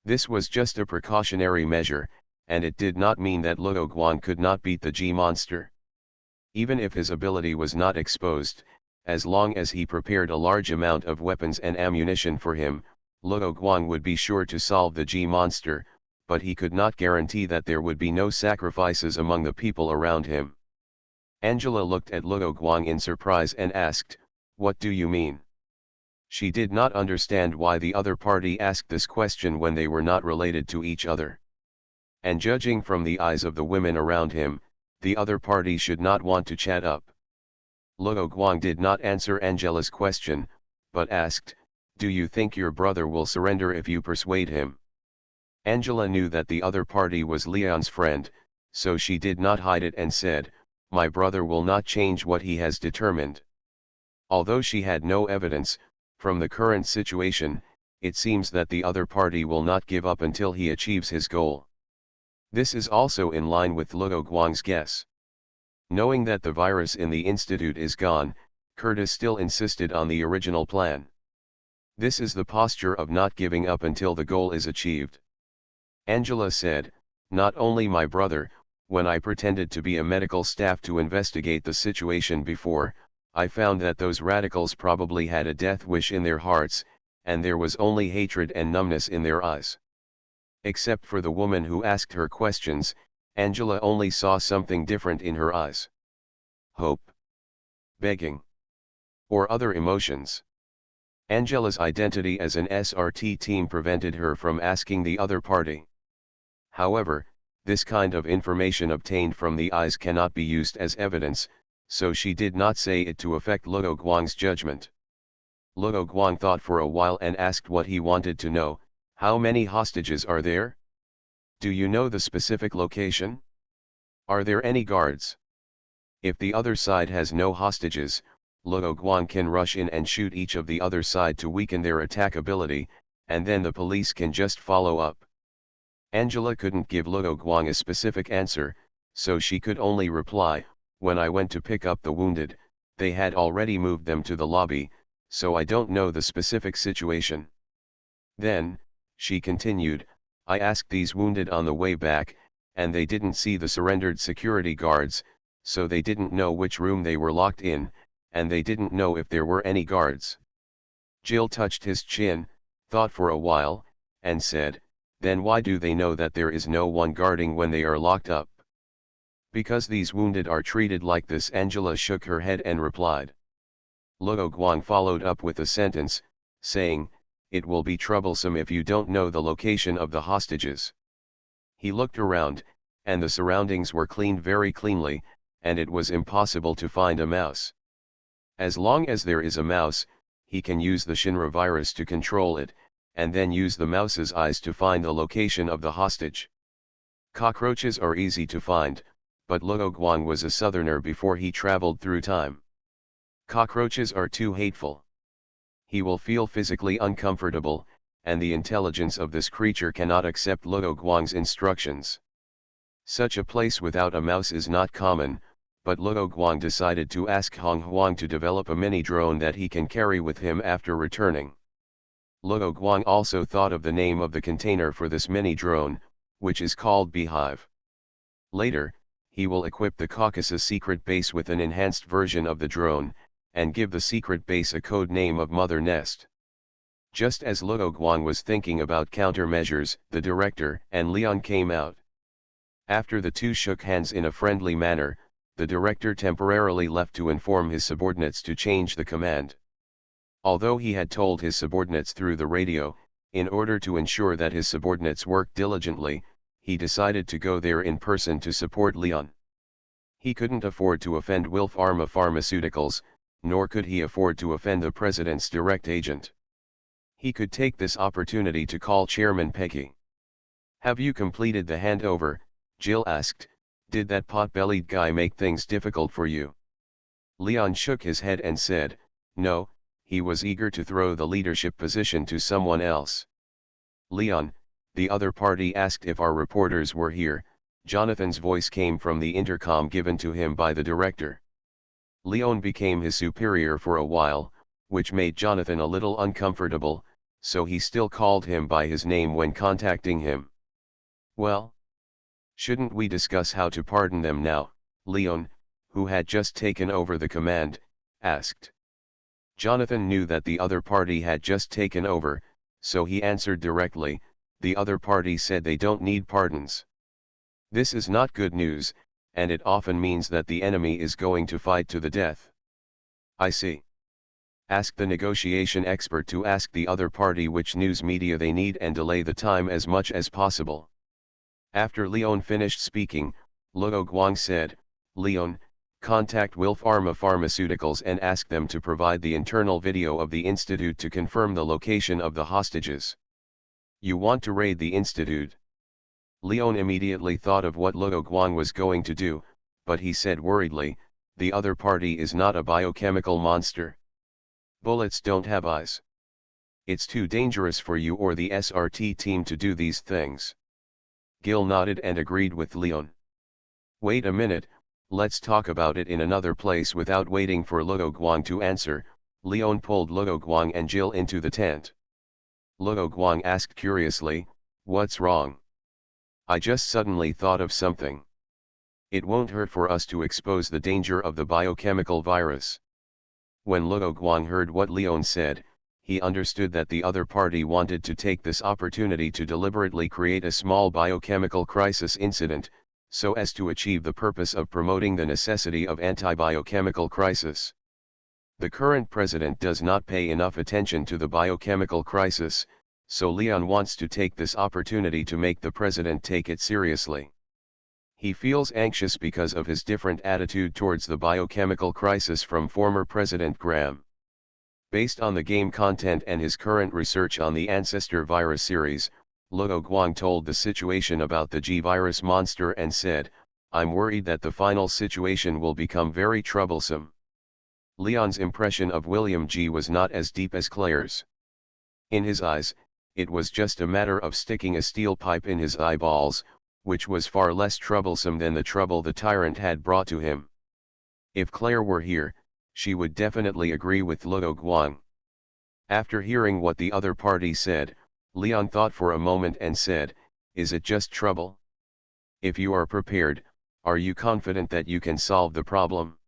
This was just a precautionary measure, and it did not mean that Luo Guang could not beat the G-monster. Even if his ability was not exposed, as long as he prepared a large amount of weapons and ammunition for him, Luo Guang would be sure to solve the G-monster, but he could not guarantee that there would be no sacrifices among the people around him. Angela looked at Luo Guang in surprise and asked, "What do you mean?" She did not understand why the other party asked this question when they were not related to each other. And judging from the eyes of the women around him, the other party should not want to chat up. Luo Guang did not answer Angela's question, but asked, "Do you think your brother will surrender if you persuade him?" Angela knew that the other party was Leon's friend, so she did not hide it and said, "My brother will not change what he has determined." Although she had no evidence, from the current situation, it seems that the other party will not give up until he achieves his goal. This is also in line with Luo Guang's guess. Knowing that the virus in the Institute is gone, Curtis still insisted on the original plan. This is the posture of not giving up until the goal is achieved. Angela said, "Not only my brother, when I pretended to be a medical staff to investigate the situation before, I found that those radicals probably had a death wish in their hearts, and there was only hatred and numbness in their eyes." Except for the woman who asked her questions, Angela only saw something different in her eyes. Hope, begging, or other emotions. Angela's identity as an SRT team prevented her from asking the other party. However, this kind of information obtained from the eyes cannot be used as evidence, so she did not say it to affect Luo Guang's judgment. Luo Guang thought for a while and asked what he wanted to know: "How many hostages are there? Do you know the specific location? Are there any guards?" If the other side has no hostages, Luo Guang can rush in and shoot each of the other side to weaken their attack ability, and then the police can just follow up. Angela couldn't give Luo Guang a specific answer, so she could only reply, "When I went to pick up the wounded, they had already moved them to the lobby, so I don't know the specific situation." Then, she continued, "I asked these wounded on the way back, and they didn't see the surrendered security guards, so they didn't know which room they were locked in, and they didn't know if there were any guards." Jill touched his chin, thought for a while, and said, "Then why do they know that there is no one guarding when they are locked up?" "Because these wounded are treated like this." Angela shook her head and replied. Luo Guang followed up with a sentence, saying, "It will be troublesome if you don't know the location of the hostages." He looked around, and the surroundings were cleaned very cleanly, and it was impossible to find a mouse. As long as there is a mouse, he can use the Shinra virus to control it, and then use the mouse's eyes to find the location of the hostage. Cockroaches are easy to find, but Luo Guang was a southerner before he traveled through time. Cockroaches are too hateful. He will feel physically uncomfortable, and the intelligence of this creature cannot accept Luo Guang's instructions. Such a place without a mouse is not common, but Luo Guang decided to ask Hong Huang to develop a mini drone that he can carry with him after returning. Luo Guang also thought of the name of the container for this mini drone, which is called Beehive. Later, he will equip the Caucasus secret base with an enhanced version of the drone, and give the secret base a code name of Mother Nest. Just as Luo Guang was thinking about countermeasures, the director and Leon came out. After the two shook hands in a friendly manner, the director temporarily left to inform his subordinates to change the command. Although he had told his subordinates through the radio, in order to ensure that his subordinates worked diligently, he decided to go there in person to support Leon. He couldn't afford to offend Wilf Pharma Pharmaceuticals, nor could he afford to offend the president's direct agent. He could take this opportunity to call Chairman Peggy. "Have you completed the handover?" Jill asked. "Did that pot-bellied guy make things difficult for you?" Leon shook his head and said, "No, he was eager to throw the leadership position to someone else." "Leon," the other party asked if our reporters were here. Jonathan's voice came from the intercom given to him by the director. Leon became his superior for a while, which made Jonathan a little uncomfortable, so he still called him by his name when contacting him. "Well? Shouldn't we discuss how to pardon them now?" Leon, who had just taken over the command, asked. Jonathan knew that the other party had just taken over, so he answered directly, "The other party said they don't need pardons." This is not good news, and it often means that the enemy is going to fight to the death. "I see. Ask the negotiation expert to ask the other party which news media they need and delay the time as much as possible." After Leon finished speaking, Luo Guang said, "Leon, contact Wilf Pharma Pharmaceuticals and ask them to provide the internal video of the institute to confirm the location of the hostages." "You want to raid the institute?" Leon immediately thought of what Luo Guang was going to do, but he said worriedly, "The other party is not a biochemical monster. Bullets don't have eyes. It's too dangerous for you or the SRT team to do these things." Gil nodded and agreed with Leon. "Wait a minute, let's talk about it in another place." Without waiting for Luo Guang to answer, Leon pulled Luo Guang and Jill into the tent. Luo Guang asked curiously, "What's wrong?" "I just suddenly thought of something. It won't hurt for us to expose the danger of the biochemical virus." When Luo Guang heard what Leon said, he understood that the other party wanted to take this opportunity to deliberately create a small biochemical crisis incident, so as to achieve the purpose of promoting the necessity of anti-biochemical crisis. The current president does not pay enough attention to the biochemical crisis, so Leon wants to take this opportunity to make the president take it seriously. He feels anxious because of his different attitude towards the biochemical crisis from former President Graham. Based on the game content and his current research on the Ancestor virus series, Luo Guang told the situation about the G virus monster and said, "I'm worried that the final situation will become very troublesome." Leon's impression of William G was not as deep as Claire's. In his eyes, it was just a matter of sticking a steel pipe in his eyeballs, which was far less troublesome than the trouble the tyrant had brought to him. If Claire were here, she would definitely agree with Luo Guang. After hearing what the other party said, Leon thought for a moment and said, "Is it just trouble? If you are prepared, are you confident that you can solve the problem?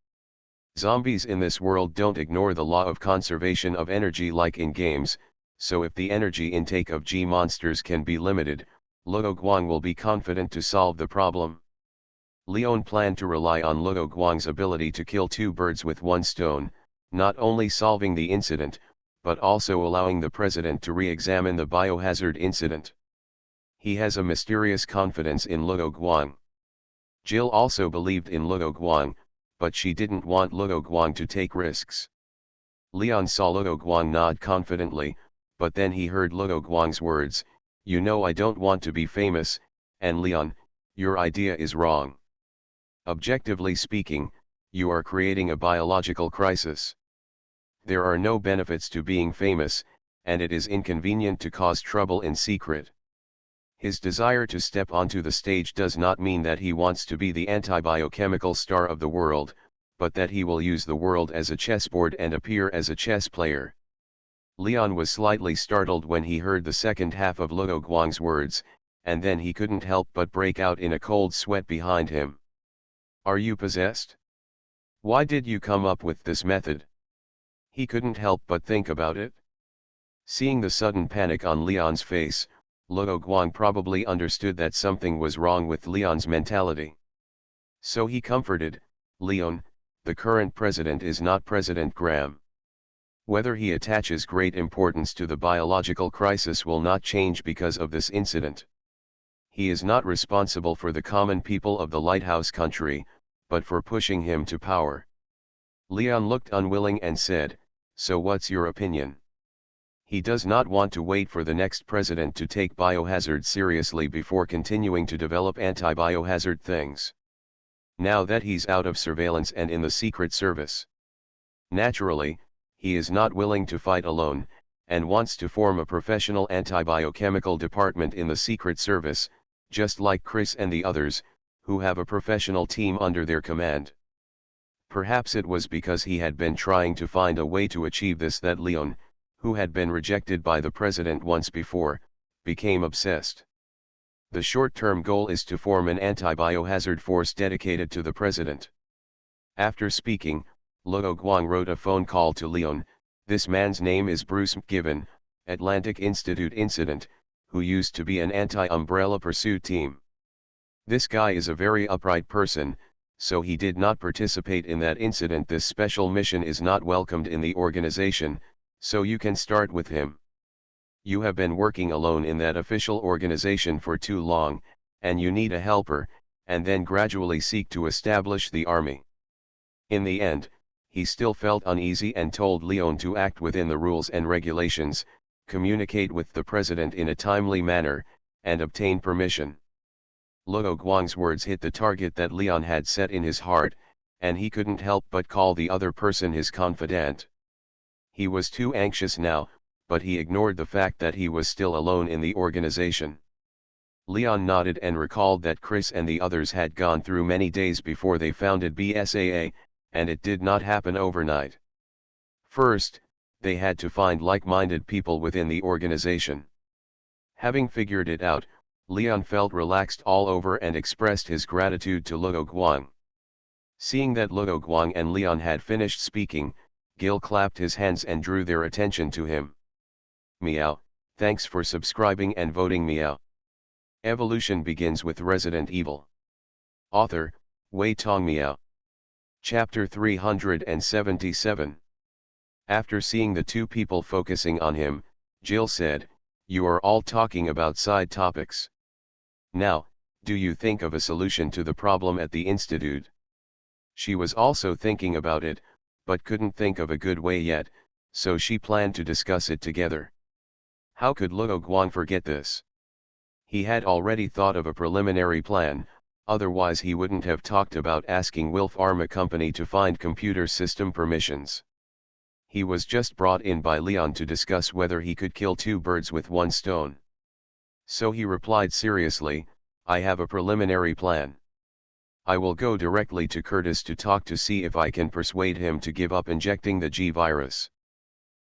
Zombies in this world don't ignore the law of conservation of energy like in games, so if the energy intake of G monsters can be limited, Luo Guang will be confident to solve the problem." Leon planned to rely on Luo Guang's ability to kill two birds with one stone, not only solving the incident, but also allowing the president to re-examine the biohazard incident. He has a mysterious confidence in Luo Guang. Jill also believed in Luo Guang, but she didn't want Luo Guang to take risks. Leon saw Luo Guang nod confidently, but then he heard Luo Guang's words, "You know I don't want to be famous, and Leon, your idea is wrong. Objectively speaking, you are creating a biological crisis. There are no benefits to being famous, and it is inconvenient to cause trouble in secret. His desire to step onto the stage does not mean that he wants to be the anti-biochemical star of the world, but that he will use the world as a chessboard and appear as a chess player. Leon was slightly startled when he heard the second half of Luo Guang's words, and then he couldn't help but break out in a cold sweat behind him. Are you possessed? Why did you come up with this method? He couldn't help but think about it. Seeing the sudden panic on Leon's face, Luo Guang probably understood that something was wrong with Leon's mentality. So he comforted, Leon, the current president is not President Graham. Whether he attaches great importance to the biological crisis will not change because of this incident. He is not responsible for the common people of the lighthouse country, but for pushing him to power. Leon looked unwilling and said, so what's your opinion? He does not want to wait for the next president to take biohazard seriously before continuing to develop anti-biohazard things. Now that he's out of surveillance and in the Secret Service. Naturally, he is not willing to fight alone, and wants to form a professional anti-biochemical department in the Secret Service, just like Chris and the others, who have a professional team under their command. Perhaps it was because he had been trying to find a way to achieve this that Leon, who had been rejected by the president once before, became obsessed. The short-term goal is to form an anti-biohazard force dedicated to the president. After speaking, Luo Guang wrote a phone call to Leon. This man's name is Bruce McGibbon, Atlantic Institute Incident, who used to be an anti-umbrella pursuit team. This guy is a very upright person, so he did not participate in that incident. This special mission is not welcomed in the organization, so you can start with him. You have been working alone in that official organization for too long, and you need a helper, and then gradually seek to establish the army. In the end, he still felt uneasy and told Leon to act within the rules and regulations, communicate with the president in a timely manner, and obtain permission. Luo Guang's words hit the target that Leon had set in his heart, and he couldn't help but call the other person his confidant. He was too anxious now, but he ignored the fact that he was still alone in the organization. Leon nodded and recalled that Chris and the others had gone through many days before they founded BSAA, and it did not happen overnight. First, they had to find like-minded people within the organization. Having figured it out, Leon felt relaxed all over and expressed his gratitude to Luo Guang. Seeing that Luo Guang and Leon had finished speaking, Gil clapped his hands and drew their attention to him. Meow, thanks for subscribing and voting meow. Evolution begins with Resident Evil. Author, Wei Tong Meow. Chapter 377. After seeing the two people focusing on him, Jill said, you are all talking about side topics. Now, do you think of a solution to the problem at the Institute? She was also thinking about it, but couldn't think of a good way yet, so she planned to discuss it together. How could Luo Guang forget this? He had already thought of a preliminary plan, otherwise he wouldn't have talked about asking Wilf Pharma Company to find computer system permissions. He was just brought in by Leon to discuss whether he could kill two birds with one stone. So he replied seriously, I have a preliminary plan. I will go directly to Curtis to talk to see if I can persuade him to give up injecting the G virus.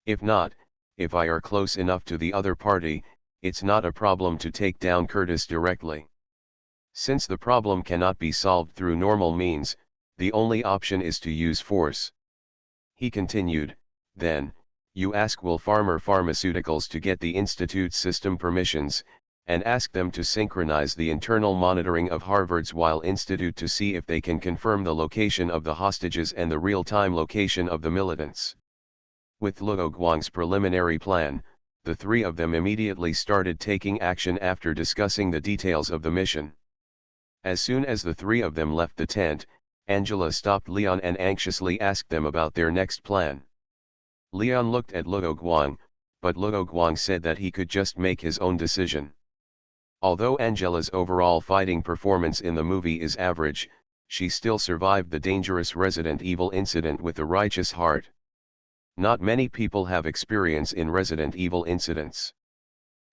If not, if I are close enough to the other party, it's not a problem to take down Curtis directly. Since the problem cannot be solved through normal means, the only option is to use force. He continued, then, you ask Will Farmer Pharmaceuticals to get the Institute's system permissions, and ask them to synchronize the internal monitoring of Harvard's Weil Institute to see if they can confirm the location of the hostages and the real-time location of the militants. With Luo Guang's preliminary plan, the three of them immediately started taking action after discussing the details of the mission. As soon as the three of them left the tent, Angela stopped Leon and anxiously asked them about their next plan. Leon looked at Luo Guang, but Luo Guang said that he could just make his own decision. Although Angela's overall fighting performance in the movie is average, she still survived the dangerous Resident Evil incident with a righteous heart. Not many people have experience in Resident Evil incidents.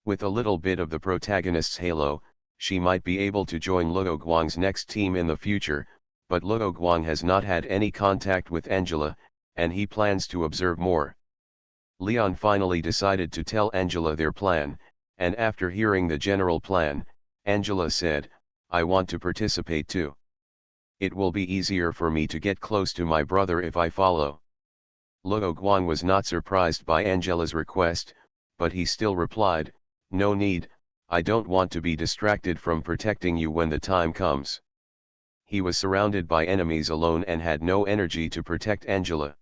With a little bit of the protagonist's halo, she might be able to join Luo Guang's next team in the future, but Luo Guang has not had any contact with Angela, and he plans to observe more. Leon finally decided to tell Angela their plan, and after hearing the general plan, Angela said, "I want to participate too. It will be easier for me to get close to my brother if I follow." Luo Guang was not surprised by Angela's request, but he still replied, "No need, I don't want to be distracted from protecting you when the time comes." He was surrounded by enemies alone and had no energy to protect Angela.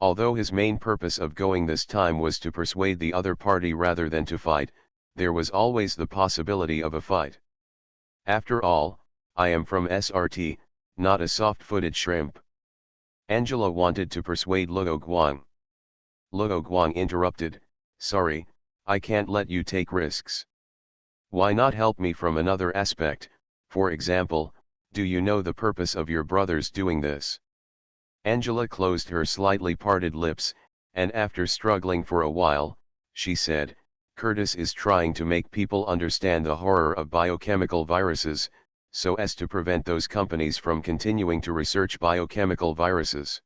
Although his main purpose of going this time was to persuade the other party rather than to fight, there was always the possibility of a fight. After all, I am from SRT, not a soft-footed shrimp. Angela wanted to persuade Luo Guang. Luo Guang interrupted, "Sorry, I can't let you take risks. Why not help me from another aspect, for example, do you know the purpose of your brothers doing this?" Angela closed her slightly parted lips, and after struggling for a while, she said, "Curtis is trying to make people understand the horror of biochemical viruses, so as to prevent those companies from continuing to research biochemical viruses."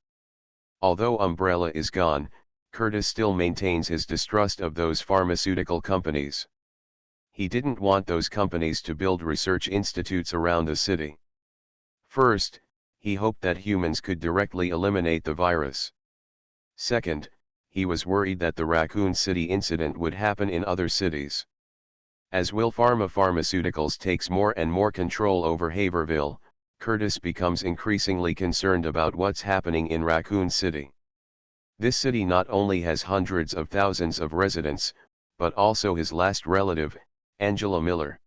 Although Umbrella is gone, Curtis still maintains his distrust of those pharmaceutical companies. He didn't want those companies to build research institutes around the city. First, he hoped that humans could directly eliminate the virus. Second, he was worried that the Raccoon City incident would happen in other cities. As Wilpharma Pharmaceuticals takes more and more control over Haverville, Curtis becomes increasingly concerned about what's happening in Raccoon City. This city not only has hundreds of thousands of residents, but also his last relative, Angela Miller.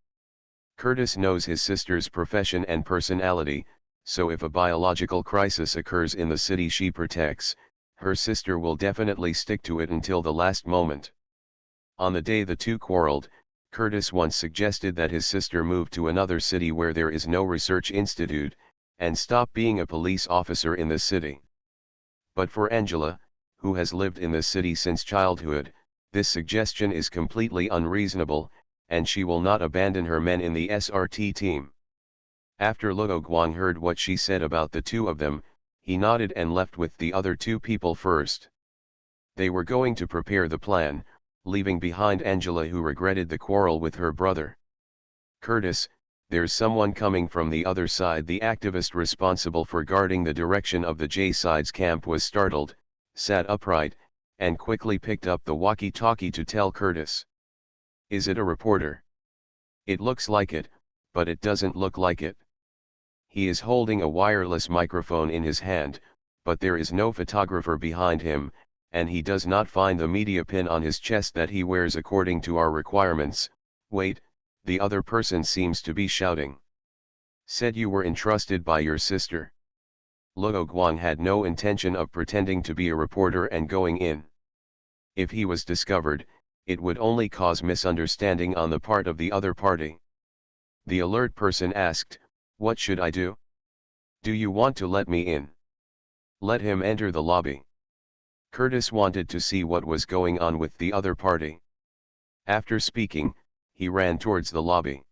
Curtis knows his sister's profession and personality, so if a biological crisis occurs in the city she protects, her sister will definitely stick to it until the last moment. On the day the two quarreled, Curtis once suggested that his sister move to another city where there is no research institute, and stop being a police officer in the city. But for Angela, who has lived in the city since childhood, this suggestion is completely unreasonable, and she will not abandon her men in the SRT team. After Luo Guang heard what she said about the two of them, he nodded and left with the other two people first. They were going to prepare the plan, leaving behind Angela, who regretted the quarrel with her brother. "Curtis, there's someone coming from the other side." The activist responsible for guarding the direction of the J-Side's camp was startled, sat upright, and quickly picked up the walkie-talkie to tell Curtis. "Is it a reporter?" "It looks like it, but it doesn't look like it." He is holding a wireless microphone in his hand, but there is no photographer behind him, and he does not find the media pin on his chest that he wears according to our requirements. "Wait," the other person seems to be shouting. "Said you were entrusted by your sister." Luo Guang had no intention of pretending to be a reporter and going in. If he was discovered, it would only cause misunderstanding on the part of the other party. The alert person asked, "What should I do? Do you want to let me in?" "Let him enter the lobby." Curtis wanted to see what was going on with the other party. After speaking, he ran towards the lobby.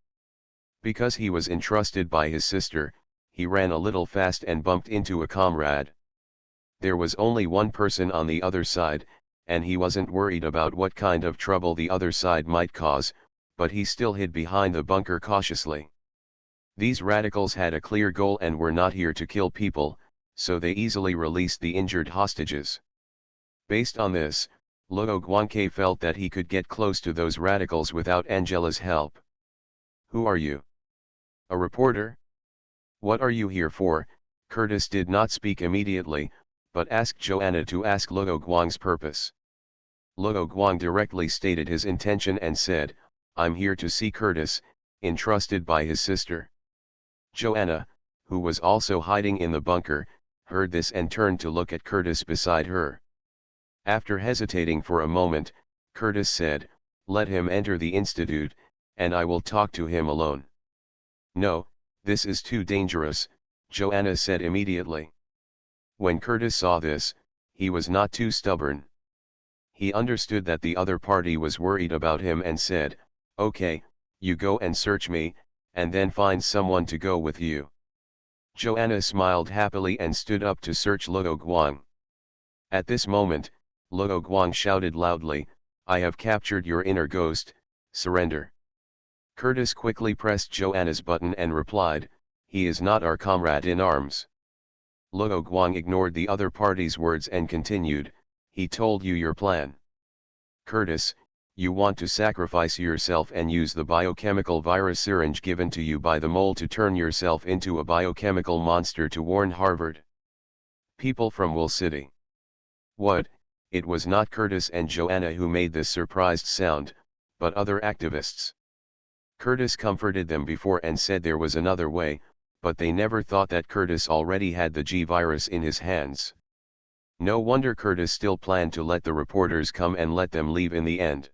Because he was entrusted by his sister, he ran a little fast and bumped into a comrade. There was only one person on the other side, and he wasn't worried about what kind of trouble the other side might cause, but he still hid behind the bunker cautiously. These radicals had a clear goal and were not here to kill people, so they easily released the injured hostages. Based on this, Luo Guangke felt that he could get close to those radicals without Angela's help. "Who are you? A reporter? What are you here for?" Curtis did not speak immediately, but asked Joanna to ask Luo Guang's purpose. Luo Guang directly stated his intention and said, "I'm here to see Curtis, entrusted by his sister." Joanna, who was also hiding in the bunker, heard this and turned to look at Curtis beside her. After hesitating for a moment, Curtis said, "Let him enter the institute, and I will talk to him alone." "No, this is too dangerous," Joanna said immediately. When Curtis saw this, he was not too stubborn. He understood that the other party was worried about him and said, "Okay, you go and search me, and then find someone to go with you." Joanna smiled happily and stood up to search Luo Guang. At this moment, Luo Guang shouted loudly, "I have captured your inner ghost, surrender." Curtis quickly pressed Joanna's button and replied, "He is not our comrade in arms." Luo Guang ignored the other party's words and continued, "He told you your plan. Curtis, you want to sacrifice yourself and use the biochemical virus syringe given to you by the mole to turn yourself into a biochemical monster to warn Harvard people from Wool City." What? It was not Curtis and Joanna who made this surprised sound, but other activists. Curtis comforted them before and said there was another way, but they never thought that Curtis already had the G-virus in his hands. No wonder Curtis still planned to let the reporters come and let them leave in the end.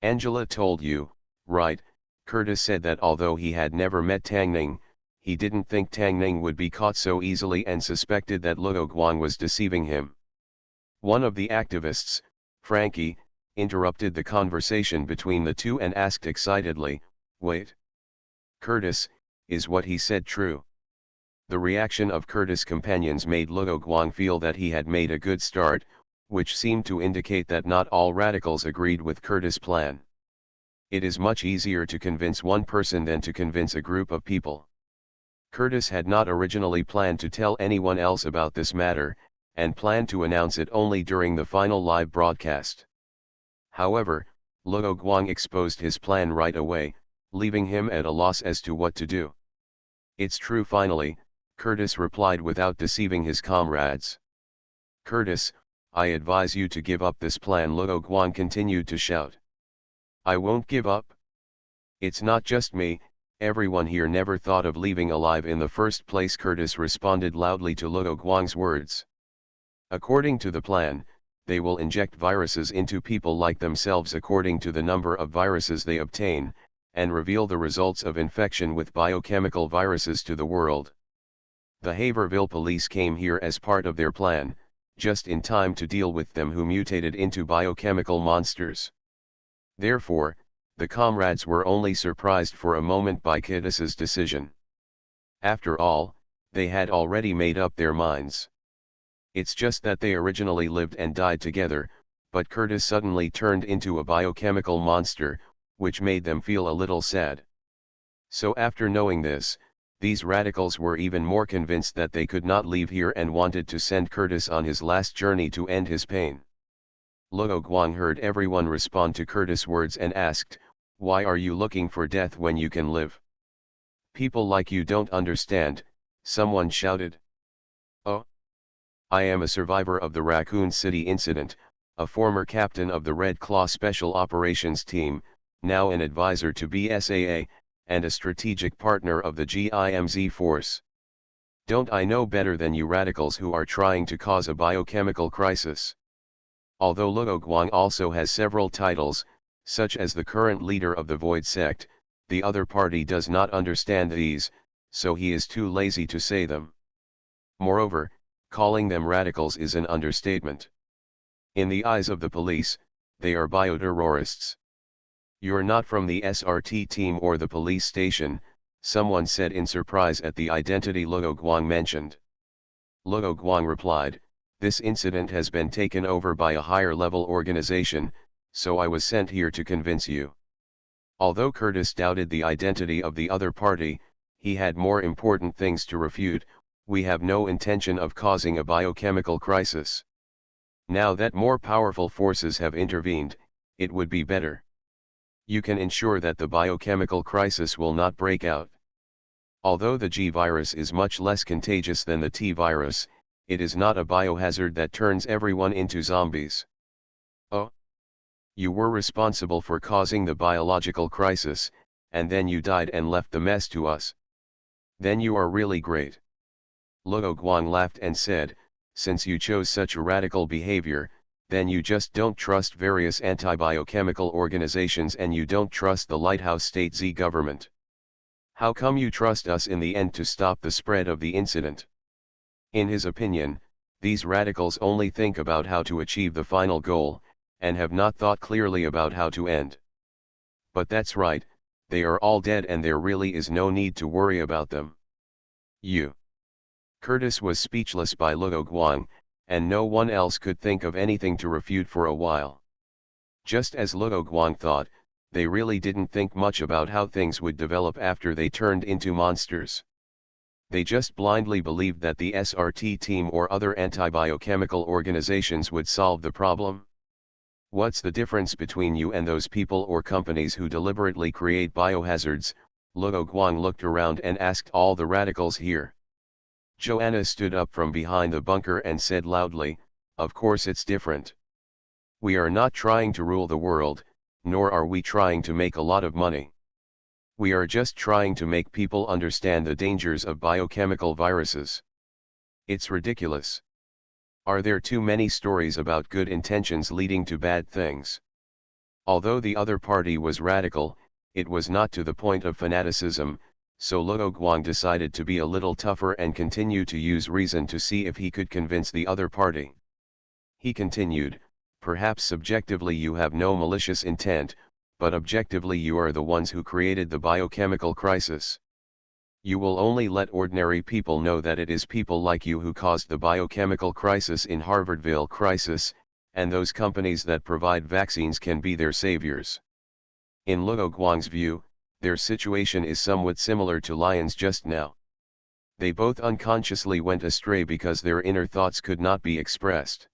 "Angela told you, right?" Curtis said that although he had never met Tang Ning, he didn't think Tang Ning would be caught so easily and suspected that Luo Guang was deceiving him. One of the activists, Frankie, interrupted the conversation between the two and asked excitedly, "Wait. Curtis, is what he said true?" The reaction of Curtis' companions made Luo Guang feel that he had made a good start, which seemed to indicate that not all radicals agreed with Curtis' plan. It is much easier to convince one person than to convince a group of people. Curtis had not originally planned to tell anyone else about this matter, and planned to announce it only during the final live broadcast. However, Luo Guang exposed his plan right away, leaving him at a loss as to what to do. "It's true finally," Curtis replied without deceiving his comrades. "Curtis, I advise you to give up this plan," Luo Guang continued to shout. "I won't give up. It's not just me, everyone here never thought of leaving alive in the first place," Curtis responded loudly to Luo Guang's words. "According to the plan, they will inject viruses into people like themselves according to the number of viruses they obtain, and reveal the results of infection with biochemical viruses to the world. The Haverville police came here as part of their plan, just in time to deal with them who mutated into biochemical monsters. Therefore, the comrades were only surprised for a moment by Curtis's decision. After all, they had already made up their minds. It's just that they originally lived and died together, but Curtis suddenly turned into a biochemical monster, which made them feel a little sad. So after knowing this, these radicals were even more convinced that they could not leave here and wanted to send Curtis on his last journey to end his pain." Luo Guang heard everyone respond to Curtis' words and asked, "Why are you looking for death when you can live? People like you don't understand," someone shouted. "Oh. I am a survivor of the Raccoon City incident, a former captain of the Red Claw Special Operations Team, now an advisor to BSAA, and a strategic partner of the GIMZ force. Don't I know better than you radicals who are trying to cause a biochemical crisis?" Although Luo Guang also has several titles, such as the current leader of the Void Sect, the other party does not understand these, so he is too lazy to say them. Moreover, calling them radicals is an understatement. In the eyes of the police, they are bioterrorists. "You're not from the SRT team or the police station," someone said in surprise at the identity Luo Guang mentioned. Luo Guang replied, "This incident has been taken over by a higher-level organization, so I was sent here to convince you." Although Curtis doubted the identity of the other party, he had more important things to refute. "We have no intention of causing a biochemical crisis. Now that more powerful forces have intervened, it would be better. You can ensure that the biochemical crisis will not break out. Although the G virus is much less contagious than the T virus, it is not a biohazard that turns everyone into zombies." "Oh? You were responsible for causing the biological crisis, and then you died and left the mess to us. Then you are really great." Luo Guang laughed and said, "Since you chose such a radical behavior, then you just don't trust various anti-biochemical organizations and you don't trust the Lighthouse State Z government. How come you trust us in the end to stop the spread of the incident?" In his opinion, These radicals only think about how to achieve the final goal, and have not thought clearly about how to end. But that's right, they are all dead and there really is no need to worry about them. Curtis was speechless by Luo Guang, and no one else could think of anything to refute for a while. Just as Luo Guang thought, they really didn't think much about how things would develop after they turned into monsters. They just blindly believed that the SRT team or other anti-biochemical organizations would solve the problem. What's the difference between you and those people or companies who deliberately create biohazards? Luo Guang looked around and asked all the radicals here. Joanna stood up from behind the bunker and said loudly, "Of course it's different. We are not trying to rule the world, nor are we trying to make a lot of money. We are just trying to make people understand the dangers of biochemical viruses. It's ridiculous. Are there too many stories about good intentions leading to bad things?" Although the other party was radical, it was not to the point of fanaticism, so Luo Guang decided to be a little tougher and continue to use reason to see if he could convince the other party. He continued, "Perhaps subjectively you have no malicious intent, but objectively you are the ones who created the biochemical crisis. You will only let ordinary people know that it is people like you who caused the biochemical crisis in Harvardville crisis, and those companies that provide vaccines can be their saviors." In Luo Guang's view, their situation is somewhat similar to Lion's just now. They both unconsciously went astray because their inner thoughts could not be expressed.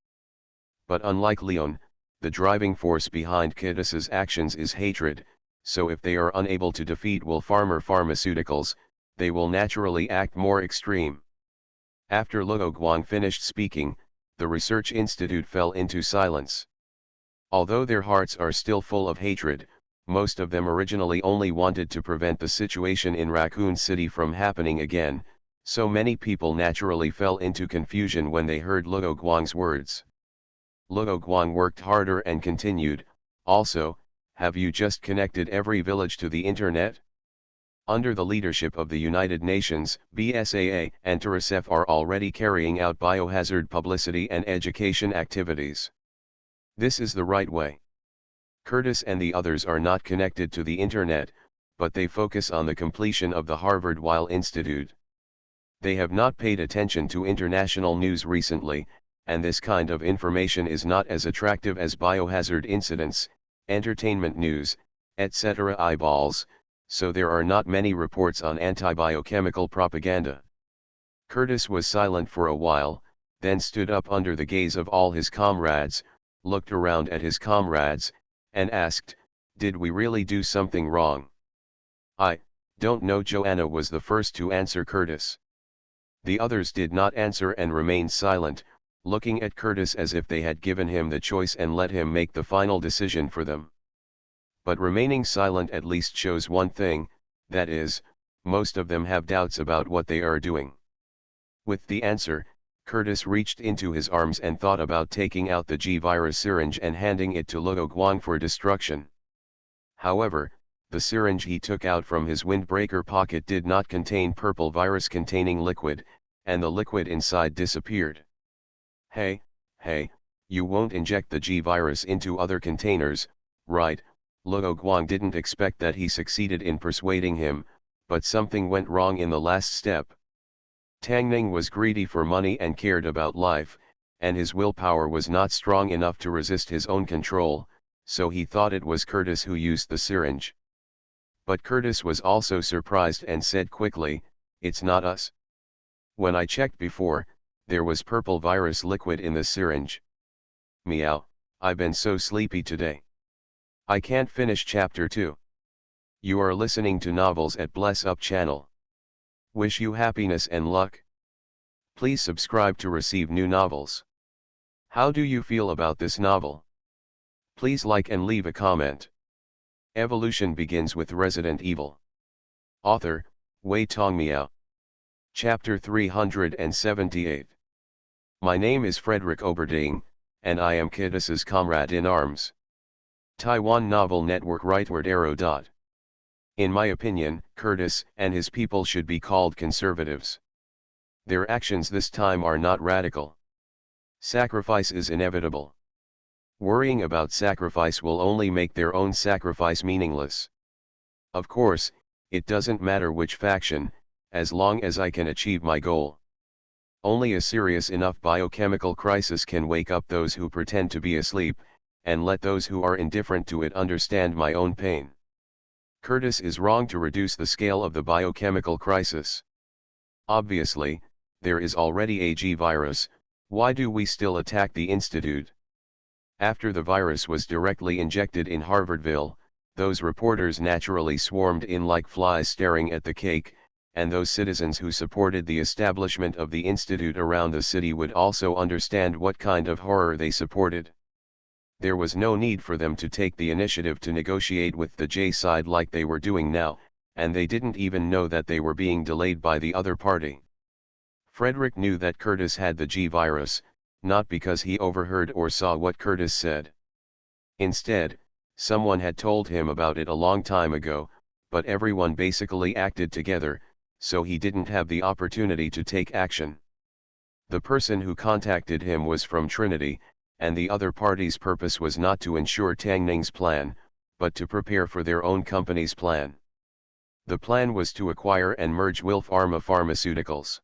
But unlike Leon, the driving force behind Curtis's actions is hatred, so if they are unable to defeat Wolfarmer Pharmaceuticals, they will naturally act more extreme. After Luo Guang finished speaking, the research institute fell into silence. Although their hearts are still full of hatred, most of them originally only wanted to prevent the situation in Raccoon City from happening again, so many people naturally fell into confusion when they heard Luo Guang's words. Luo Guang worked harder and continued, "Also, have you just connected every village to the internet? Under the leadership of the United Nations, BSAA and TRSF are already carrying out biohazard publicity and education activities. This is the right way. Curtis and the others are not connected to the internet, but they focus on the completion of the Harvard-Weil Institute. They have not paid attention to international news recently, and this kind of information is not as attractive as biohazard incidents, entertainment news, etc. eyeballs, so there are not many reports on anti-biochemical propaganda." Curtis was silent for a while, then stood up under the gaze of all his comrades, looked around at his comrades, and asked, "Did we really do something wrong?" "I don't know." Joanna was the first to answer Curtis. The others did not answer and remained silent, looking at Curtis as if they had given him the choice and let him make the final decision for them. But remaining silent at least shows one thing, that is, most of them have doubts about what they are doing. With the answer, Curtis reached into his arms and thought about taking out the G-virus syringe and handing it to Luo Guang for destruction. However, the syringe he took out from his windbreaker pocket did not contain purple virus-containing liquid, and the liquid inside disappeared. Hey, you won't inject the G-virus into other containers, right?" Luo Guang didn't expect that he succeeded in persuading him, but something went wrong in the last step. Tang Ning was greedy for money and cared about life, and his willpower was not strong enough to resist his own control, so he thought it was Curtis who used the syringe. But Curtis was also surprised and said quickly, "It's not us. When I checked before, there was purple virus liquid in the syringe. Meow, I've been so sleepy today. I can't finish chapter 2. You are listening to Novels at Bless Up channel. Wish you happiness and luck. Please subscribe to receive new novels. How do you feel about this novel? Please like and leave a comment. Evolution begins with Resident Evil. Author, Wei Tongmiao. Chapter 378. My name is Frederick Oberding, and I am Curtis's comrade in arms. Taiwan Novel Network Rightward Arrow. In my opinion, Curtis and his people should be called conservatives. Their actions this time are not radical. Sacrifice is inevitable. Worrying about sacrifice will only make their own sacrifice meaningless. Of course, it doesn't matter which faction, as long as I can achieve my goal. Only a serious enough biochemical crisis can wake up those who pretend to be asleep, and let those who are indifferent to it understand my own pain. Curtis is wrong to reduce the scale of the biochemical crisis. Obviously, there is already a G virus. Why do we still attack the Institute? After the virus was directly injected in Harvardville, those reporters naturally swarmed in like flies staring at the cake, and those citizens who supported the establishment of the Institute around the city would also understand what kind of horror they supported. There was no need for them to take the initiative to negotiate with the J side like they were doing now, and they didn't even know that they were being delayed by the other party. Frederick knew that Curtis had the G virus, not because he overheard or saw what Curtis said. Instead, someone had told him about it a long time ago, but everyone basically acted together, so he didn't have the opportunity to take action. The person who contacted him was from Trinity, and the other party's purpose was not to ensure Tang Ning's plan, but to prepare for their own company's plan. The plan was to acquire and merge Wilf Pharma Pharmaceuticals.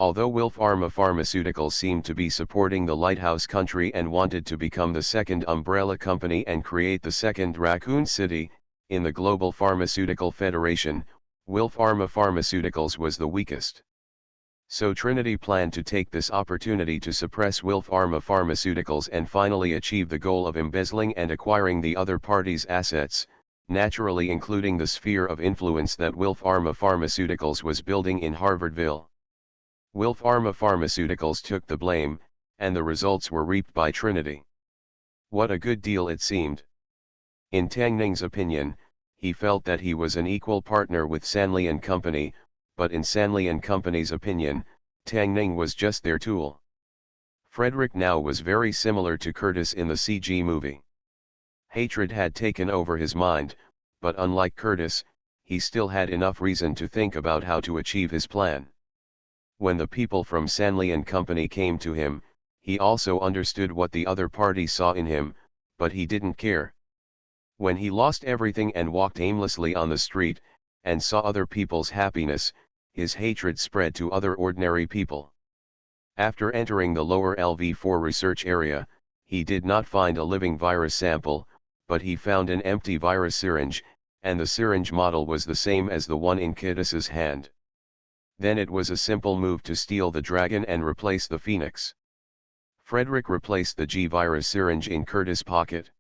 Although Wilf Pharma Pharmaceuticals seemed to be supporting the Lighthouse Country and wanted to become the second umbrella company and create the second Raccoon City, in the Global Pharmaceutical Federation, Wilf Pharma Pharmaceuticals was the weakest. So Trinity planned to take this opportunity to suppress Wilf Pharma Pharmaceuticals and finally achieve the goal of embezzling and acquiring the other party's assets, naturally including the sphere of influence that Wilf Pharma Pharmaceuticals was building in Harvardville. Wilf Pharma Pharmaceuticals took the blame, and the results were reaped by Trinity. What a good deal it seemed. In Tang Ning's opinion, he felt that he was an equal partner with Sanley & Company, but in Sanley & Company's opinion, Tang Ning was just their tool. Frederick now was very similar to Curtis in the CG movie. Hatred had taken over his mind, but unlike Curtis, he still had enough reason to think about how to achieve his plan. When the people from Sanley & Company came to him, he also understood what the other party saw in him, but he didn't care. When he lost everything and walked aimlessly on the street, and saw other people's happiness, his hatred spread to other ordinary people. After entering the lower LV4 research area, he did not find a living virus sample, but he found an empty virus syringe, and the syringe model was the same as the one in Curtis's hand. Then it was a simple move to steal the dragon and replace the phoenix. Frederick replaced the G virus syringe in Curtis' pocket.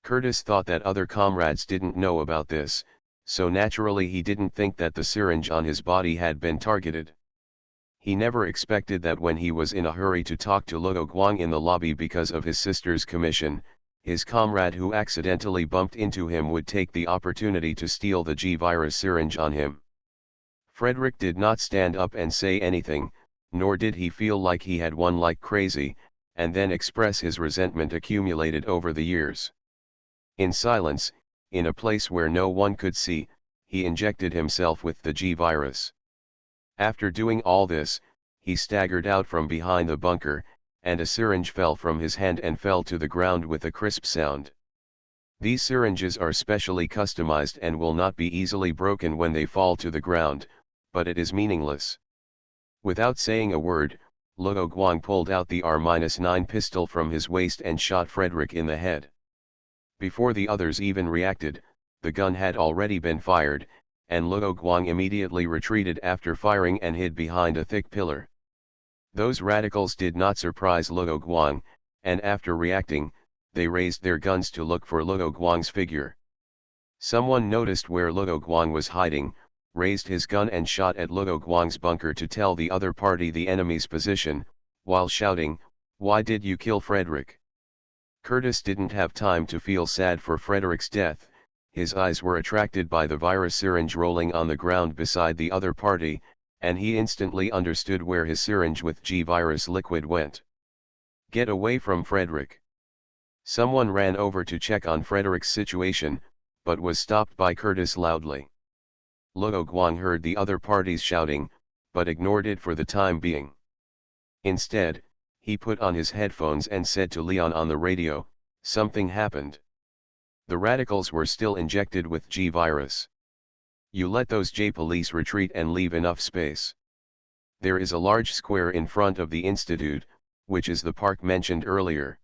Curtis thought that other comrades didn't know about this, so naturally he didn't think that the syringe on his body had been targeted. He never expected that when he was in a hurry to talk to Luo Guang in the lobby because of his sister's commission, his comrade who accidentally bumped into him would take the opportunity to steal the G virus syringe on him. Frederick did not stand up and say anything, nor did he feel like he had won like crazy, and then express his resentment accumulated over the years. In silence, in a place where no one could see, he injected himself with the G virus. After doing all this, he staggered out from behind the bunker, and a syringe fell from his hand and fell to the ground with a crisp sound. These syringes are specially customized and will not be easily broken when they fall to the ground, but it is meaningless. Without saying a word, Luo Guang pulled out the R-9 pistol from his waist and shot Frederick in the head. Before the others even reacted, the gun had already been fired, and Luo Guang immediately retreated after firing and hid behind a thick pillar. Those radicals did not surprise Luo Guang, and after reacting, they raised their guns to look for Luo Guang's figure. Someone noticed where Luo Guang was hiding, raised his gun and shot at Luo Guang's bunker to tell the other party the enemy's position, while shouting, "Why did you kill Frederick?" Curtis didn't have time to feel sad for Frederick's death. His eyes were attracted by the virus syringe rolling on the ground beside the other party, and he instantly understood where his syringe with G virus liquid went. "Get away from Frederick." Someone ran over to check on Frederick's situation, but was stopped by Curtis loudly. Luo Guang heard the other parties shouting, but ignored it for the time being. Instead, He put on his headphones and said to Leon on the radio, "Something happened. The radicals were still injected with G virus. You let those J police retreat and leave enough space. There is a large square in front of the institute, which is the park mentioned earlier."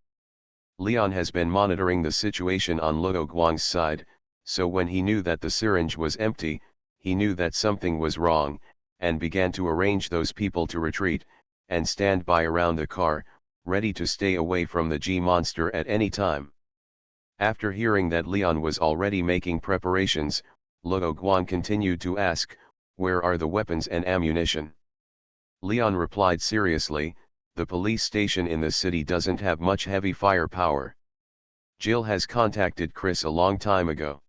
Leon has been monitoring the situation on Luo Guang's side, so when he knew that the syringe was empty, he knew that something was wrong, and began to arrange those people to retreat, and stand by around the car, ready to stay away from the G-monster at any time. After hearing that Leon was already making preparations, Luo Guang continued to ask, "Where are the weapons and ammunition?" Leon replied seriously, "The police station in the city doesn't have much heavy firepower. Jill has contacted Chris a long time ago.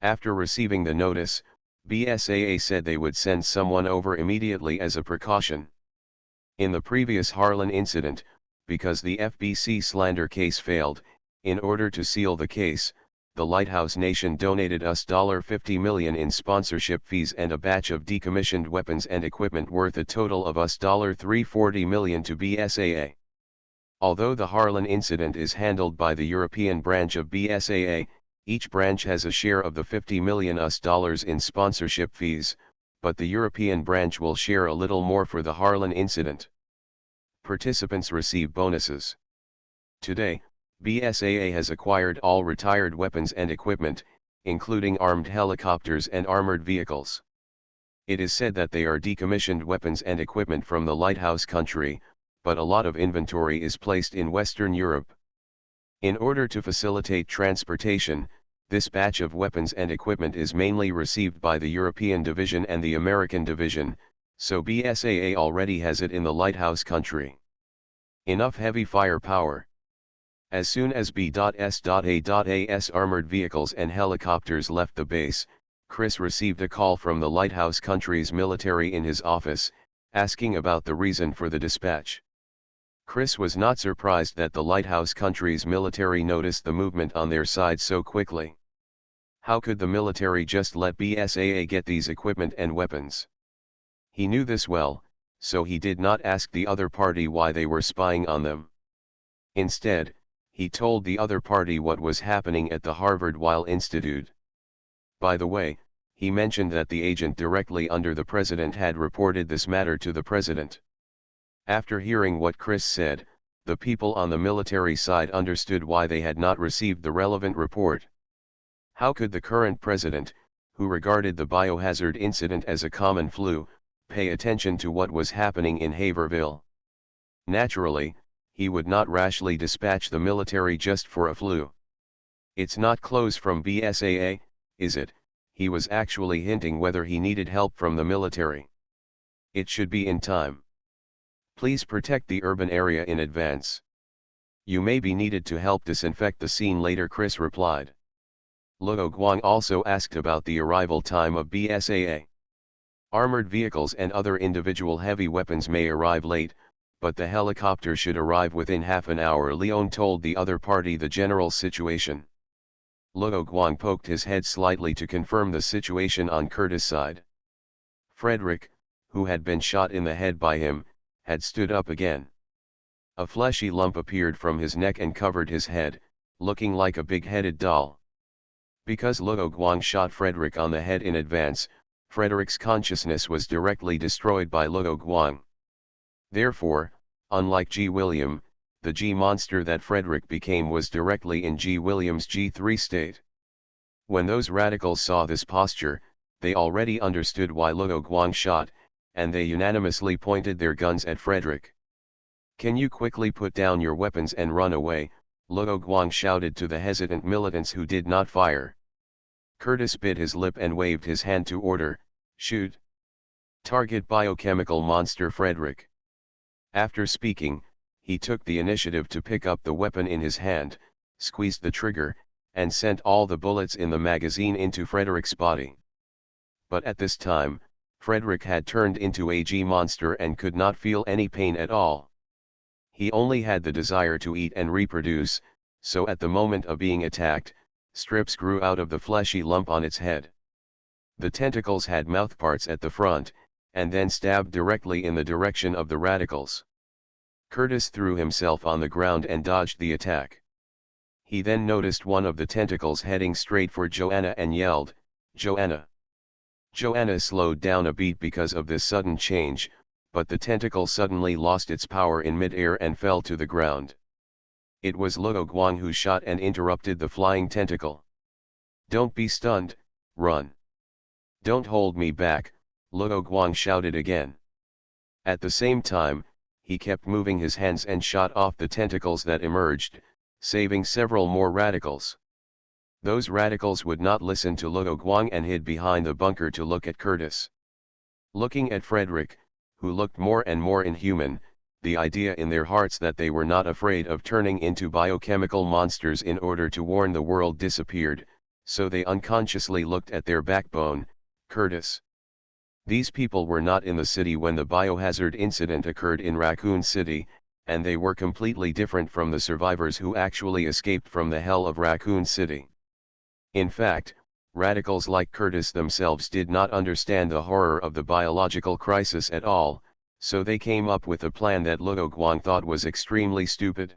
After receiving the notice, BSAA said they would send someone over immediately as a precaution. In the previous Harlan incident, because the FBC slander case failed, in order to seal the case, the Lighthouse Nation donated us $50 million in sponsorship fees and a batch of decommissioned weapons and equipment worth a total of us $340 million to BSAA. Although the Harlan incident is handled by the European branch of BSAA, each branch has a share of the $50 million in sponsorship fees, but the European branch will share a little more for the Harlan incident. Participants receive bonuses. Today, BSAA has acquired all retired weapons and equipment, including armed helicopters and armored vehicles. It is said that they are decommissioned weapons and equipment from the Lighthouse country, but a lot of inventory is placed in Western Europe. In order to facilitate transportation, this batch of weapons and equipment is mainly received by the European Division and the American Division, so BSAA already has it in the Lighthouse country. Enough heavy firepower. As soon as B.S.A.'s armored vehicles and helicopters left the base, Chris received a call from the Lighthouse country's military in his office, asking about the reason for the dispatch. Chris was not surprised that the Lighthouse country's military noticed the movement on their side so quickly. How could the military just let BSAA get these equipment and weapons? He knew this well, so he did not ask the other party why they were spying on them. Instead, he told the other party what was happening at the Harvard Weil Institute. By the way, he mentioned that the agent directly under the president had reported this matter to the president. After hearing what Chris said, the people on the military side understood why they had not received the relevant report. How could the current president, who regarded the biohazard incident as a common flu, pay attention to what was happening in Haverville? Naturally, he would not rashly dispatch the military just for a flu. "It's not close from BSAA, is it?" He was actually hinting whether he needed help from the military. "It should be in time. Please protect the urban area in advance. You may be needed to help disinfect the scene later," Chris replied. Luo Guang also asked about the arrival time of BSAA. Armored vehicles and other individual heavy weapons may arrive late, but the helicopter should arrive within half an hour. Leon told the other party the general situation. Luo Guang poked his head slightly to confirm the situation on Curtis' side. Frederick, who had been shot in the head by him, had stood up again. A fleshy lump appeared from his neck and covered his head, looking like a big-headed doll. Because Luo Guang shot Frederick on the head in advance, Frederick's consciousness was directly destroyed by Luo Guang. Therefore, unlike G. William, the G-monster that Frederick became was directly in G. William's G3 state. When those radicals saw this posture, they already understood why Luo Guang shot, and they unanimously pointed their guns at Frederick. "Can you quickly put down your weapons and run away?" Luo Guang shouted to the hesitant militants who did not fire. Curtis bit his lip and waved his hand to order, "Shoot. Target biochemical monster Frederick." After speaking, he took the initiative to pick up the weapon in his hand, squeezed the trigger, and sent all the bullets in the magazine into Frederick's body. But at this time, Frederick had turned into a G-monster and could not feel any pain at all. He only had the desire to eat and reproduce, so at the moment of being attacked, strips grew out of the fleshy lump on its head. The tentacles had mouthparts at the front, and then stabbed directly in the direction of the radicals. Curtis threw himself on the ground and dodged the attack. He then noticed one of the tentacles heading straight for Joanna and yelled, "Joanna!" Joanna slowed down a beat because of this sudden change, but the tentacle suddenly lost its power in mid-air and fell to the ground. It was Luo Guang who shot and interrupted the flying tentacle. "Don't be stunned, run. Don't hold me back," Luo Guang shouted again. At the same time, he kept moving his hands and shot off the tentacles that emerged, saving several more radicals. Those radicals would not listen to Luo Guang and hid behind the bunker to look at Curtis. Looking at Frederick, who looked more and more inhuman, the idea in their hearts that they were not afraid of turning into biochemical monsters in order to warn the world disappeared, so they unconsciously looked at their backbone, Curtis. These people were not in the city when the biohazard incident occurred in Raccoon City, and they were completely different from the survivors who actually escaped from the hell of Raccoon City. In fact, radicals like Curtis themselves did not understand the horror of the biological crisis at all, so they came up with a plan that Luo Guang thought was extremely stupid.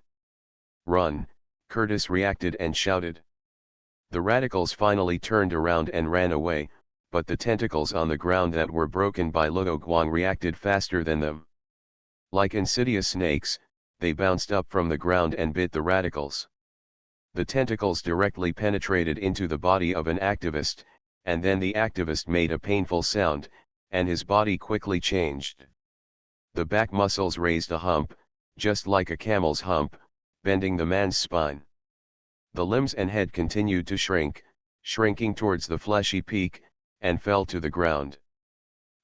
"Run," Curtis reacted and shouted. The radicals finally turned around and ran away, but the tentacles on the ground that were broken by Luo Guang reacted faster than them. Like insidious snakes, they bounced up from the ground and bit the radicals. The tentacles directly penetrated into the body of an activist, and then the activist made a painful sound, and his body quickly changed. The back muscles raised a hump, just like a camel's hump, bending the man's spine. The limbs and head continued to shrink, shrinking towards the fleshy peak, and fell to the ground.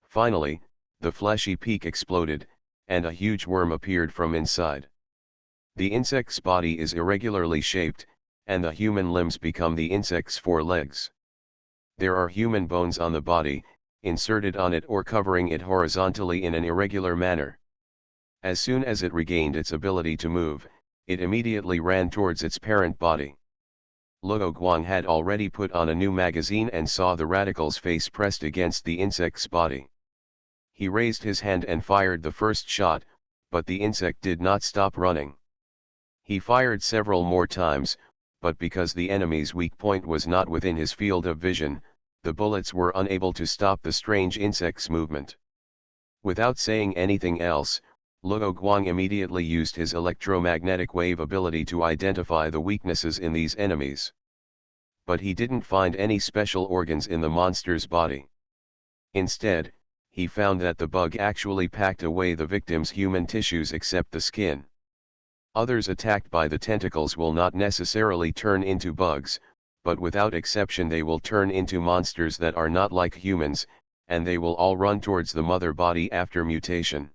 Finally, the fleshy peak exploded, and a huge worm appeared from inside. The insect's body is irregularly shaped, and the human limbs become the insect's forelegs. There are human bones on the body, inserted on it or covering it horizontally in an irregular manner. As soon as it regained its ability to move, it immediately ran towards its parent body. Luo Guang had already put on a new magazine and saw the radical's face pressed against the insect's body. He raised his hand and fired the first shot, but the insect did not stop running. He fired several more times, but because the enemy's weak point was not within his field of vision, the bullets were unable to stop the strange insect's movement. Without saying anything else, Luo Guang immediately used his electromagnetic wave ability to identify the weaknesses in these enemies. But he didn't find any special organs in the monster's body. Instead, he found that the bug actually packed away the victim's human tissues except the skin. Others attacked by the tentacles will not necessarily turn into bugs, but without exception they will turn into monsters that are not like humans, and they will all run towards the mother body after mutation.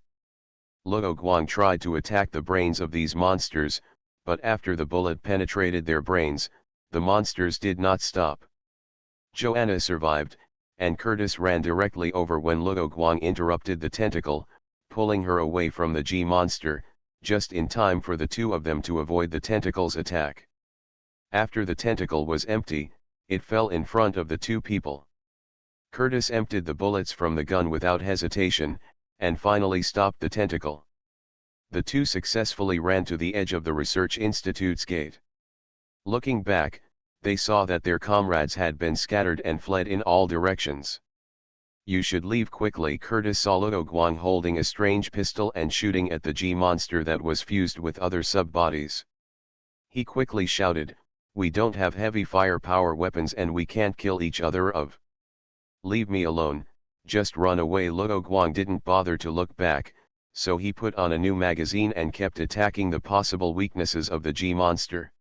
Luo Guang tried to attack the brains of these monsters, but after the bullet penetrated their brains, the monsters did not stop. Joanna survived, and Curtis ran directly over when Luo Guang interrupted the tentacle, pulling her away from the G-monster, just in time for the two of them to avoid the tentacle's attack. After the tentacle was empty, it fell in front of the two people. Curtis emptied the bullets from the gun without hesitation, and finally stopped the tentacle. The two successfully ran to the edge of the research institute's gate. Looking back, they saw that their comrades had been scattered and fled in all directions. "You should leave quickly." Curtis saw Luo Guang holding a strange pistol and shooting at the G-monster that was fused with other sub-bodies. He quickly shouted, "We don't have heavy firepower weapons and we can't kill each other of. Leave me alone, just run away." Luo Guang didn't bother to look back, so he put on a new magazine and kept attacking the possible weaknesses of the G-monster.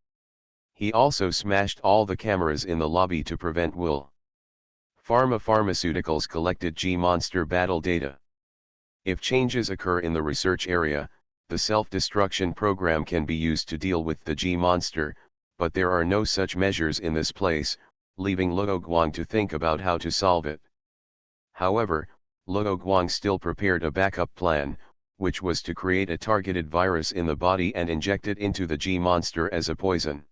He also smashed all the cameras in the lobby to prevent Pharmaceuticals collected G-monster battle data. If changes occur in the research area, the self-destruction program can be used to deal with the G-monster, but there are no such measures in this place, leaving Luo Guang to think about how to solve it. However, Luo Guang still prepared a backup plan, which was to create a targeted virus in the body and inject it into the G-monster as a poison.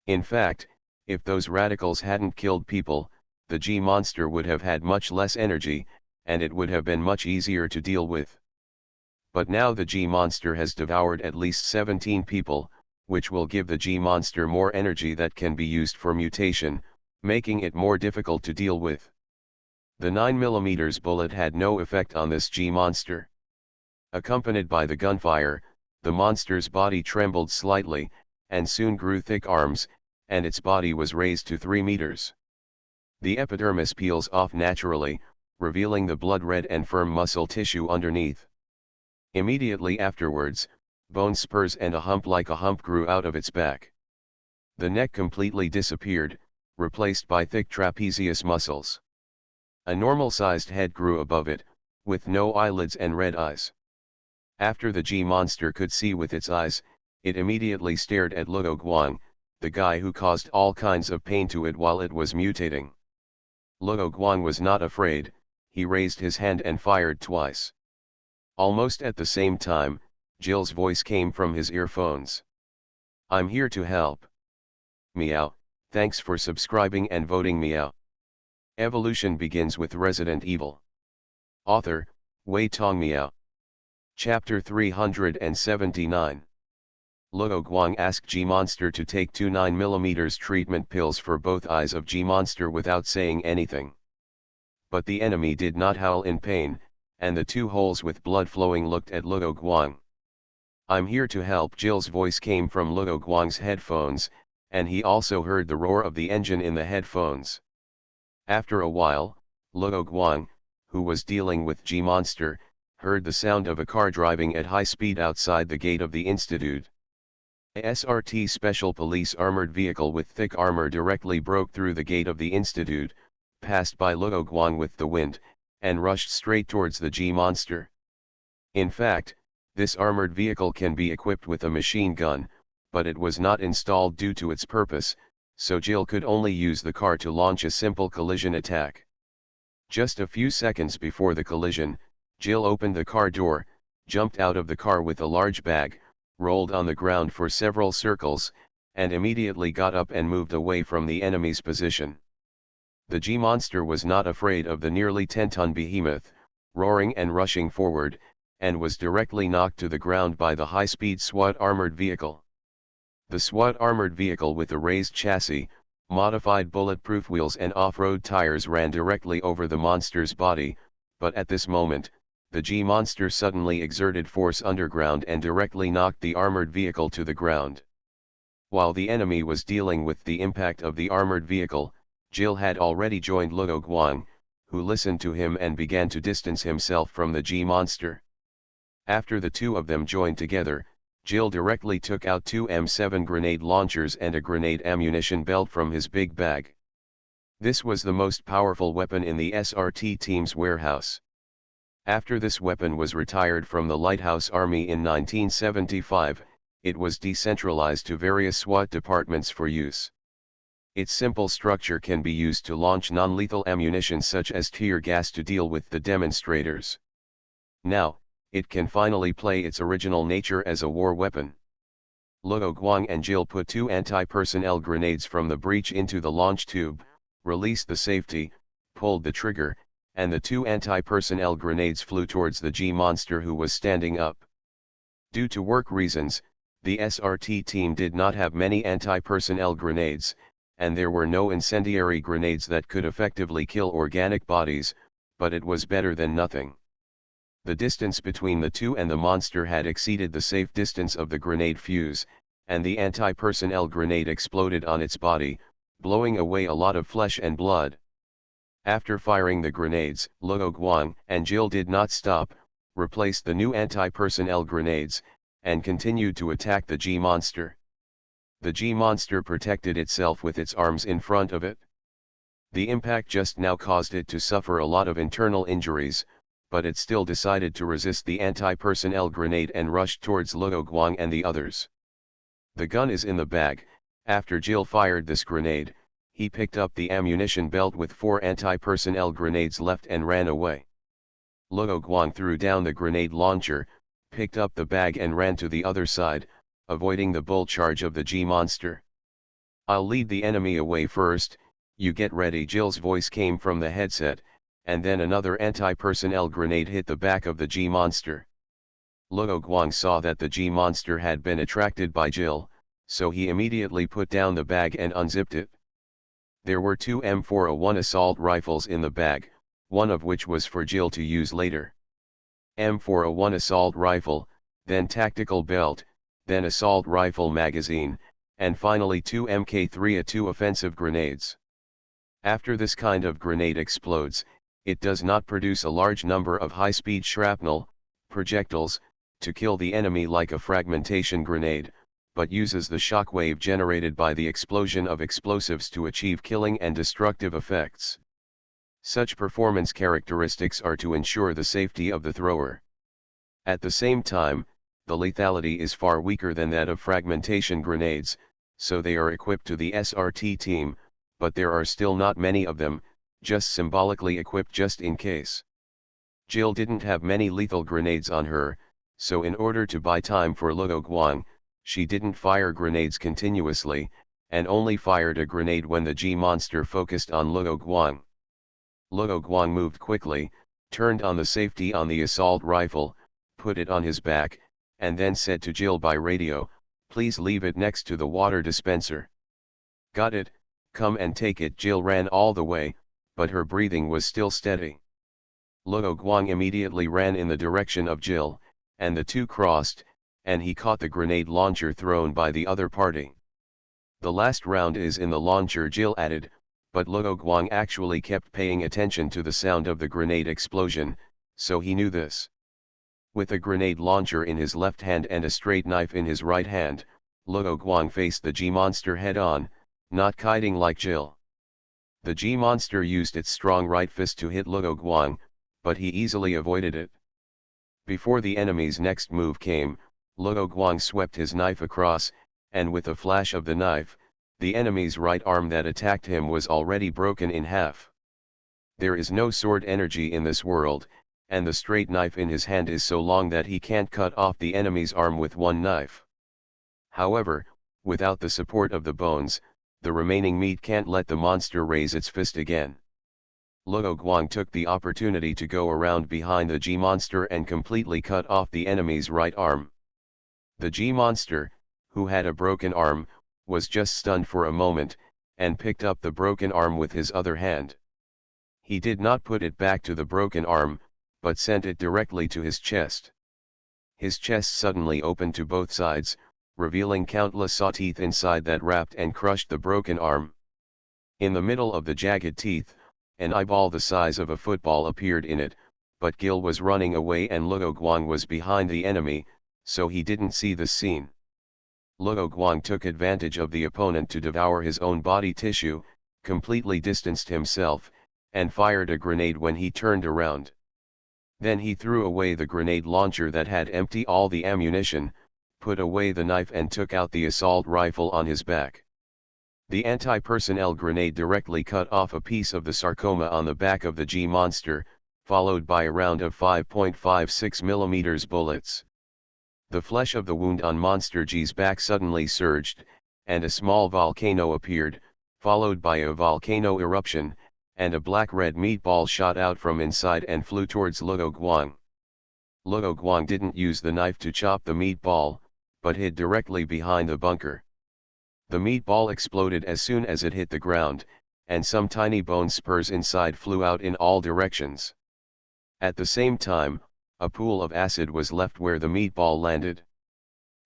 In fact, if those radicals hadn't killed people, the G-monster would have had much less energy, and it would have been much easier to deal with. But now the G-monster has devoured at least 17 people, which will give the G-monster more energy that can be used for mutation, making it more difficult to deal with. The 9mm bullet had no effect on this G-monster. Accompanied by the gunfire, the monster's body trembled slightly, and soon grew thick arms, and its body was raised to 3 meters. The epidermis peels off naturally, revealing the blood-red and firm muscle tissue underneath. Immediately afterwards, bone spurs and a hump like a hump grew out of its back. The neck completely disappeared, replaced by thick trapezius muscles. A normal-sized head grew above it, with no eyelids and red eyes. After the G-monster could see with its eyes, it immediately stared at Luo Guang, the guy who caused all kinds of pain to it while it was mutating. Luo Guang was not afraid, he raised his hand and fired twice. Almost at the same time, Jill's voice came from his earphones. "I'm here to help. Meow, thanks for subscribing and voting meow." Evolution begins with Resident Evil. Author, Wei Tong Meow. Chapter 379. Luo Guang asked G-monster to take 2 9mm treatment pills for both eyes of G-monster without saying anything. But the enemy did not howl in pain, and the 2 holes with blood flowing looked at Luo Guang. "I'm here to help." Jill's voice came from Luo Guang's headphones, and he also heard the roar of the engine in the headphones. After a while, Luo Guang, who was dealing with G-monster, heard the sound of a car driving at high speed outside the gate of the institute. A SRT special police armored vehicle with thick armor directly broke through the gate of the institute, passed by Luo Guang with the wind, and rushed straight towards the G-monster. In fact, this armored vehicle can be equipped with a machine gun, but it was not installed due to its purpose, so Jill could only use the car to launch a simple collision attack. Just a few seconds before the collision, Jill opened the car door, jumped out of the car with a large bag, rolled on the ground for several circles, and immediately got up and moved away from the enemy's position. The G-monster was not afraid of the nearly 10-ton behemoth, roaring and rushing forward, and was directly knocked to the ground by the high-speed SWAT armored vehicle. The SWAT armored vehicle with a raised chassis, modified bulletproof wheels and off-road tires ran directly over the monster's body, but at this moment, the G-monster suddenly exerted force underground and directly knocked the armored vehicle to the ground. While the enemy was dealing with the impact of the armored vehicle, Jill had already joined Luo Guang, who listened to him and began to distance himself from the G-monster. After the 2 of them joined together, Jill directly took out 2 M7 grenade launchers and a grenade ammunition belt from his big bag. This was the most powerful weapon in the SRT team's warehouse. After this weapon was retired from the Lighthouse Army in 1975, it was decentralized to various SWAT departments for use. Its simple structure can be used to launch non-lethal ammunition such as tear gas to deal with the demonstrators. Now, it can finally play its original nature as a war weapon. Luo Guang and Jill put 2 anti-personnel grenades from the breech into the launch tube, released the safety, pulled the trigger, and the 2 anti-personnel grenades flew towards the G-monster who was standing up. Due to work reasons, the SRT team did not have many anti-personnel grenades, and there were no incendiary grenades that could effectively kill organic bodies, but it was better than nothing. The distance between the 2 and the monster had exceeded the safe distance of the grenade fuse, and the anti-personnel grenade exploded on its body, blowing away a lot of flesh and blood. After firing the grenades, Luo Guang and Jill did not stop, replaced the new anti-personnel grenades, and continued to attack the G-monster. The G-monster protected itself with its arms in front of it. The impact just now caused it to suffer a lot of internal injuries, but it still decided to resist the anti-personnel grenade and rushed towards Luo Guang and the others. The gun is in the bag. After Jill fired this grenade, he picked up the ammunition belt with 4 anti-personnel grenades left and ran away. Luo Guang threw down the grenade launcher, picked up the bag and ran to the other side, avoiding the bull charge of the G-monster. "I'll lead the enemy away first, you get ready." Jill's voice came from the headset, and then another anti-personnel grenade hit the back of the G-monster. Luo Guang saw that the G-monster had been attracted by Jill, so he immediately put down the bag and unzipped it. There were two M401 assault rifles in the bag, one of which was for Jill to use later. M401 assault rifle, then tactical belt, then assault rifle magazine, and finally two Mk3A2 offensive grenades. After this kind of grenade explodes, it does not produce a large number of high-speed shrapnel, projectiles, to kill the enemy like a fragmentation grenade, but uses the shockwave generated by the explosion of explosives to achieve killing and destructive effects. Such performance characteristics are to ensure the safety of the thrower. At the same time, the lethality is far weaker than that of fragmentation grenades, so they are equipped to the SRT team, but there are still not many of them, just symbolically equipped just in case. Jill didn't have many lethal grenades on her, so in order to buy time for Luo Guang, she didn't fire grenades continuously, and only fired a grenade when the G-monster focused on Luo Guang. Luo Guang moved quickly, turned on the safety on the assault rifle, put it on his back, and then said to Jill by radio, "Please leave it next to the water dispenser." "Got it, come and take it." Jill ran all the way, but her breathing was still steady. Luo Guang immediately ran in the direction of Jill, and the two crossed, and he caught the grenade launcher thrown by the other party. "The last round is in the launcher," Jill added, but Luo Guang actually kept paying attention to the sound of the grenade explosion, so he knew this. With a grenade launcher in his left hand and a straight knife in his right hand, Luo Guang faced the G-monster head-on, not kiting like Jill. The G-monster used its strong right fist to hit Luo Guang, but he easily avoided it. Before the enemy's next move came, Luo Guang swept his knife across, and with a flash of the knife, the enemy's right arm that attacked him was already broken in half. There is no sword energy in this world, and the straight knife in his hand is so long that he can't cut off the enemy's arm with one knife. However, without the support of the bones, the remaining meat can't let the monster raise its fist again. Luo Guang took the opportunity to go around behind the G-monster and completely cut off the enemy's right arm. The G-monster, who had a broken arm, was just stunned for a moment, and picked up the broken arm with his other hand. He did not put it back to the broken arm, but sent it directly to his chest. His chest suddenly opened to both sides, revealing countless saw teeth inside that wrapped and crushed the broken arm. In the middle of the jagged teeth, an eyeball the size of a football appeared in it, but Gil was running away and Luo Guang was behind the enemy, so he didn't see the scene. Luo Guang took advantage of the opponent to devour his own body tissue, completely distanced himself, and fired a grenade when he turned around. Then he threw away the grenade launcher that had emptied all the ammunition, put away the knife and took out the assault rifle on his back. The anti-personnel grenade directly cut off a piece of the sarcoma on the back of the G-monster, followed by a round of 5.56 mm bullets. The flesh of the wound on Monster G's back suddenly surged, and a small volcano appeared, followed by a volcano eruption, and a black-red meatball shot out from inside and flew towards Luo Guang. Luo Guang didn't use the knife to chop the meatball, but hid directly behind the bunker. The meatball exploded as soon as it hit the ground, and some tiny bone spurs inside flew out in all directions. At the same time, a pool of acid was left where the meatball landed.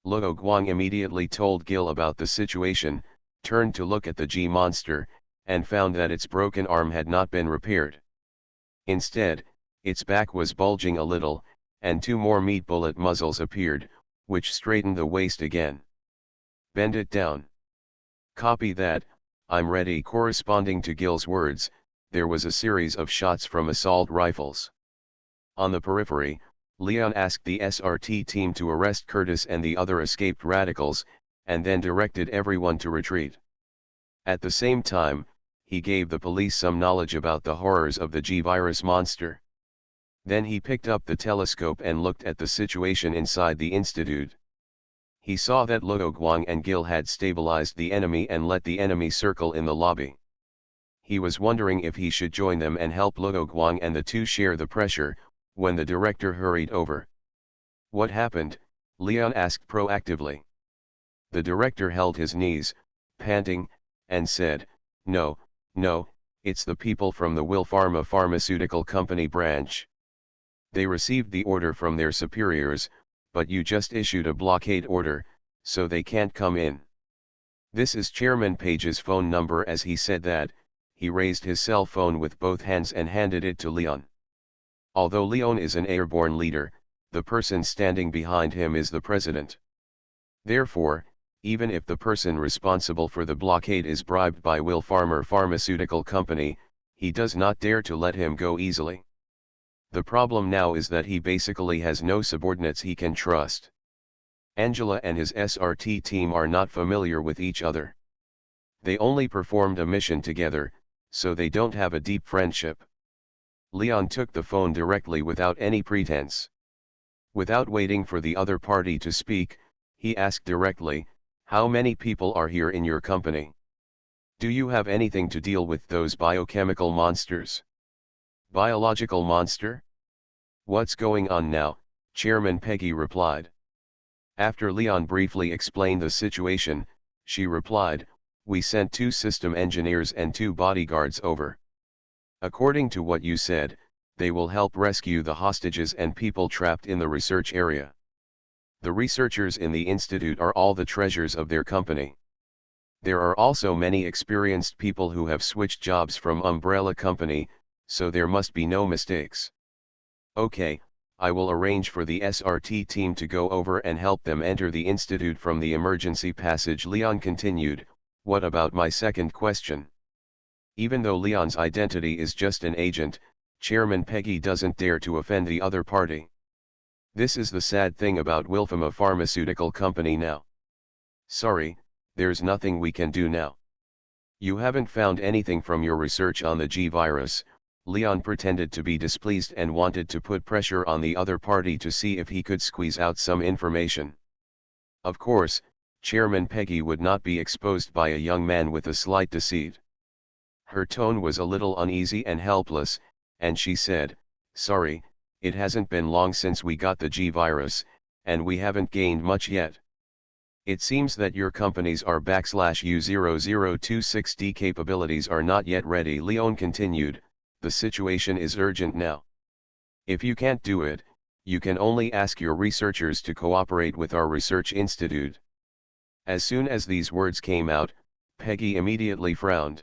Luo Guang immediately told Gil about the situation, turned to look at the G-monster, and found that its broken arm had not been repaired. Instead, its back was bulging a little, and two more meat bullet muzzles appeared, which straightened the waist again. "Bend it down." "Copy that, I'm ready." Corresponding to Gil's words, there was a series of shots from assault rifles. On the periphery, Leon asked the SRT team to arrest Curtis and the other escaped radicals, and then directed everyone to retreat. At the same time, he gave the police some knowledge about the horrors of the G-virus monster. Then he picked up the telescope and looked at the situation inside the institute. He saw that Luo Guang and Gil had stabilized the enemy and let the enemy circle in the lobby. He was wondering if he should join them and help Luo Guang and the two share the pressure, when the director hurried over. What happened? Leon asked proactively. The director held his knees, panting, and said, "No, no, it's the people from the Wilpharma Pharmaceutical Company branch. They received the order from their superiors, but you just issued a blockade order, so they can't come in." This is Chairman Page's phone number. As he said that, he raised his cell phone with both hands and handed it to Leon. Although Leon is an airborne leader, the person standing behind him is the president. Therefore, even if the person responsible for the blockade is bribed by Wilpharma Pharmaceutical Company, he does not dare to let him go easily. The problem now is that he basically has no subordinates he can trust. Angela and his SRT team are not familiar with each other. They only performed a mission together, so they don't have a deep friendship. Leon took the phone directly without any pretense. Without waiting for the other party to speak, he asked directly, "How many people are here in your company? Do you have anything to deal with those biochemical monsters?" "Biological monster? What's going on now?" Chairman Peggy replied. After Leon briefly explained the situation, she replied, "We sent 2 system engineers and 2 bodyguards over. According to what you said, they will help rescue the hostages and people trapped in the research area. The researchers in the institute are all the treasures of their company. There are also many experienced people who have switched jobs from Umbrella Company, so there must be no mistakes. Okay, I will arrange for the SRT team to go over and help them enter the institute from the emergency passage." Leon continued, "What about my second question?" Even though Leon's identity is just an agent, Chairman Peggy doesn't dare to offend the other party. This is the sad thing about Wilpharma Pharmaceutical Company now. "Sorry, there's nothing we can do now. You haven't found anything from your research on the G virus." Leon pretended to be displeased and wanted to put pressure on the other party to see if he could squeeze out some information. Of course, Chairman Peggy would not be exposed by a young man with a slight deceit. Her tone was a little uneasy and helpless, and she said, "Sorry, it hasn't been long since we got the G virus, and we haven't gained much yet. It seems that your company's R/U0026D capabilities are not yet ready." Leon continued, "The situation is urgent now. If you can't do it, you can only ask your researchers to cooperate with our research institute." As soon as these words came out, Peggy immediately frowned.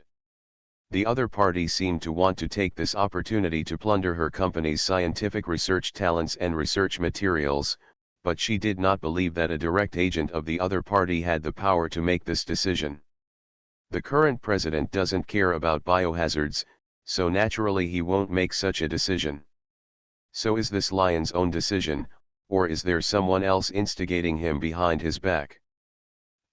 The other party seemed to want to take this opportunity to plunder her company's scientific research talents and research materials, but she did not believe that a direct agent of the other party had the power to make this decision. The current president doesn't care about biohazards, so naturally he won't make such a decision. So is this Lion's own decision, or is there someone else instigating him behind his back?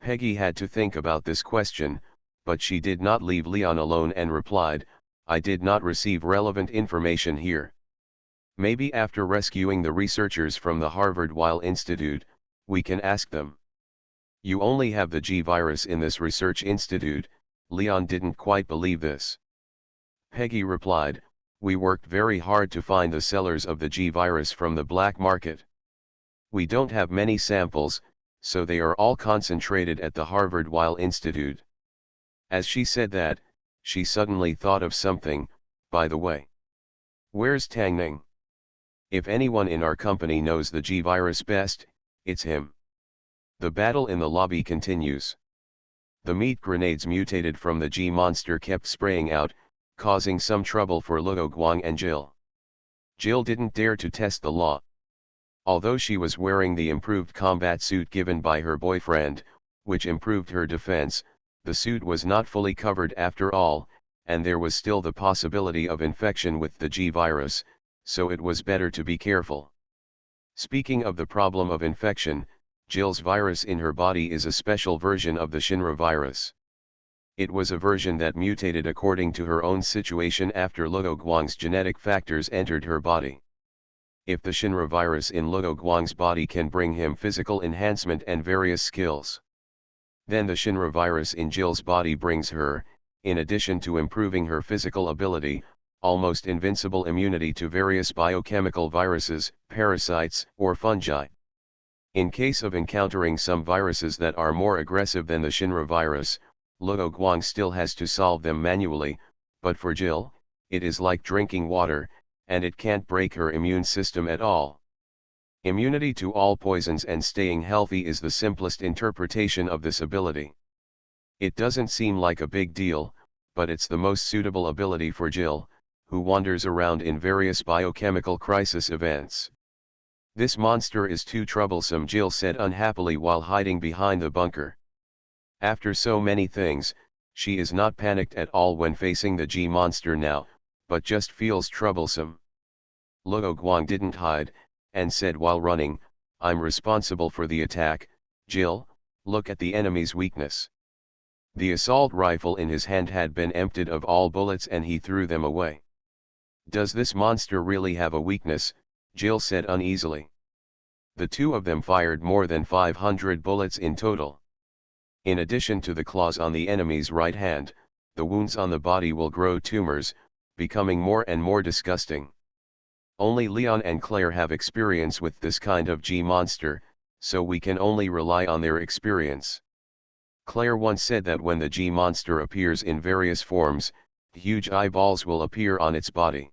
Peggy had to think about this question, but she did not leave Leon alone and replied, "I did not receive relevant information here. Maybe after rescuing the researchers from the Harvard Weil Institute, we can ask them." "You only have the G virus in this research institute." Leon didn't quite believe this. Peggy replied, "We worked very hard to find the sellers of the G virus from the black market. We don't have many samples, so they are all concentrated at the Harvard Weil Institute." As she said that, she suddenly thought of something. "By the way, where's Tangning? If anyone in our company knows the G virus best, it's him." The battle in the lobby continues. The meat grenades mutated from the G monster kept spraying out, causing some trouble for Luo Guang and Jill. Jill didn't dare to test the law. Although she was wearing the improved combat suit given by her boyfriend, which improved her defense, the suit was not fully covered after all, and there was still the possibility of infection with the G virus, so it was better to be careful. Speaking of the problem of infection, Jill's virus in her body is a special version of the Shinra virus. It was a version that mutated according to her own situation after Luo Guang's genetic factors entered her body. If the Shinra virus in Luo Guang's body can bring him physical enhancement and various skills, then the Shinra virus in Jill's body brings her, in addition to improving her physical ability, almost invincible immunity to various biochemical viruses, parasites, or fungi. In case of encountering some viruses that are more aggressive than the Shinra virus, Luo Guang still has to solve them manually, but for Jill, it is like drinking water, and it can't break her immune system at all. Immunity to all poisons and staying healthy is the simplest interpretation of this ability. It doesn't seem like a big deal, but it's the most suitable ability for Jill, who wanders around in various biochemical crisis events. "This monster is too troublesome," Jill said unhappily while hiding behind the bunker. After so many things, she is not panicked at all when facing the G-monster now, but just feels troublesome. Luo Guang didn't hide, and said while running, "I'm responsible for the attack. Jill, look at the enemy's weakness." The assault rifle in his hand had been emptied of all bullets and he threw them away. "Does this monster really have a weakness?" Jill said uneasily. The two of them fired more than 500 bullets in total. In addition to the claws on the enemy's right hand, the wounds on the body will grow tumors, becoming more and more disgusting. Only Leon and Claire have experience with this kind of G-monster, so we can only rely on their experience. Claire once said that when the G-monster appears in various forms, huge eyeballs will appear on its body.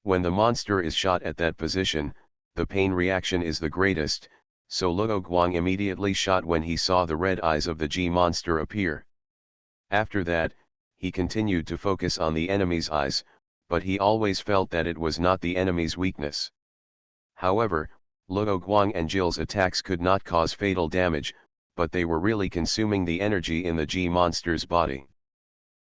When the monster is shot at that position, the pain reaction is the greatest, so Luo Guang immediately shot when he saw the red eyes of the G-monster appear. After that, he continued to focus on the enemy's eyes, but he always felt that it was not the enemy's weakness. However, Luo Guang and Jill's attacks could not cause fatal damage, but they were really consuming the energy in the G-monster's body.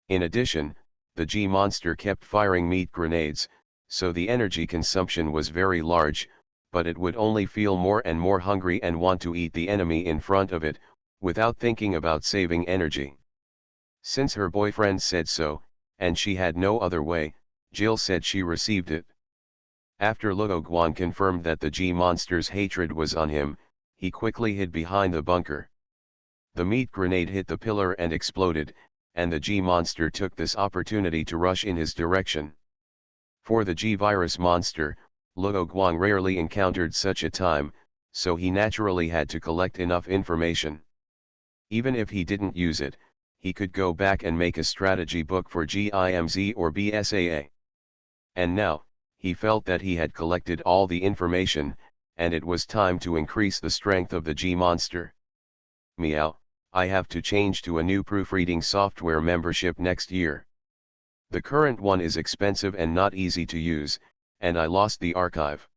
In addition, the G-monster kept firing meat grenades, so the energy consumption was very large, but it would only feel more and more hungry and want to eat the enemy in front of it, without thinking about saving energy. Since her boyfriend said so, and she had no other way, Jill said she received it. After Luo Guang confirmed that the G-monster's hatred was on him, he quickly hid behind the bunker. The meat grenade hit the pillar and exploded, and the G-monster took this opportunity to rush in his direction. For the G-virus monster, Luo Guang rarely encountered such a time, so he naturally had to collect enough information. Even if he didn't use it, he could go back and make a strategy book for GIMZ or BSAA. And now, he felt that he had collected all the information, and it was time to increase the strength of the G-monster. "Meow, I have to change to a new proofreading software membership next year. The current one is expensive and not easy to use, and I lost the archive.